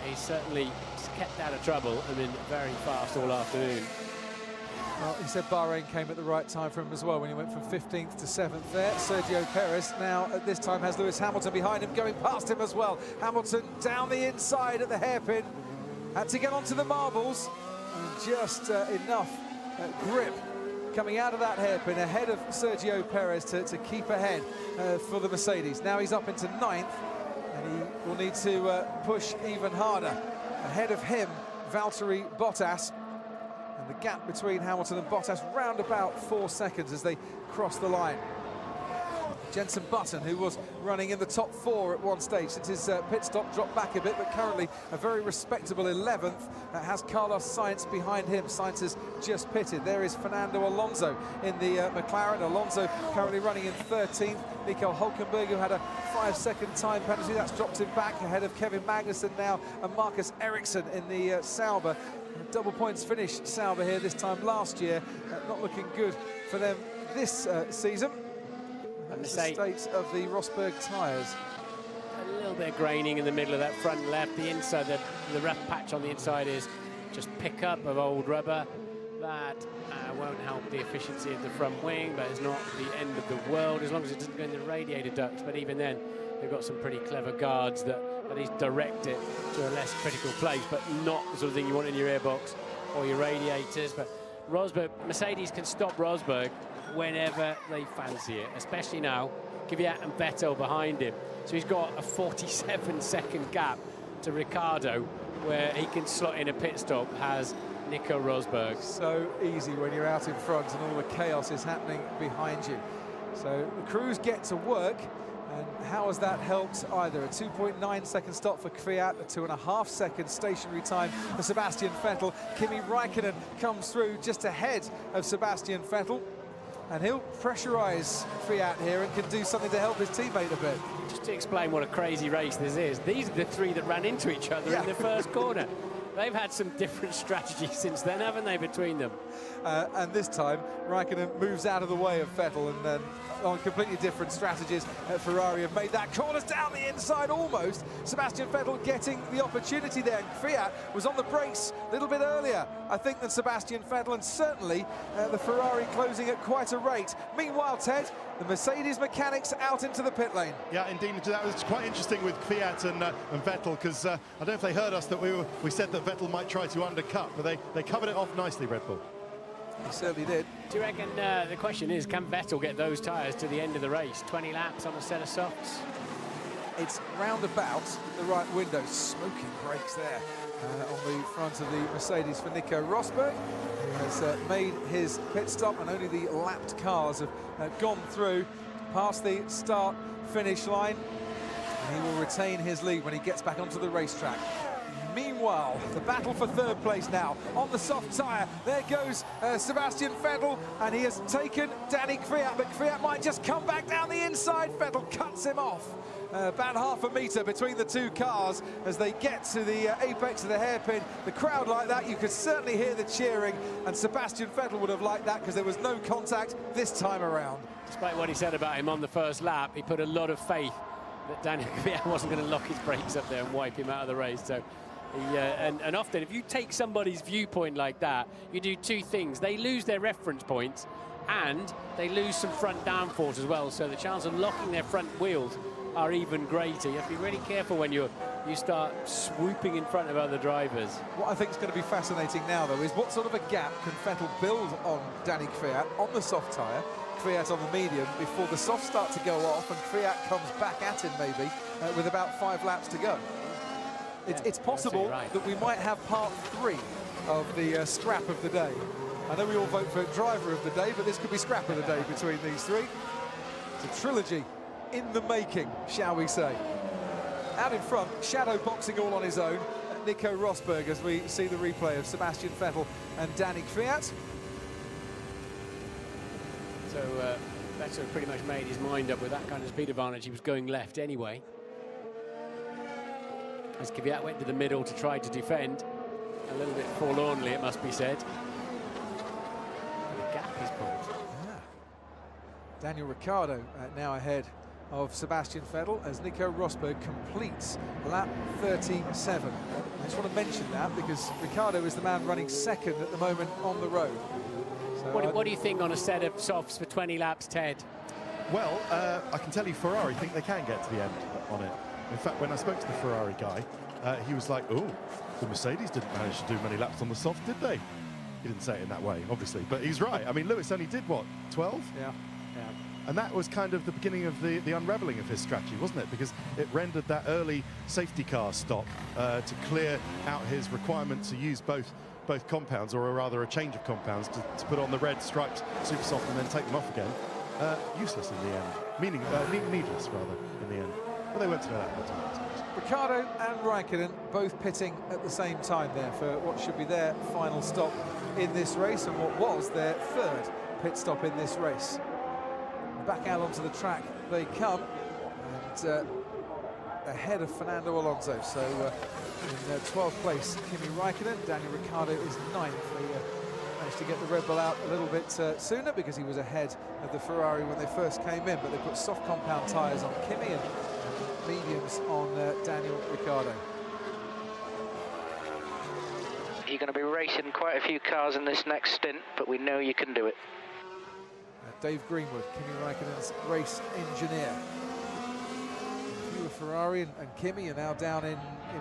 he's certainly kept out of trouble and been very fast all afternoon. Well, he said Bahrain came at the right time for him as well when he went from 15th to 7th there. Sergio Perez now at this time has Lewis Hamilton behind him, going past him as well. Hamilton down the inside at the hairpin, had to get onto the marbles, and just enough grip coming out of that hairpin ahead of Sergio Perez to keep ahead for the Mercedes. Now he's up into 9th, and he will need to push even harder. Ahead of him, Valtteri Bottas, and the gap between Hamilton and Bottas round about 4 seconds as they cross the line. Jenson Button, who was running in the top 4 at one stage since his pit stop, dropped back a bit, but currently a very respectable 11th, has Carlos Sainz behind him. Sainz has just pitted. There is Fernando Alonso in the McLaren. Alonso currently running in 13th. Nico Hülkenberg, who had a 5-second time penalty, that's dropped him back ahead of Kevin Magnussen now, and Marcus Ericsson in the Sauber. Double points finish Sauber here this time last year. Not looking good for them this season. And the state of the Rosberg tyres. A little bit of graining in the middle of that front left. The inside, the rough patch on the inside is just pickup of old rubber. That won't help the efficiency of the front wing, but it's not the end of the world as long as it doesn't go in the radiator ducts. But even then, they've got some pretty clever guards that at least direct it to a less critical place, but not the sort of thing you want in your airbox or your radiators. But Rosberg, Mercedes can stop Rosberg whenever they fancy it, especially now, Kvyat and Vettel behind him. So he's got a 47-second gap to Ricciardo, where he can slot in a pit stop, has Nico Rosberg. So easy when you're out in front and all the chaos is happening behind you. So the crews get to work, and how has that helped either? A 2.9-second stop for Kvyat, a 2.5-second stationary time for Sebastian Vettel. Kimi Raikkonen comes through just ahead of Sebastian Vettel, and he'll pressurise Kvyat here and can do something to help his teammate a bit. Just to explain what a crazy race this is, these are the three that ran into each other in the first corner. They've had some different strategies since then, haven't they, between them? And this time, Raikkonen moves out of the way of Vettel, and on completely different strategies, Ferrari have made that. Corners down the inside almost. Sebastian Vettel getting the opportunity there. Kvyat was on the brakes a little bit earlier, I think, than Sebastian Vettel, and certainly the Ferrari closing at quite a rate. Meanwhile, Ted, the Mercedes mechanics out into the pit lane. Yeah, indeed, that was quite interesting with Kvyat and Vettel, because I don't know if they heard us that we said that Vettel might try to undercut, but they covered it off nicely, Red Bull. He certainly did. Do you reckon the question is, can Vettel get those tyres to the end of the race? 20 laps on a set of softs? It's round about the right window. Smoking brakes there on the front of the Mercedes for Nico Rosberg, who has made his pit stop, and only the lapped cars have gone through past the start-finish line. And he will retain his lead when he gets back onto the racetrack. Meanwhile, the battle for third place now on the soft tyre. There goes Sebastian Vettel, and he has taken Danny Kvyat, but Kvyat might just come back down the inside. Vettel cuts him off. About half a metre between the two cars as they get to the apex of the hairpin. The crowd like that, you could certainly hear the cheering, and Sebastian Vettel would have liked that because there was no contact this time around. Despite what he said about him on the first lap, he put a lot of faith that Danny Kvyat wasn't going to lock his brakes up there and wipe him out of the race. So, and often, if you take somebody's viewpoint like that, you do two things. They lose their reference points, and they lose some front downforce as well. So the chance of locking their front wheels are even greater. You have to be really careful when you start swooping in front of other drivers. What I think is going to be fascinating now, though, is what sort of a gap can Vettel build on Danny Kvyat on the soft tyre, Kvyat on the medium, before the softs start to go off and Kvyat comes back at him maybe with about 5 laps to go. It's possible that we might have part 3 of the scrap of the day. I know we all vote for driver of the day, but this could be scrap of the day between these three. It's a trilogy in the making, shall we say. Out in front, shadow boxing all on his own, Nico Rosberg, as we see the replay of Sebastian Vettel and Danny Kvyat. So Vettel pretty much made his mind up with that kind of speed advantage. He was going left anyway. As Kvyat went to the middle to try to defend, a little bit forlornly, it must be said. The gap is pulled. Yeah. Daniel Ricciardo now ahead of Sebastian Vettel as Nico Rosberg completes lap 37. I just want to mention that because Ricciardo is the man running second at the moment on the road. So what do you think on a set of softs for 20 laps, Ted? Well, I can tell you Ferrari think they can get to the end on it. In fact, when I spoke to the Ferrari guy, he was like, oh, the Mercedes didn't manage to do many laps on the soft, did they? He didn't say it in that way, obviously, but he's right. I mean, Lewis only did, what, 12? Yeah. And that was kind of the beginning of the unravelling of his strategy, wasn't it? Because it rendered that early safety car stop to clear out his requirement to use both compounds, or rather a change of compounds, to put on the red striped super soft and then take them off again. Useless in the end, meaning needless rather in the end. But they went to know that at the time. Ricciardo and Raikkonen both pitting at the same time there for what should be their final stop in this race, and what was their third pit stop in this race. Back out onto the track they come, and ahead of Fernando Alonso. So in 12th place, Kimi Raikkonen. Daniel Ricciardo is 9th. They managed to get the Red Bull out a little bit sooner because he was ahead of the Ferrari when they first came in, but they put soft compound tyres on Kimi and mediums on Daniel Ricciardo. You're going to be racing quite a few cars in this next stint, but we know you can do it. Dave Greenwood, Kimi Raikkonen's race engineer. You were Ferrari and Kimi are now down in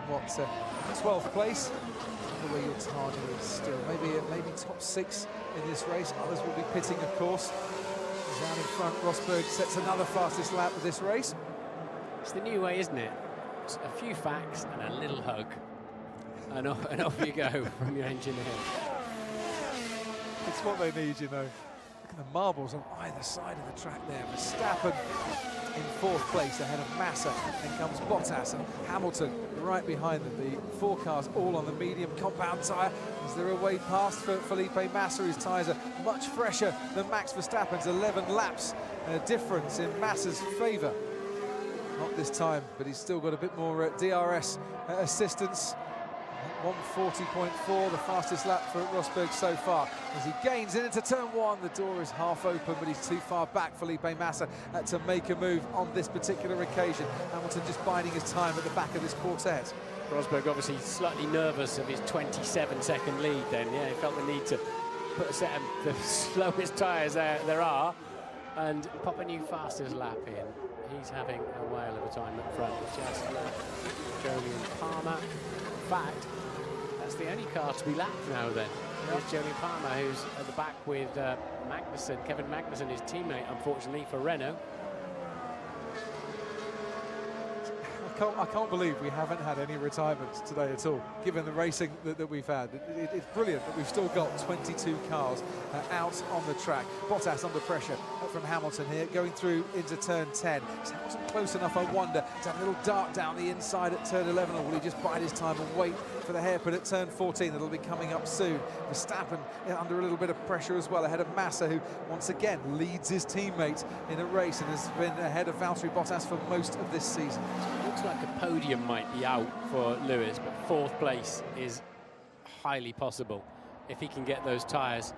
what, 12th place. Where your target is still maybe top 6 in this race. Others will be pitting, of course. Down in front, Rosberg sets another fastest lap of this race. It's the new way, isn't it? It's a few facts and a little hug, and off you go from your engineer. It's what they need, you know. Look at the marbles on either side of the track there. Verstappen in 4th place ahead of Massa. Then comes Bottas and Hamilton right behind them. The 4 cars all on the medium compound tyre. Is there a way past for Felipe Massa? His tyres are much fresher than Max Verstappen's. 11 laps difference in Massa's favour. Not this time, but he's still got a bit more DRS assistance. 140.4, the fastest lap for Rosberg so far. As he gains into turn 1, the door is half open, but he's too far back, Felipe Massa, to make a move on this particular occasion. Hamilton just biding his time at the back of this quartet. Rosberg obviously slightly nervous of his 27-second lead then. Yeah, he felt the need to put a set of the slowest tyres there are and pop a new fastest lap in. He's having a whale of a time up front. Just Julian Palmer. In fact, that's the only car to be lapped now then. There's Julian Palmer, who's at the back with Magnussen, Kevin Magnussen, his teammate, unfortunately, for Renault. I can't believe we haven't had any retirements today at all, given the racing that we've had. It's brilliant that we've still got 22 cars out on the track. Bottas under pressure from Hamilton here, going through into turn 10. Is Hamilton close enough, I wonder, to have a little dart down the inside at turn 11, or will he just bide his time and wait for the hairpin at turn 14? That'll be coming up soon. Verstappen under a little bit of pressure as well, ahead of Massa, who once again leads his teammate in a race and has been ahead of Valtteri Bottas for most of this season. Looks like a podium might be out for Lewis, but fourth place is highly possible if he can get those tyres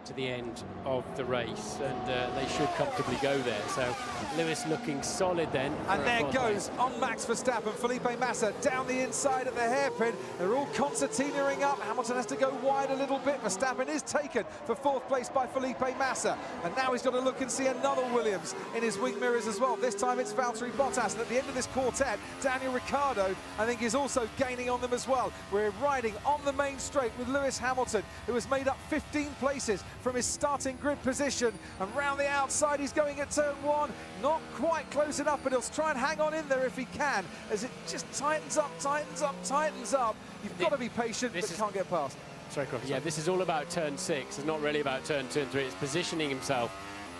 to the end of the race, and they should comfortably go there. So Lewis looking solid then. And there goes on Max Verstappen, Felipe Massa down the inside at the hairpin. They're all concertinaing up. Hamilton has to go wide a little bit. Verstappen is taken for fourth place by Felipe Massa, and now he's got to look and see another Williams in his wing mirrors as well. This time it's Valtteri Bottas, and at the end of this quartet, Daniel Ricciardo, I think, is also gaining on them as well. We're riding on the main straight with Lewis Hamilton, who has made up 15 places from his starting grid position, and round the outside he's going at turn 1. Not quite close enough, but he'll try and hang on in there if he can, as it just tightens up, tightens up, tightens up. You've got to be patient, but can't get past. Sorry, Croft. Yeah, this is all about turn 6. It's not really about turn 2 and 3. It's positioning himself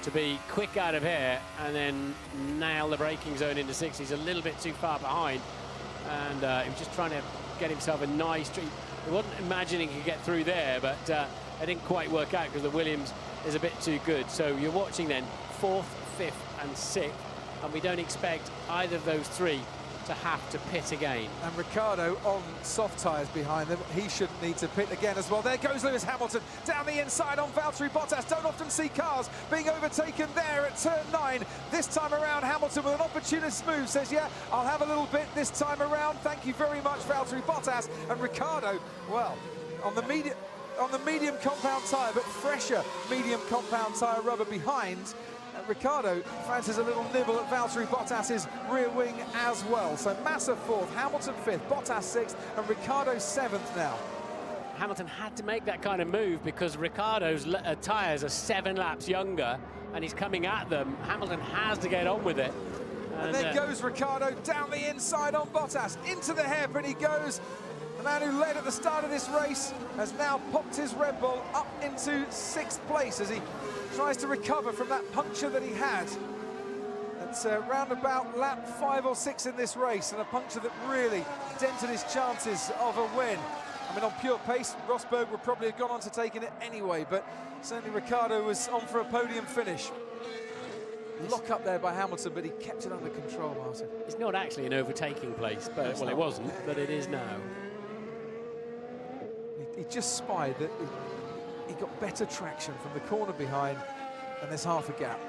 to be quick out of here and then nail the braking zone into 6. He's a little bit too far behind, and he was just trying to get himself a nice treat. He wasn't imagining he could get through there, but it didn't quite work out because the Williams is a bit too good. So you're watching then 4th, 5th and 6th, and we don't expect either of those three to have to pit again. And Ricciardo on soft tyres behind them. He shouldn't need to pit again as well. There goes Lewis Hamilton down the inside on Valtteri Bottas. Don't often see cars being overtaken there at turn 9. This time around, Hamilton with an opportunist move says, yeah, I'll have a little bit this time around. Thank you very much, Valtteri Bottas. And Ricciardo, well, on the medium compound tyre, but fresher medium compound tyre rubber behind. Ricciardo fancies a little nibble at Valtteri Bottas's rear wing as well. So Massa 4th, Hamilton 5th, Bottas 6th, and Ricciardo 7th now. Hamilton had to make that kind of move because Ricciardo's tyres are 7 laps younger, and he's coming at them. Hamilton has to get on with it. And there goes Ricciardo down the inside on Bottas. Into the hairpin he goes. The man who led at the start of this race has now popped his Red Bull up into 6th place as he tries to recover from that puncture that he had. It's round about lap 5 or 6 in this race, and a puncture that really dented his chances of a win. I mean, on pure pace, Rosberg would probably have gone on to taking it anyway, but certainly Ricciardo was on for a podium finish. Lock up there by Hamilton, but he kept it under control, Martin. It's not actually an overtaking place, but well, it wasn't, but it is now. He just spied that he got better traction from the corner behind, and there's half a gap.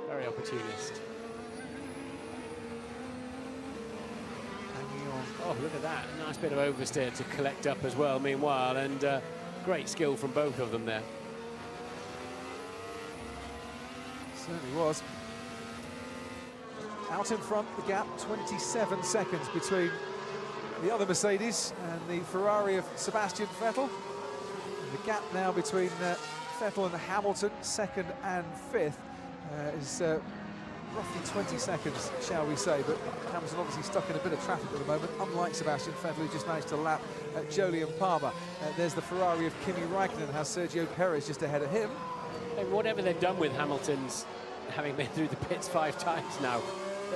Very opportunist. Hanging on. Oh, look at that. Nice bit of oversteer to collect up as well, meanwhile, and great skill from both of them there. Certainly was. Out in front, the gap, 27 seconds between the other Mercedes and the Ferrari of Sebastian Vettel. And the gap now between Vettel and Hamilton, 2nd and 5th, is roughly 20 seconds, shall we say. But Hamilton obviously stuck in a bit of traffic at the moment, unlike Sebastian Vettel, who just managed to lap Jolyon Palmer. There's the Ferrari of Kimi Raikkonen, has Sergio Perez just ahead of him. And whatever they've done with Hamilton's, having been through the pits 5 times now,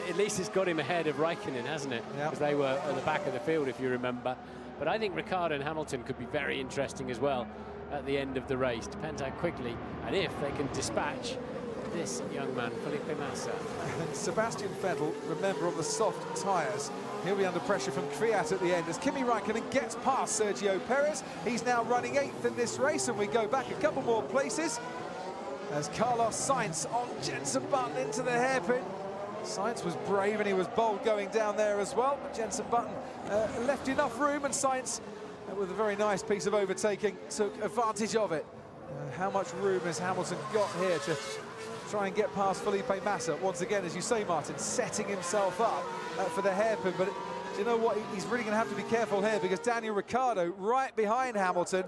at least it's got him ahead of Raikkonen, hasn't it? Because they were at the back of the field, if you remember. But I think Ricciardo and Hamilton could be very interesting as well at the end of the race. Depends how quickly and if they can dispatch this young man, Felipe Massa. And Sebastian Vettel, remember, on the soft tyres. He'll be under pressure from Kvyat at the end as Kimi Raikkonen gets past Sergio Perez. He's now running 8th in this race, and we go back a couple more places as Carlos Sainz on Jenson Button into the hairpin. Sainz was brave and he was bold going down there as well, but Jenson Button left enough room, and Sainz, with a very nice piece of overtaking, took advantage of it. How much room has Hamilton got here to try and get past Felipe Massa? Once again, as you say, Martin, setting himself up for the hairpin, but do you know what? He's really going to have to be careful here because Daniel Ricciardo right behind Hamilton.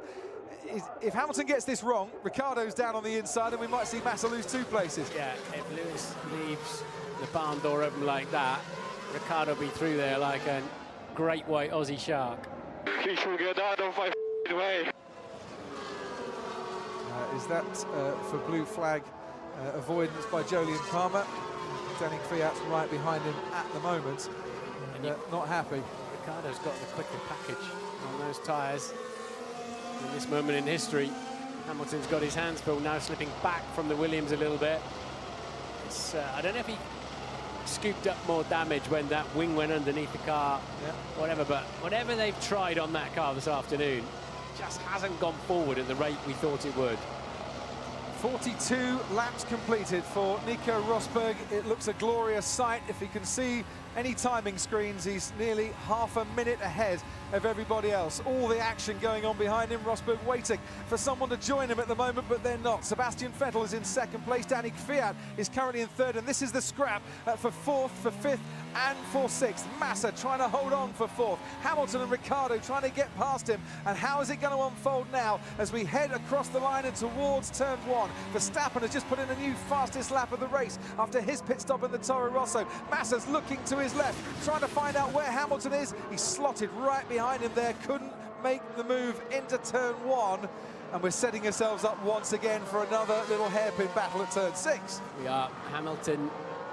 If Hamilton gets this wrong, Ricciardo's down on the inside and we might see Massa lose 2 places. Yeah, if Lewis leaves the barn door open like that, Ricciardo be through there like a great white Aussie shark. He should get out of my way. Is that for blue flag avoidance by Jolyon Palmer? Danny Kvyat's right behind him at the moment, and not happy. Ricciardo's got the quicker package on those tyres. In this moment in history, Hamilton's got his hands full now, slipping back from the Williams a little bit. It's, I don't know if he scooped up more damage when that wing went underneath the car, whatever, but whatever they've tried on that car this afternoon just hasn't gone forward at the rate we thought it would. 42 laps completed for Nico Rosberg. It looks a glorious sight. If he can see any timing screens, he's nearly half a minute ahead of everybody else. All the action going on behind him. Rosberg waiting for someone to join him at the moment, but they're not. Sebastian Vettel is in second place. Danny Kvyat is currently in third, and this is the scrap for fourth, for fifth, and for sixth. Massa trying to hold on for fourth. Hamilton and Ricciardo trying to get past him. And how is it going to unfold now as we head across the line and towards turn one? Verstappen has just put in a new fastest lap of the race after his pit stop in the Toro Rosso. Massa's looking to his left, trying to find out where Hamilton is. He's slotted right behind him there, couldn't make the move into turn one. And we're setting ourselves up once again for another little hairpin battle at turn 6. We are. Hamilton,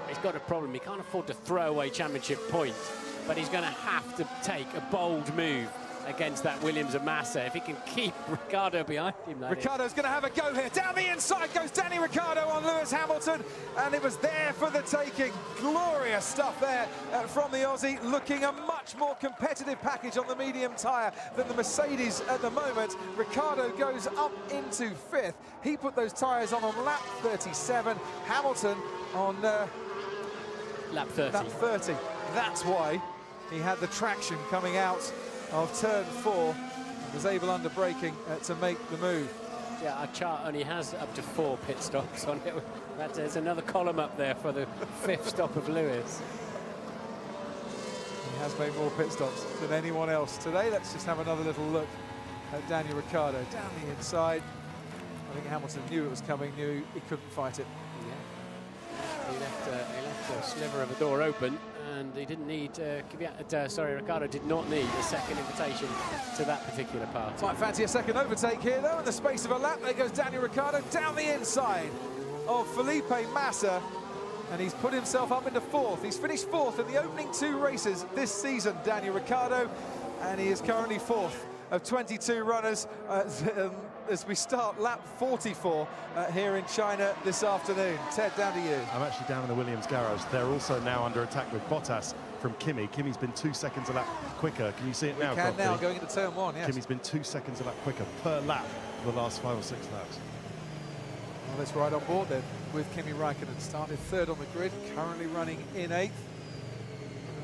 he's got a problem. He can't afford to throw away championship points, but he's going to have to take a bold move against that Williams and Massa if he can keep Ricciardo behind him. Ricciardo's going to have a go here. Down the inside goes Danny Ricciardo on Lewis Hamilton, and it was there for the taking. Glorious stuff there from the Aussie, looking a much more competitive package on the medium tyre than the Mercedes at the moment. Ricciardo goes up into fifth. He put those tyres on lap 37. Hamilton on lap 30. Lap 30. That's why he had the traction coming out of turn 4, was able under braking to make the move. Yeah, our chart only has up to 4 pit stops on it. There's another column up there for the 5th stop of Lewis. He has made more pit stops than anyone else today. Let's just have another little look at Daniel Ricciardo down the inside. I think Hamilton knew it was coming, knew he couldn't fight it. Yeah, he left a sliver of a door open, and he didn't need, Ricciardo did not need a second invitation to that particular part. Might fancy a second overtake here, though, in the space of a lap. There goes Daniel Ricciardo down the inside of Felipe Massa, and he's put himself up into fourth. He's finished fourth in the opening 2 races this season, Daniel Ricciardo, and he is currently fourth of 22 runners as we start lap 44 here in China this afternoon. Ted, down to you. I'm actually down in the Williams garage. They're also now under attack with Bottas from Kimi. Kimi's been 2 seconds a lap quicker. Can you see it now, We can Godfrey? now, going into turn 1, yes. Kimi's been 2 seconds a lap quicker per lap for the last 5 or 6 laps. Well, let's ride on board then with Kimi Räikkönen. Started third on the grid, currently running in 8th.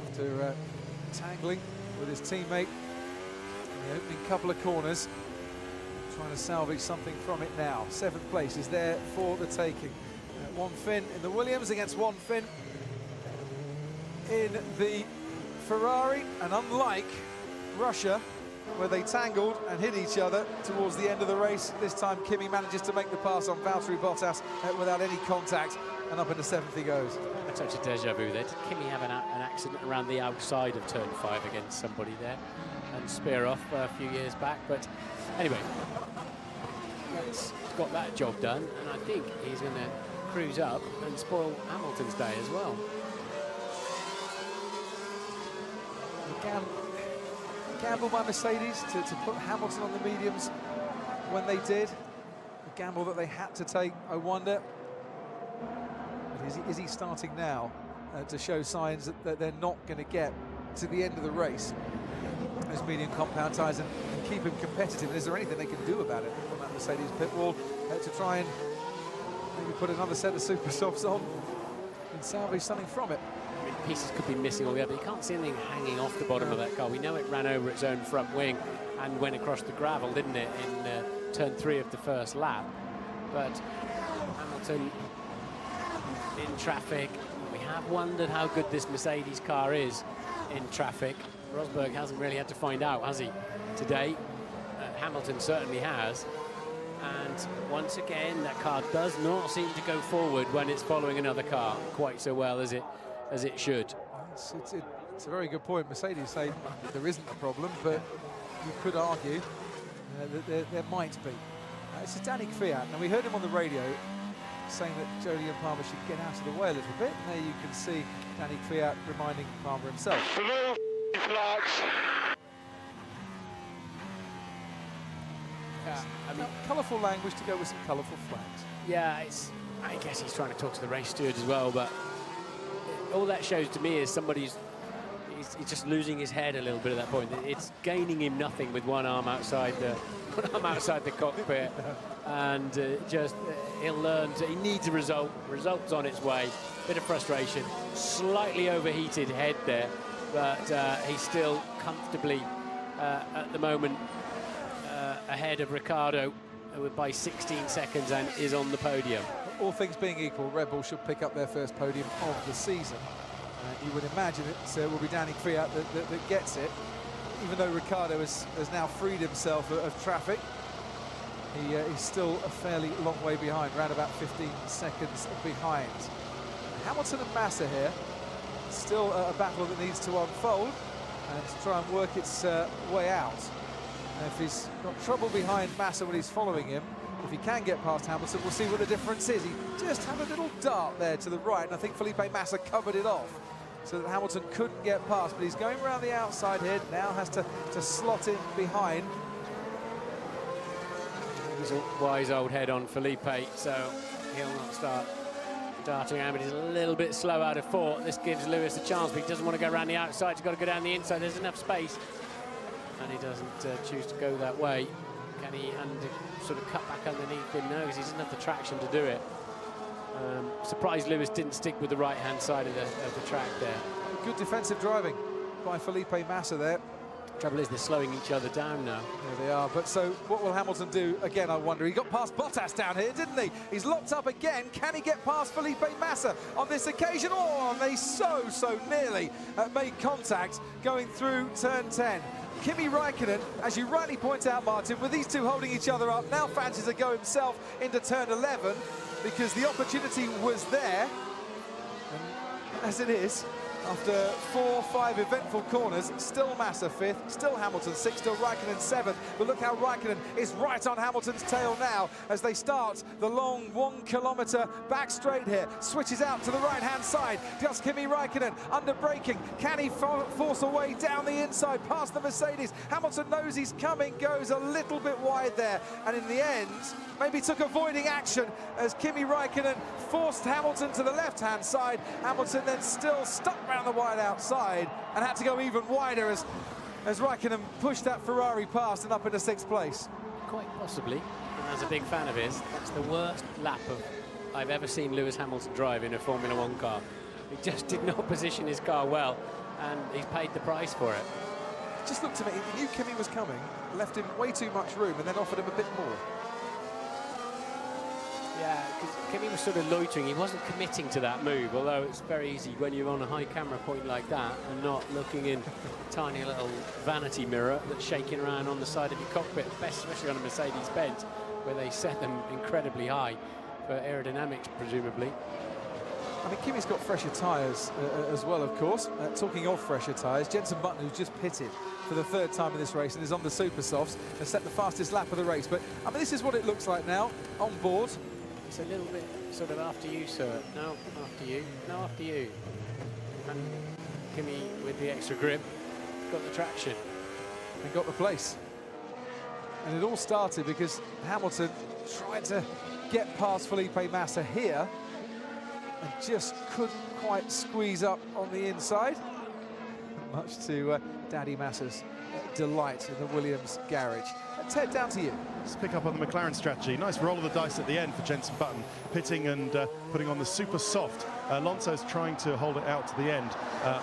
After tangling with his teammate in the opening couple of corners. Trying to salvage something from it now. 7th place is there for the taking. One Finn in the Williams against one Finn in the Ferrari. And unlike Russia, where they tangled and hit each other towards the end of the race, this time Kimi manages to make the pass on Valtteri Bottas without any contact, and up into 7th he goes. A touch of deja vu there. Did Kimi have an accident around the outside of turn 5 against somebody there and spear off a few years back? But anyway, he's got that job done, and I think he's going to cruise up and spoil Hamilton's day as well. Gamble by Mercedes to put Hamilton on the mediums when they did. A gamble that they had to take, I wonder. But is he starting now to show signs that they're not going to get to the end of the race, those medium compound tyres, and keep him competitive? And is there anything they can do about it on that Mercedes pit wall to try and maybe put another set of super softs on and salvage something from it? I mean, pieces could be missing altogether. You can't see anything hanging off the bottom of that car. We know it ran over its own front wing and went across the gravel, didn't it, in turn 3 of the first lap. But Hamilton in traffic. We have wondered how good this Mercedes car is in traffic. Rosberg hasn't really had to find out, has he, today? Hamilton certainly has. And once again, that car does not seem to go forward when it's following another car quite so well as it should. It's a very good point. Mercedes say there isn't a problem, but you could argue that there might be. This is Danny Kvyat. Now, we heard him on the radio saying that Jolyon Palmer should get out of the way a little bit. And there you can see Danny Kvyat reminding Palmer himself. Blue flags. Yeah, I mean, colourful language to go with some colourful flags. Yeah, I guess he's trying to talk to the race steward as well, but all that shows to me is he's just losing his head a little bit at that point. It's gaining him nothing with one arm outside the cockpit, and he'll learn he needs a result. Result's on its way. Bit of frustration, slightly overheated head there, but he's still comfortably at the moment ahead of Ricciardo by 16 seconds and is on the podium. All things being equal, Red Bull should pick up their first podium of the season. You would imagine it will be Danny Kvyat that gets it, even though Ricciardo has now freed himself of traffic. He's still a fairly long way behind, around about 15 seconds behind. Hamilton and Massa here, still a battle that needs to unfold and to try and work its way out. If he's got trouble behind Massa when he's following him, if he can get past Hamilton, we'll see what the difference is. He just had a little dart there to the right, and I think Felipe Massa covered it off so that Hamilton couldn't get past, but he's going around the outside here, now has to slot in behind. He's a wise old head on Felipe, so he'll not start darting around, but he's a little bit slow out of four. This gives Lewis a chance, but he doesn't want to go around the outside. He's got to go down the inside. There's enough space, and he doesn't choose to go that way. Can he sort of cut back underneath him? No, because he doesn't have the traction to do it. Surprised Lewis didn't stick with the right-hand side of the track there. Good defensive driving by Felipe Massa there. Trouble is they're slowing each other down now. There they are, but so what will Hamilton do again, I wonder? He got past Bottas down here, didn't he? He's locked up again. Can he get past Felipe Massa on this occasion? Oh, and they so nearly made contact going through turn 10. Kimi Räikkönen, as you rightly point out, Martin, with these two holding each other up, now fancies a go himself into turn 11 because the opportunity was there. And as it is, after 4 or 5 eventful corners, still Massa 5th, still Hamilton 6th, still Räikkönen 7th. But look how Räikkönen is right on Hamilton's tail now as they start the long 1 kilometre back straight here. Switches out to the right-hand side. Does Kimi Räikkönen under braking? Can he force a way down the inside past the Mercedes? Hamilton knows he's coming, goes a little bit wide there. And in the end, maybe took avoiding action as Kimi Räikkönen forced Hamilton to the left-hand side. Hamilton then still stuck around the wide outside and had to go even wider as Räikkönen pushed that Ferrari past and up into 6th place. Quite possibly, and as a big fan of his, that's the worst lap I've ever seen Lewis Hamilton drive in a Formula 1 car. He just did not position his car well, and he's paid the price for it. Just looked to me, he knew Kimi was coming, left him way too much room and then offered him a bit more. Yeah, because Kimi was sort of loitering. He wasn't committing to that move, although it's very easy when you're on a high camera point like that and not looking in a tiny little vanity mirror that's shaking around on the side of your cockpit, especially on a Mercedes-Benz, where they set them incredibly high for aerodynamics, presumably. I mean, Kimi's got fresher tyres as well, of course. Talking of fresher tyres, Jenson Button, who's just pitted for the 3rd time in this race and is on the super softs, has set the fastest lap of the race. But, I mean, this is what it looks like now, on board. It's a little bit sort of after you, sir. No, after you. No, after you. And Kimi, with the extra grip, got the traction. And got the place. And it all started because Hamilton tried to get past Felipe Massa here and just couldn't quite squeeze up on the inside, much to Daddy Massa's delight in the Williams garage. Ted, down to you. Let's pick up on the McLaren strategy. Nice roll of the dice at the end for Jenson Button, pitting and putting on the super soft. Alonso's trying to hold it out to the end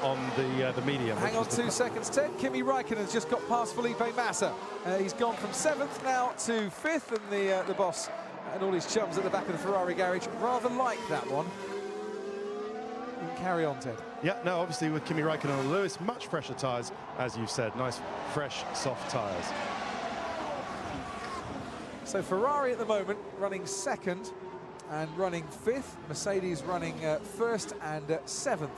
on the medium. Hang on 2 seconds, Ted. Kimi Räikkönen's just got past Felipe Massa. He's gone from 7th now to 5th, and the boss and all his chums at the back of the Ferrari garage rather like that one. You can carry on, Ted. Yeah, no, obviously with Kimi Räikkönen and Lewis, much fresher tyres, as you've said. Nice, fresh, soft tyres. So Ferrari at the moment running 2nd and running 5th. Mercedes running 1st and 7th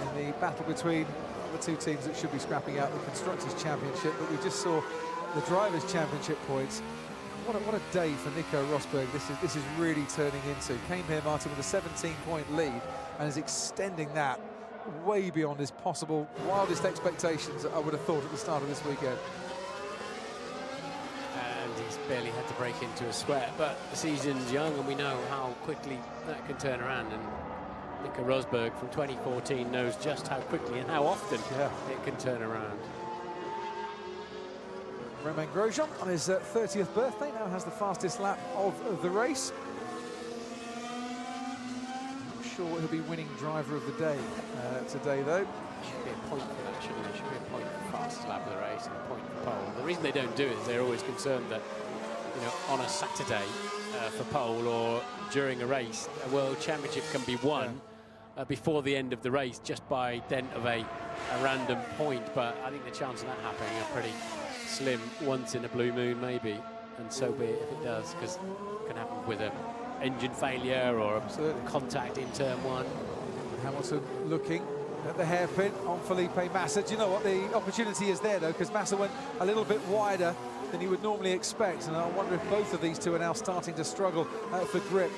in the battle between the two teams that should be scrapping out the Constructors' Championship, but we just saw the Drivers' Championship points. What a day for Nico Rosberg this is really turning into. Came here, Martin, with a 17-point lead and is extending that way beyond his possible wildest expectations, I would have thought, at the start of this weekend. And he's barely had to break into a sweat, but the season's young and we know how quickly that can turn around, and Nico Rosberg from 2014 knows just how quickly and how often it can turn around. Romain Grosjean, on his 30th birthday, now has the fastest lap of the race. Not sure he'll be winning driver of the day today, though. Should be a point for that, shouldn't it? Should be a point for the fastest lap of the race and a point for pole. The reason they don't do it is they're always concerned that, you know, on a Saturday for pole or during a race, a World Championship can be won before the end of the race just by dint of a random point. But I think the chance of that happening are pretty slim. Once in a blue moon, maybe, and so be it if it does, because it can happen with an engine failure or a contact in turn one. Hamilton looking at the hairpin on Felipe Massa. Do you know what? The opportunity is there, though, because Massa went a little bit wider than you would normally expect, and I wonder if both of these two are now starting to struggle for grip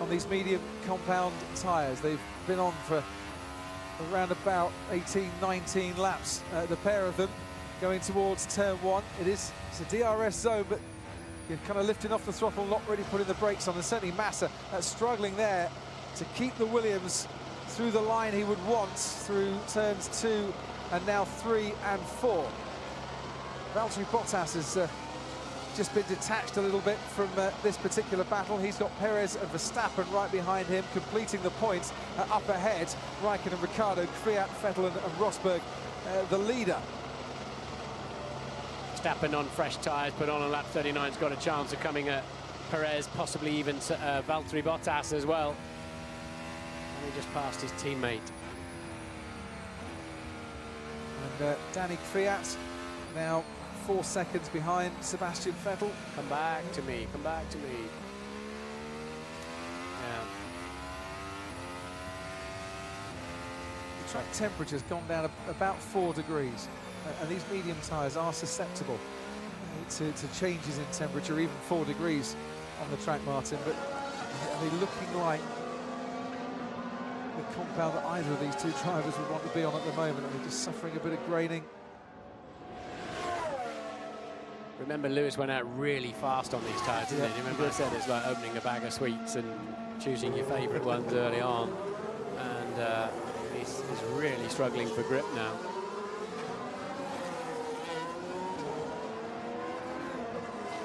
on these medium compound tyres. They've been on for around about 18, 19 laps, the pair of them, going towards turn one. It's a DRS zone, but you're kind of lifting off the throttle, not really putting the brakes on, and certainly Massa struggling there to keep the Williams through the line he would want through turns 2 and now 3 and 4. Valtteri Bottas has just been detached a little bit from this particular battle. He's got Perez and Verstappen right behind him, completing the points up ahead. Raikkonen, Ricciardo, Kvyat, Vettel and Rosberg, the leader. Verstappen on fresh tyres, but on lap 39's got a chance of coming at Perez, possibly even Valtteri Bottas as well. And he just passed his teammate. And Danny Kvyat now 4 seconds behind Sebastian Vettel. Come back to me, come back to me. Yeah. The track temperature's gone down about 4 degrees. And these medium tyres are susceptible to changes in temperature, even 4 degrees on the track, Martin. But are they looking like the compound that either of these two drivers would want to be on at the moment? Are they just suffering a bit of graining? Remember, Lewis went out really fast on these tyres, didn't he? Remember I said it's like opening a bag of sweets and choosing your favourite ones early on. And he's really struggling for grip now.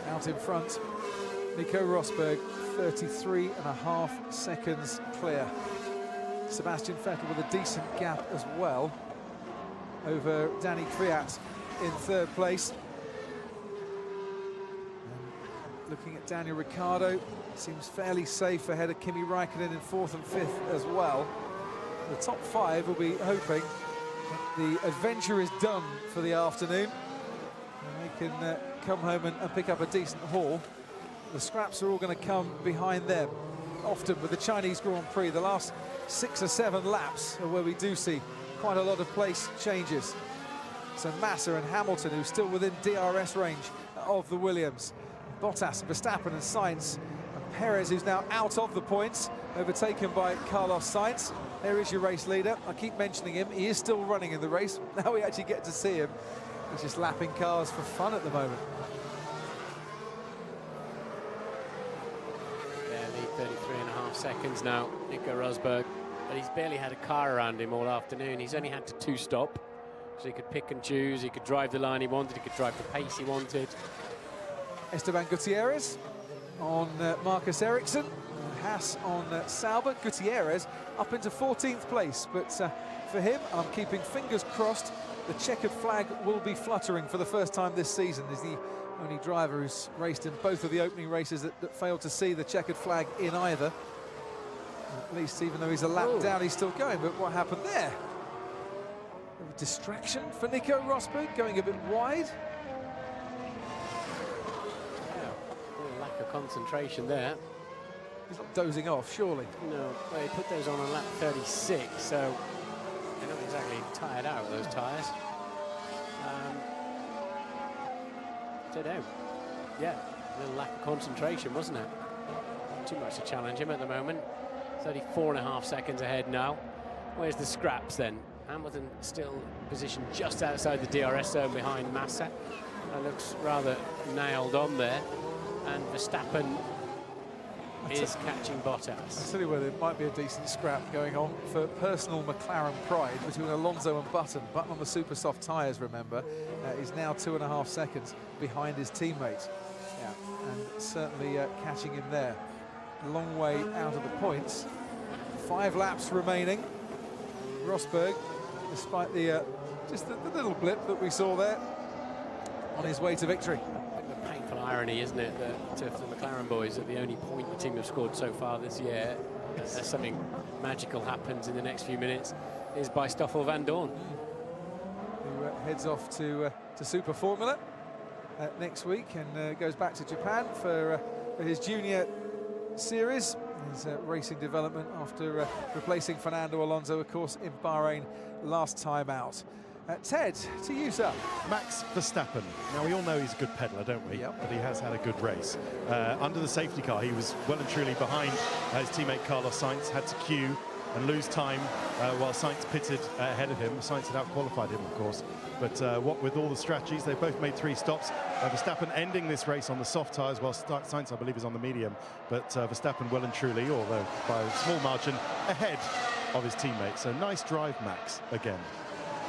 Out in front, Nico Rosberg, 33.5 seconds clear. Sebastian Vettel with a decent gap as well over Danny Kvyat in 3rd place. And looking at Daniel Ricciardo, seems fairly safe ahead of Kimi Raikkonen in 4th and 5th as well. The top 5 will be hoping that the adventure is done for the afternoon, and they can come home and pick up a decent haul. The scraps are all going to come behind them. Often with the Chinese Grand Prix, the last 6 or 7 laps are where we do see quite a lot of place changes. So Massa and Hamilton, who's still within DRS range of the Williams. Bottas, Verstappen and Sainz. And Perez, who's now out of the points, overtaken by Carlos Sainz. There is your race leader. I keep mentioning him. He is still running in the race. Now we actually get to see him. He's just lapping cars for fun at the moment. Barely 33.5 seconds now, Nico Rosberg. But he's barely had a car around him all afternoon. He's only had to 2-stop. So he could pick and choose. He could drive the line he wanted. He could drive the pace he wanted. Esteban Gutierrez on Marcus Ericsson. Haas on Sauber. Gutierrez up into 14th place. But for him, I'm keeping fingers crossed, the checkered flag will be fluttering for the first time this season. He's the only driver who's raced in both of the opening races that failed to see the checkered flag in either. At least, even though he's a lap down, he's still going. But what happened there? A distraction for Nico Rosberg, going a bit wide. Yeah, a lack of concentration there. He's not dozing off, surely. No, well, he put those on lap 36, so they're not exactly tired out with those tyres. Don't know. Yeah, a little lack of concentration, wasn't it? Too much to challenge him at the moment. 34.5 seconds ahead now. Where's the scraps then? Hamilton still positioned just outside the DRS zone behind Massa. That looks rather nailed on there. And Verstappen is catching Bottas. I'll tell you where there might be a decent scrap going on for personal McLaren pride between Alonso and Button. Button on the super soft tyres, remember, is now 2.5 seconds behind his teammate. Yeah, and certainly catching him there. A long way out of the points. 5 laps remaining. Rosberg, despite the just the little blip that we saw there, on his way to victory. A painful irony, isn't it, that for the McLaren boys, that the only point the team have scored so far this year, unless something magical happens in the next few minutes, is by Stoffel van Dorn. Who heads off to Super Formula next week and goes back to Japan for his junior series, his racing development after replacing Fernando Alonso, of course, in Bahrain last time out. Ted, to you, sir. Max Verstappen. Now, we all know he's a good peddler, don't we? Yep. But he has had a good race. Under the safety car, he was well and truly behind his teammate Carlos Sainz, had to queue and lose time while Sainz pitted ahead of him. Sainz had out-qualified him, of course. But what with all the strategies, they both made 3 stops. Verstappen ending this race on the soft tyres, while Sainz, I believe, is on the medium. But Verstappen well and truly, although by a small margin, ahead of his teammate. So nice drive, Max, again.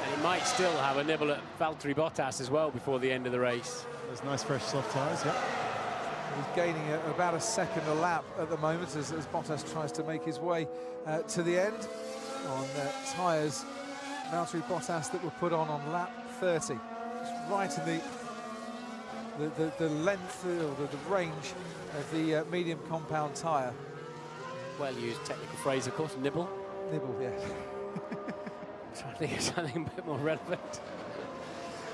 And he might still have a nibble at Valtteri Bottas as well before the end of the race. Those nice fresh soft tyres, yeah. He's gaining about a second a lap at the moment as Bottas tries to make his way to the end on tyres, Valtteri Bottas, that were put on lap 30. Just right in the length or the range of the medium compound tyre. Well used technical phrase, of course, nibble. Nibble, yes. Trying to think of something a bit more relevant.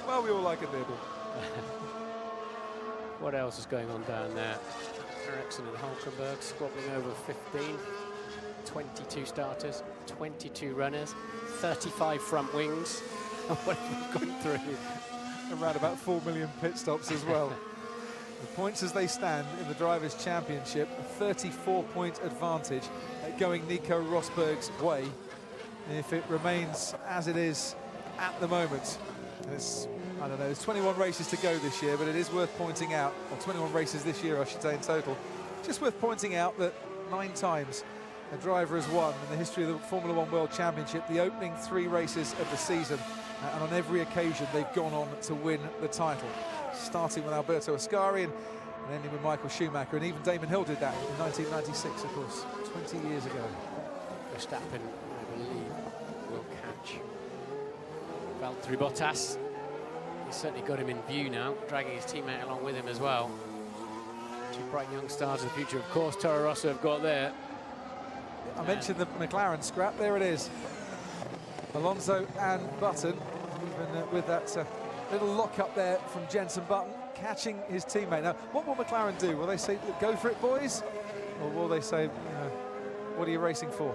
Well, we all like a nibble. What else is going on down there? Ericsson and Hulkenberg squabbling over 15. 22 starters, 22 runners, 35 front wings. What have we gone through? Around about 4 million pit stops as well. The points as they stand in the Drivers' Championship, a 34-point advantage going Nico Rosberg's way. If it remains as it is at the moment. I don't know, there's 21 races to go this year, but it is worth pointing out, or 21 races this year, I should say, in total. Just worth pointing out that 9 times a driver has won in the history of the Formula One World Championship, the opening 3 races of the season, and on every occasion they've gone on to win the title. Starting with Alberto Ascari and ending with Michael Schumacher, and even Damon Hill did that in 1996, of course, 20 years ago. Verstappen, I believe, will catch Valtteri Bottas. He's certainly got him in view now, dragging his teammate along with him as well. 2 bright young stars of the future, of course, Toro Rosso have got there. I mentioned the McLaren scrap, there it is. Alonso and Button, even with that little lock-up there from Jenson Button, catching his teammate. Now, what will McLaren do? Will they say, go for it, boys? Or will they say, what are you racing for?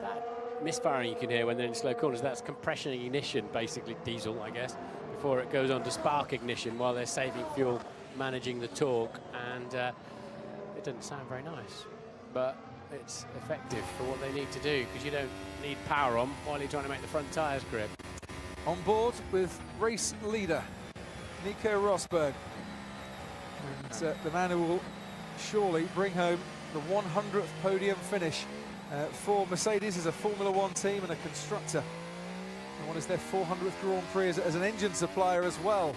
That misfiring you can hear when they're in slow corners, that's compression ignition, basically diesel, I guess, before it goes on to spark ignition while they're saving fuel, managing the torque, and it doesn't sound very nice, but it's effective for what they need to do, because you don't need power on while you're trying to make the front tyres grip. On board with race leader Nico Rosberg, and the man who will surely bring home the 100th podium finish for Mercedes as a Formula One team and a constructor. And what is their 400th Grand Prix as an engine supplier as well.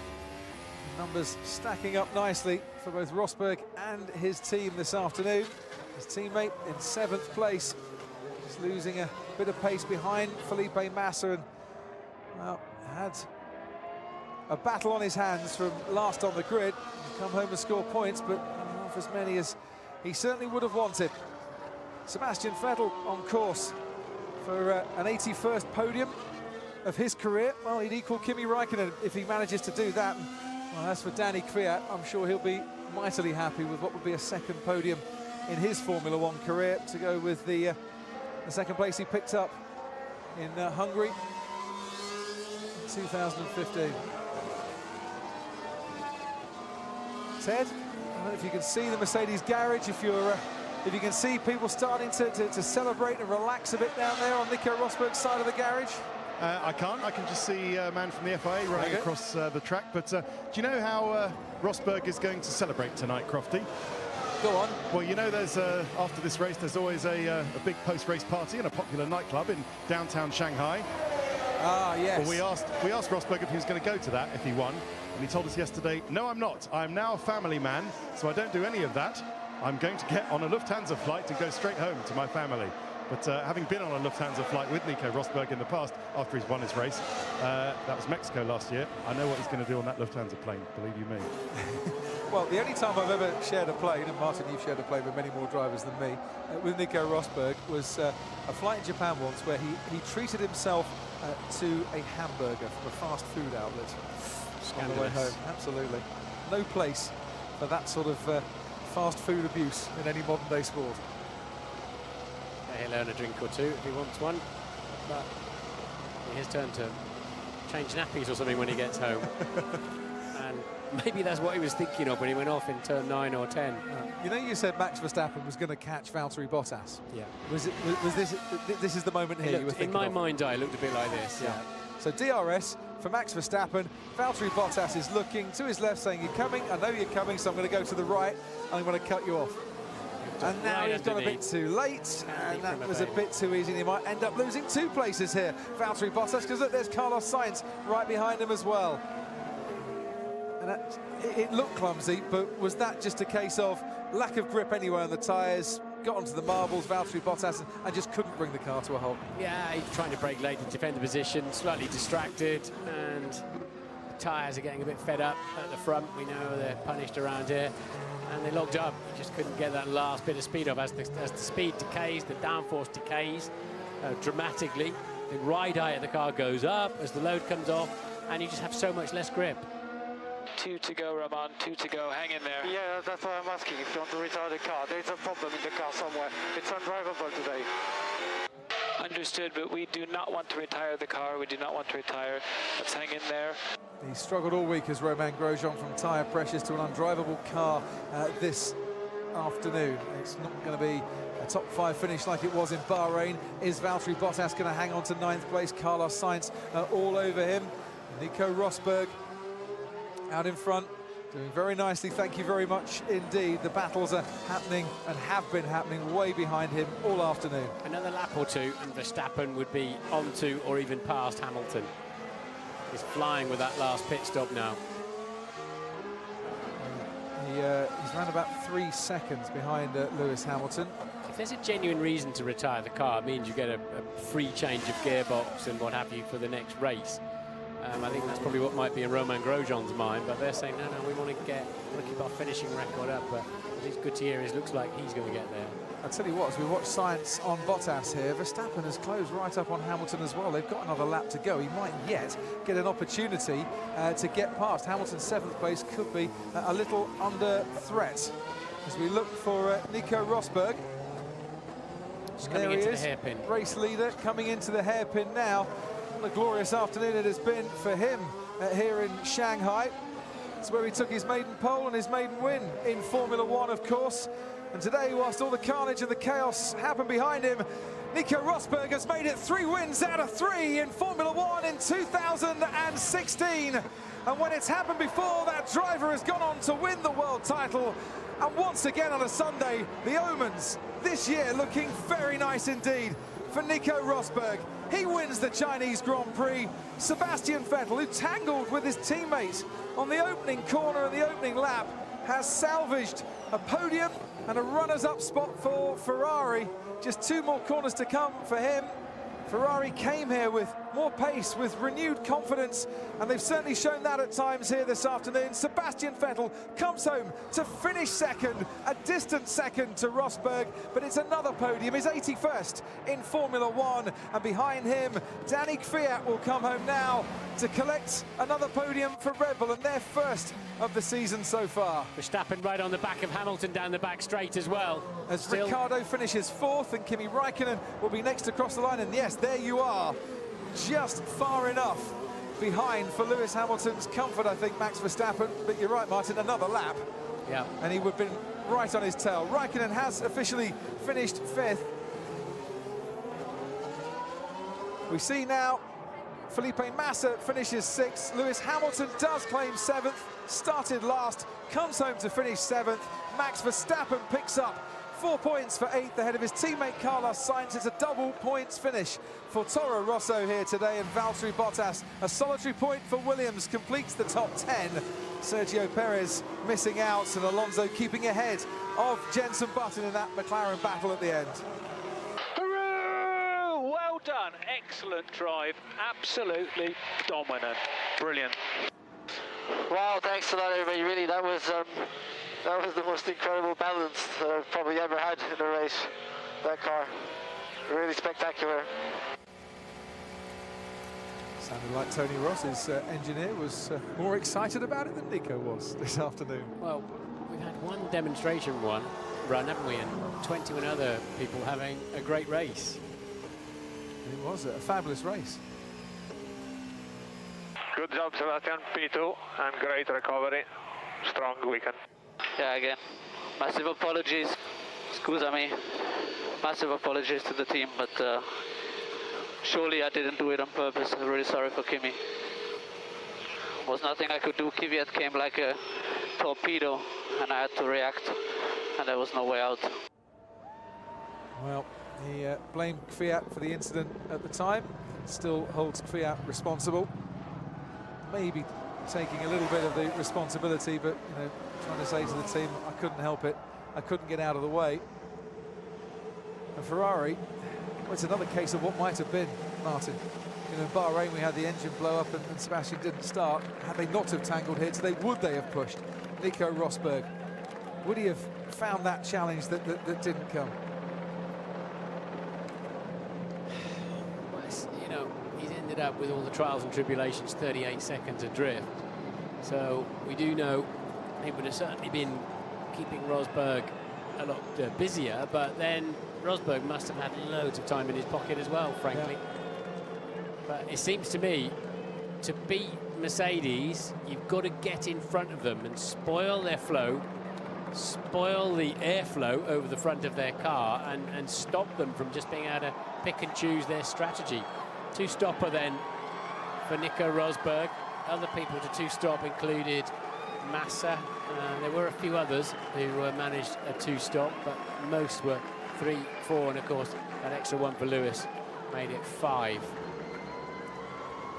Numbers stacking up nicely for both Rosberg and his team this afternoon. His teammate in 7th place, just losing a bit of pace behind Felipe Massa, and well, had a battle on his hands from last on the grid. Come home and score points, but not as many as he certainly would have wanted. Sebastian Vettel on course for an 81st podium of his career. Well, he'd equal Kimi Räikkönen if he manages to do that. Well, as for Danny Kvyat, I'm sure he'll be mightily happy with what would be a 2nd podium in his Formula One career, to go with the 2nd place he picked up in Hungary 2015. Ted, I don't know if you can see the Mercedes garage, if you can see people starting to celebrate and relax a bit down there on Nico Rosberg's side of the garage. I can't. I can just see a man from the FIA running across the track. But do you know how Rosberg is going to celebrate tonight, Crofty? Go on. Well, you know, there's after this race, there's always a big post-race party in a popular nightclub in downtown Shanghai. Ah, yes. Well, we asked Rosberg if he was going to go to that if he won, and he told us yesterday, "No, I'm not. I'm now a family man, so I don't do any of that. I'm going to get on a Lufthansa flight and go straight home to my family." But having been on a Lufthansa flight with Nico Rosberg in the past, after he's won his race, that was Mexico last year, I know what he's going to do on that Lufthansa plane, believe you me. Well, the only time I've ever shared a plane, and Martin, you've shared a plane with many more drivers than me, with Nico Rosberg, was a flight in Japan once where he treated himself to a hamburger from a fast food outlet on the way home. Absolutely. No place for that sort of fast food abuse in any modern day sport. He'll earn a drink or two if he wants one, but his turn to change nappies or something when he gets home. And maybe that's what he was thinking of when he went off in turn 9 or 10. You know, you said Max Verstappen was going to catch Valtteri Bottas. Yeah. Was this is the moment here you were thinking in my of? mind's eye, it looked a bit like this. Yeah. So DRS for Max Verstappen. Valtteri Bottas is looking to his left, saying, "You're coming. I know you're coming, so I'm going to go to the right. I'm going to cut you off." And now he's gone a bit too late, and that was a bit too easy. He might end up losing 2 places here, Valtteri Bottas, because look, there's Carlos Sainz right behind him as well. And it looked clumsy, but was that just a case of lack of grip anyway on the tyres? Got onto the marbles, Valtteri Bottas, and just couldn't bring the car to a halt. Yeah, he's trying to brake late to defend the position, slightly distracted, and the tyres are getting a bit fed up at the front. We know they're punished around here. And they locked up. He just couldn't get that last bit of speed off. As the speed decays, the downforce decays dramatically. The ride height of the car goes up as the load comes off, and you just have so much less grip. 2 to go, Roman, 2 to go, hang in there. Yeah, that's what I'm asking, if you want to retire the car. There's a problem in the car somewhere. It's undrivable today. Understood, but we do not want to retire the car. We do not want to retire. Let's hang in there. He struggled all week as Romain Grosjean from tyre pressures to an undrivable car this afternoon. It's not going to be a top 5 finish like it was in Bahrain. Is Valtteri Bottas going to hang on to 9th place? Carlos Sainz all over him. Nico Rosberg out in front, doing very nicely. Thank you very much indeed. The battles are happening and have been happening way behind him all afternoon. Another lap or two, and Verstappen would be onto or even past Hamilton. He's flying with that last pit stop now. He's around about 3 seconds behind Lewis Hamilton. If there's a genuine reason to retire the car, it means you get a free change of gearbox and what have you for the next race. I think that's probably what might be in Romain Grosjean's mind, but they're saying, no, we want to keep our finishing record up. But it's good to hear. It looks like he's going to get there. I'll tell you what, as we watch Sainz on Bottas here, Verstappen has closed right up on Hamilton as well. They've got another lap to go. He might yet get an opportunity to get past. Hamilton's 7th place could be a little under threat. As we look for Nico Rosberg. Just coming into the hairpin. Race leader coming into the hairpin now. What a glorious afternoon it has been for him here in Shanghai. It's where he took his maiden pole and his maiden win in Formula One, of course. And today, whilst all the carnage and the chaos happen behind him, Nico Rosberg has made it 3 wins out of 3 in Formula One in 2016. And when it's happened before, that driver has gone on to win the world title. And once again on a Sunday, the omens this year looking very nice indeed for Nico Rosberg. He wins the Chinese Grand Prix. Sebastian Vettel, who tangled with his teammate on the opening corner and the opening lap, has salvaged a podium and a runners-up spot for Ferrari. Just 2 more corners to come for him. Ferrari came here with more pace, with renewed confidence, and they've certainly shown that at times here this afternoon. Sebastian Vettel comes home to finish second, a distant second to Rosberg, but it's another podium, his 81st in Formula One, and behind him, Danny Kvyat will come home now to collect another podium for Red Bull, and their first of the season so far. Verstappen right on the back of Hamilton down the back straight as well. As Ricciardo finishes 4th and Kimi Räikkönen will be next across the line, and yes, there you are, just far enough behind for Lewis Hamilton's comfort, I think, Max Verstappen. But you're right, Martin, another lap. Yeah. And he would have been right on his tail. Raikkonen has officially finished 5th. We see now Felipe Massa finishes 6th. Lewis Hamilton does claim 7th, started last, comes home to finish 7th. Max Verstappen picks up 4 points for 8th ahead of his teammate Carlos Sainz. It's a double points finish for Toro Rosso here today, and Valtteri Bottas, a solitary point for Williams, completes the top 10. Sergio Perez missing out, and Alonso keeping ahead of Jenson Button in that McLaren battle at the end. Hooray! Well done, excellent drive, absolutely dominant, brilliant. Wow, thanks a lot, everybody. Really, that was the most incredible balance that I've probably ever had in a race. That car, really spectacular. Sounded like Tony Ross's engineer was more excited about it than Nico was this afternoon. Well, we've had one demonstration run, haven't we, and 21 other people having a great race. And it was a fabulous race. Good job, Sebastian, P2, and great recovery. Strong weekend. Yeah, again, massive apologies. Scusa me. Massive apologies to the team, but surely I didn't do it on purpose. I'm really sorry for Kimi. Was nothing I could do. Kvyat came like a torpedo, and I had to react, and there was no way out. Well, he blamed Kvyat for the incident at the time, still holds Kvyat responsible. Maybe taking a little bit of the responsibility, but you know, trying to say to the team, I couldn't help it, I couldn't get out of the way. And Ferrari, well, it's another case of what might have been, Martin. You know, in Bahrain we had the engine blow up and Sebastian didn't start. Had they not have tangled here today, would they have pushed Nico Rosberg? Would he have found that challenge that didn't come? You know, he's ended up with all the trials and tribulations, 38 seconds adrift. So we do know he would have certainly been keeping Rosberg a lot busier, but then Rosberg must have had loads of time in his pocket as well, frankly. Yeah. But it seems to me, to beat Mercedes, you've got to get in front of them and spoil their flow, spoil the airflow over the front of their car, and stop them from just being able to pick and choose their strategy. Two-stopper then for Nico Rosberg. Other people to two-stop included Massa. There were a few others who managed a two-stop, but most were 3, 4, and of course that extra one for Lewis made it 5.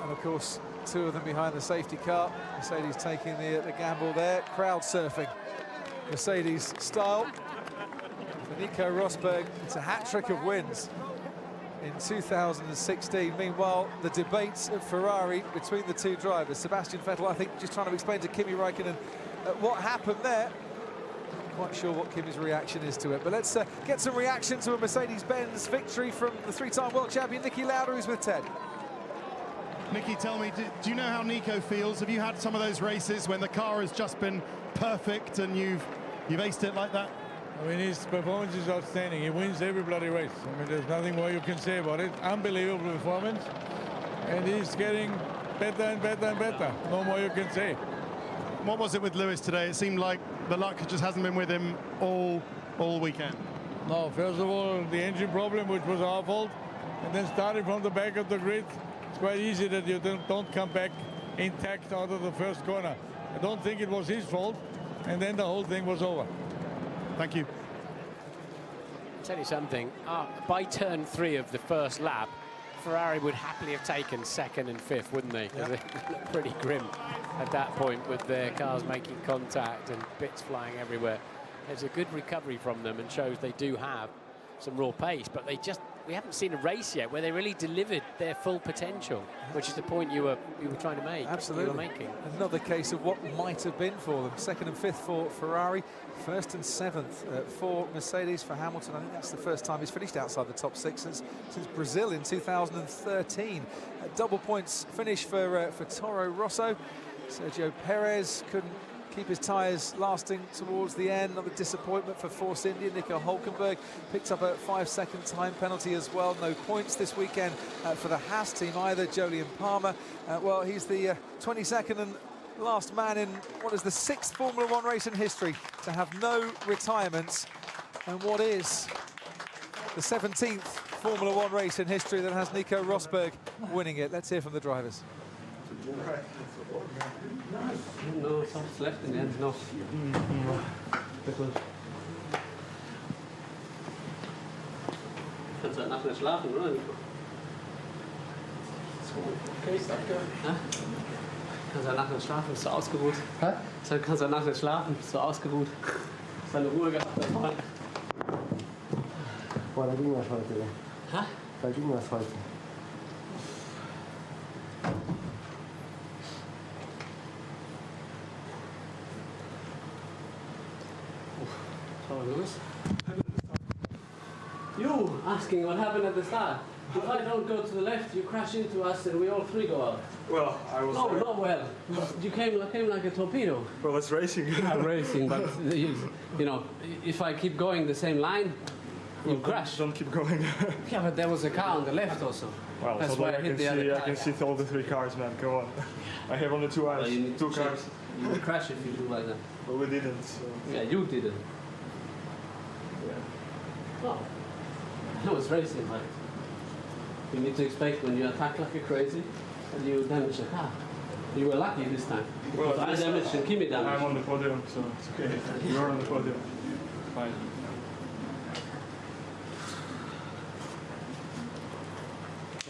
And of course, 2 of them behind the safety car. Mercedes taking the gamble there, crowd surfing Mercedes style. For Nico Rosberg, it's a hat-trick of wins in 2016. Meanwhile, the debates at Ferrari between the two drivers, Sebastian Vettel, I think, just trying to explain to Kimi Raikkonen what happened there. Not quite sure what Kimi's reaction is to it, but let's get some reaction to a Mercedes-Benz victory from the 3-time world champion Niki Lauda, who's with Ted. Nicky, tell me, do you know how Nico feels? Have you had some of those races when the car has just been perfect and you've aced it like that? I mean, his performance is outstanding. He wins every bloody race. I mean, there's nothing more you can say about it. Unbelievable performance. And he's getting better and better and better. No more you can say. What was it with Lewis today? It seemed like the luck just hasn't been with him all weekend. No, first of all, the engine problem, which was our fault. And then starting from the back of the grid, it's quite easy that you don't come back intact out of the first corner. I don't think it was his fault. And then the whole thing was over. Thank you. I'll tell you something, by turn 3 of the first lap, Ferrari would happily have taken 2nd and 5th, wouldn't they? Because they looked pretty grim at that point with their cars making contact and bits flying everywhere. There's a good recovery from them and shows they do have some raw pace, but we haven't seen a race yet where they really delivered their full potential, which is the point you were trying to make. Absolutely. You were making. Another case of what might have been for them. 2nd and 5th for Ferrari, 1st and 7th for Mercedes. For Hamilton, I think that's the first time he's finished outside the top 6 since Brazil in 2013. A double points finish for Toro Rosso. Sergio Perez couldn't keep his tyres lasting towards the end. Another disappointment for Force India. Nico Hulkenberg picks up a 5-second time penalty as well. No points this weekend for the Haas team either. Jolyon Palmer, well, he's the 22nd and last man in what is the 6th Formula One race in history to have no retirements, and what is the 17th Formula One race in history that has Nico Rosberg winning it. Let's hear from the drivers. No, soft left in the end, no. Because kannst du nachts nicht schlafen, oder? Okay, danke. Ja? Kannst du nachts nicht schlafen, bist du ausgeruht? Hä? Kannst du nachts nicht schlafen, bist du ausgeruht? Hast deine Ruhe gehabt da vorne? Boah, da ging was heute. Hä? Da ging was heute. You asking what happened at the start. If I don't go to the left, you crash into us and we all three go out. Well, I was... No, not well. You came like a torpedo. Well, it's racing. Yeah, racing, but you know, if I keep going the same line, you crash. Don't keep going. Yeah, but there was a car on the left also. Well, that's why I hit the other car. I can see all the 3 cars, man. Go on. I have only 2 eyes. Well, 2 cars. You will crash if you do like that. But we didn't. So. Yeah, you didn't. Yeah. No. No, it's racing, right? You need to expect when you attack like a crazy and you damage the car. You were lucky this time. Well, I damaged and Kimi damaged. I'm on the podium, so it's okay. You're on the podium. Fine.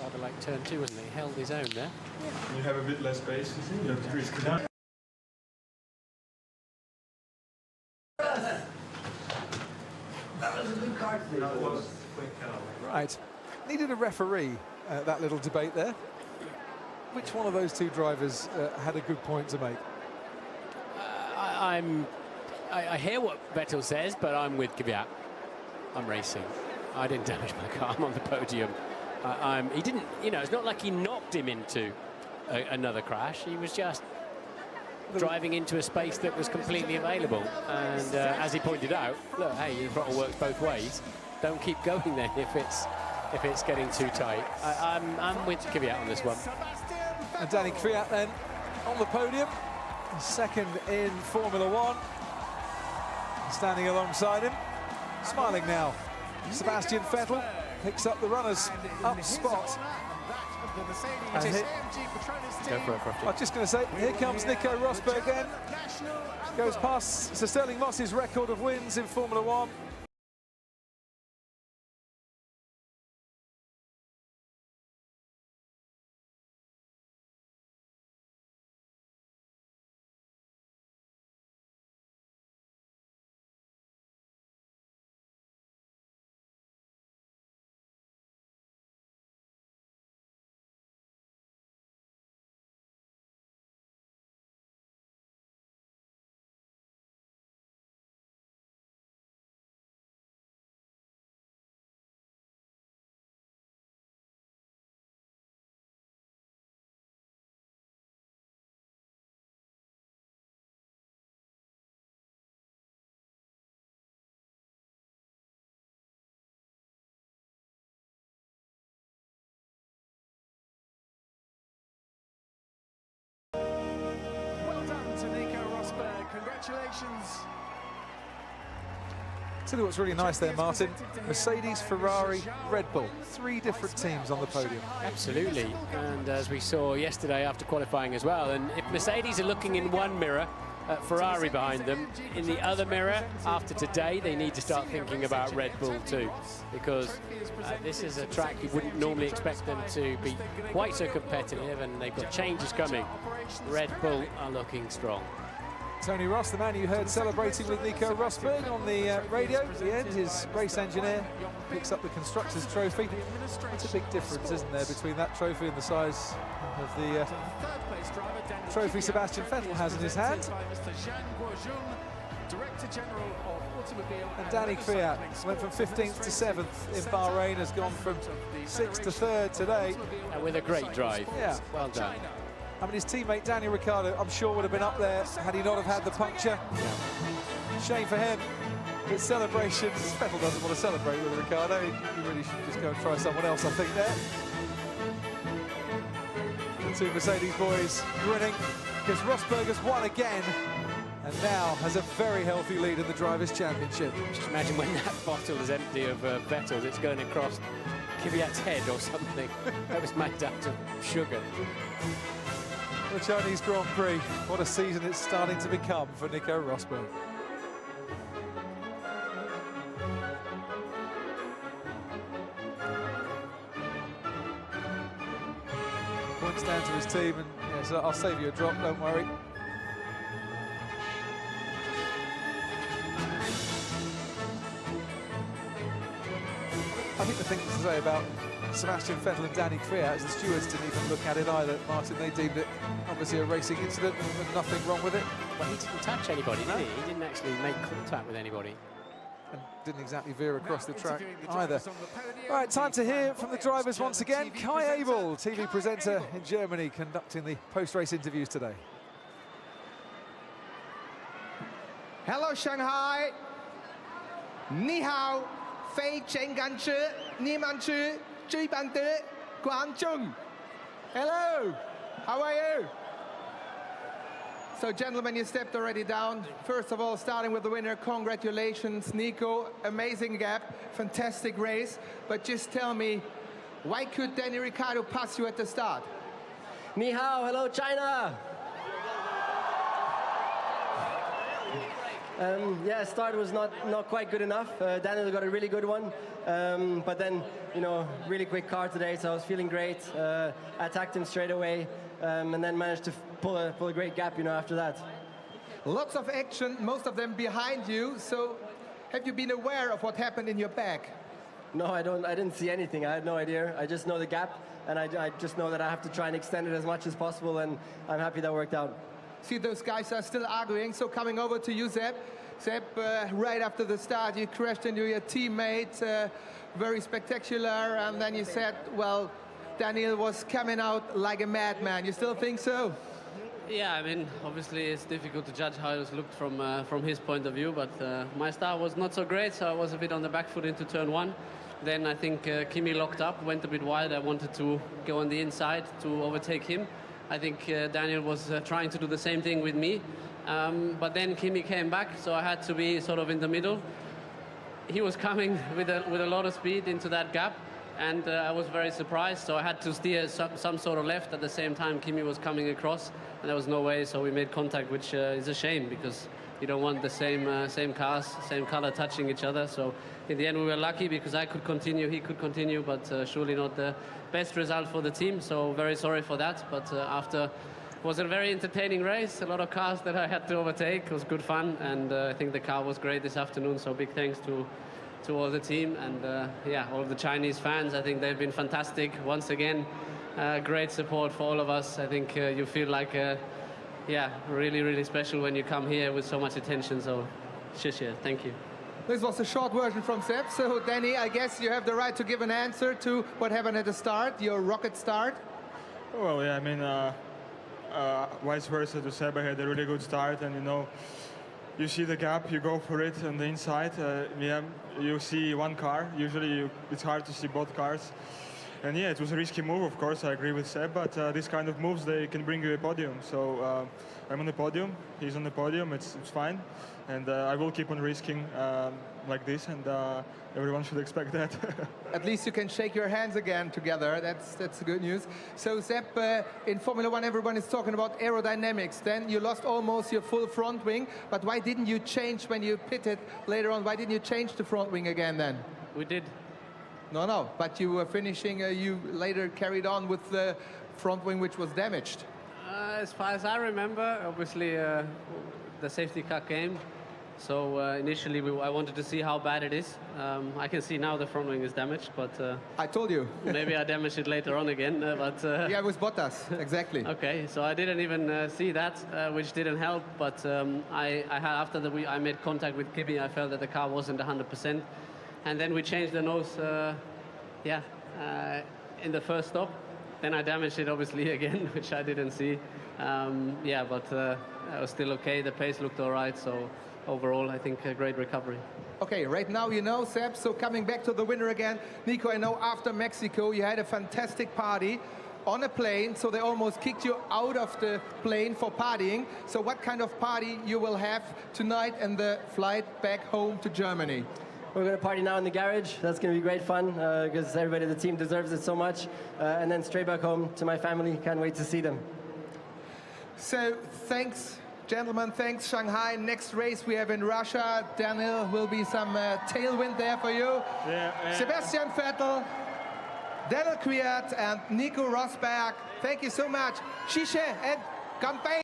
Rather like turn 2, wasn't it? He held his own there. Yeah. You have a bit less space. You have to risk it. Right, needed a referee, that little debate there. Which one of those 2 drivers had a good point to make? I hear what Vettel says, but I'm with Kvyat. I'm racing. I didn't damage my car. I'm on the podium. He didn't, you know, it's not like he knocked him into another crash. He was just driving into a space that was completely available. And as he pointed out, look, hey, the throttle works both ways. Don't keep going then if it's getting too tight. I'm with Kvyat on this one. And Danny Kvyat then on the podium, 2nd in Formula One. Standing alongside him, smiling now. Sebastian Vettel picks up the runners up spot. And I was just going to say, here comes Nico Rosberg then. Goes past Sir Sterling Moss's record of wins in Formula One. Congratulations. Tell you what's really nice there, Martin. Mercedes, Ferrari, Red Bull. 3 different teams on the podium. Absolutely. And as we saw yesterday after qualifying as well, and if Mercedes are looking in one mirror, Ferrari behind them, in the other mirror, after today, they need to start thinking about Red Bull too, because this is a track you wouldn't normally expect them to be quite so competitive, and they've got changes coming. Red Bull are looking strong. Tony Ross, the man you heard celebrating with Nico Rosberg on the radio at the end, his race engineer, picks up the Constructors' Trophy. It's a big difference, isn't there, between that trophy and the size of the trophy Sebastian Vettel has in his hand. And Danny Kvyat went from 15th to 7th in Bahrain, has gone from 6th to 3rd today. And with a great drive. Yeah. Well done. I mean, his teammate Daniel Ricciardo, I'm sure, would have been up there had he not have had the puncture. Shame for him. But celebrations, Vettel doesn't want to celebrate with Ricciardo. He really should just go and try someone else, I think, there. The two Mercedes boys grinning because Rosberg has won again and now has a very healthy lead in the Drivers' Championship. Just imagine when that bottle is empty of Vettel's, it's going across Kvyat's head or something. That was made out of sugar. The Chinese Grand Prix, what a season it's starting to become for Nico Rosberg. Points down to his team, and yes, I'll save you a drop, don't worry. I think the thing to say about Sebastian Vettel and Danny Kvyat is the stewards didn't even look at it either, Martin. They deemed it obviously a racing incident and nothing wrong with it. But he didn't touch anybody, did he? He didn't actually make contact with anybody. And didn't exactly veer across the track either. All right, time to hear from the drivers once again. Kai Abel, TV presenter in Germany, conducting the post-race interviews today. Hello, Shanghai. Ni hao, fei chen gan chi, ni man chi, chi ban de, Guangzhou. Hello, how are you? So, gentlemen, you stepped already down. First of all, starting with the winner, congratulations, Nico. Amazing gap, fantastic race. But just tell me, why could Danny Ricciardo pass you at the start? Ni hao, hello, China. Yeah, start was not quite good enough. Daniel got a really good one, but then, you know, really quick car today, so I was feeling great. Attacked him straight away, and then managed to pull a great gap, you know, after that. Lots of action, most of them behind you. So, have you been aware of what happened in your back? No, I didn't see anything. I had no idea. I just know the gap, and I just know that I have to try and extend it as much as possible, and I'm happy that worked out. See, those guys are still arguing. So coming over to you, Sepp. Sepp, right after the start, you crashed into your teammate. Very spectacular. And then you said, well, Daniel was coming out like a madman. You still think so? Yeah, I mean, obviously it's difficult to judge how it looked from his point of view, but my start was not so great, so I was a bit on the back foot into turn one. Then I think Kimi locked up, went a bit wide. I wanted to go on the inside to overtake him. I think Daniel was trying to do the same thing with me, but then Kimi came back, so I had to be sort of in the middle. He was coming with a lot of speed into that gap, and I was very surprised, so I had to steer some sort of left. At the same time, Kimi was coming across, and there was no way, so we made contact, which is a shame, because you don't want the same cars, same color touching each other. So in the end, we were lucky because I could continue, he could continue, but surely not the best result for the team. So very sorry for that. But after, it was a very entertaining race. A lot of cars that I had to overtake. It was good fun, and I think the car was great this afternoon. So big thanks to all the team and yeah, all of the Chinese fans. I think they've been fantastic once again. Great support for all of us. I think you feel like. Yeah, really, really special when you come here with so much attention. So, shishir, thank you. This was a short version from Sepp. So, Danny, I guess you have the right to give an answer to what happened at the start, your rocket start. Well, yeah, I mean, vice versa to Seb. I had a really good start, and you know, you see the gap, you go for it on the inside. Yeah, you see one car. Usually, it's hard to see both cars. And yeah, it was a risky move, of course, I agree with Seb, but these kind of moves, they can bring you a podium. So I'm on the podium, he's on the podium, it's fine. And I will keep on risking like this, and everyone should expect that. At least you can shake your hands again together, that's good news. So Sepp, in Formula One, everyone is talking about aerodynamics. Then you lost almost your full front wing, but why didn't you change when you pitted later on? Why didn't you change the front wing again then? We did. No, but you were finishing, you later carried on with the front wing, which was damaged. As far as I remember, obviously the safety car came. So initially I wanted to see how bad it is. I can see now the front wing is damaged, but... I told you. Maybe I damaged it later on again, but... yeah, with Bottas, exactly. Okay, so I didn't even see that, which didn't help, but I had, after I made contact with Kimi, I felt that the car wasn't 100%. And then we changed the nose, in the first stop. Then I damaged it obviously again, which I didn't see. Yeah, but I was still okay. The pace looked all right. So overall, I think a great recovery. Okay, right now you know, Seb, so coming back to the winner again. Nico, I know after Mexico you had a fantastic party on a plane, so they almost kicked you out of the plane for partying. So what kind of party you will have tonight and the flight back home to Germany? We're going to party now in the garage. That's going to be great fun because everybody in the team deserves it so much. And then straight back home to my family. Can't wait to see them. So thanks, gentlemen. Thanks, Shanghai. Next race we have in Russia. Daniel, will be some tailwind there for you. Yeah, Sebastian Vettel, Daniel Kwiat and Nico Rosberg. Thank you so much. Shishe and Kampai.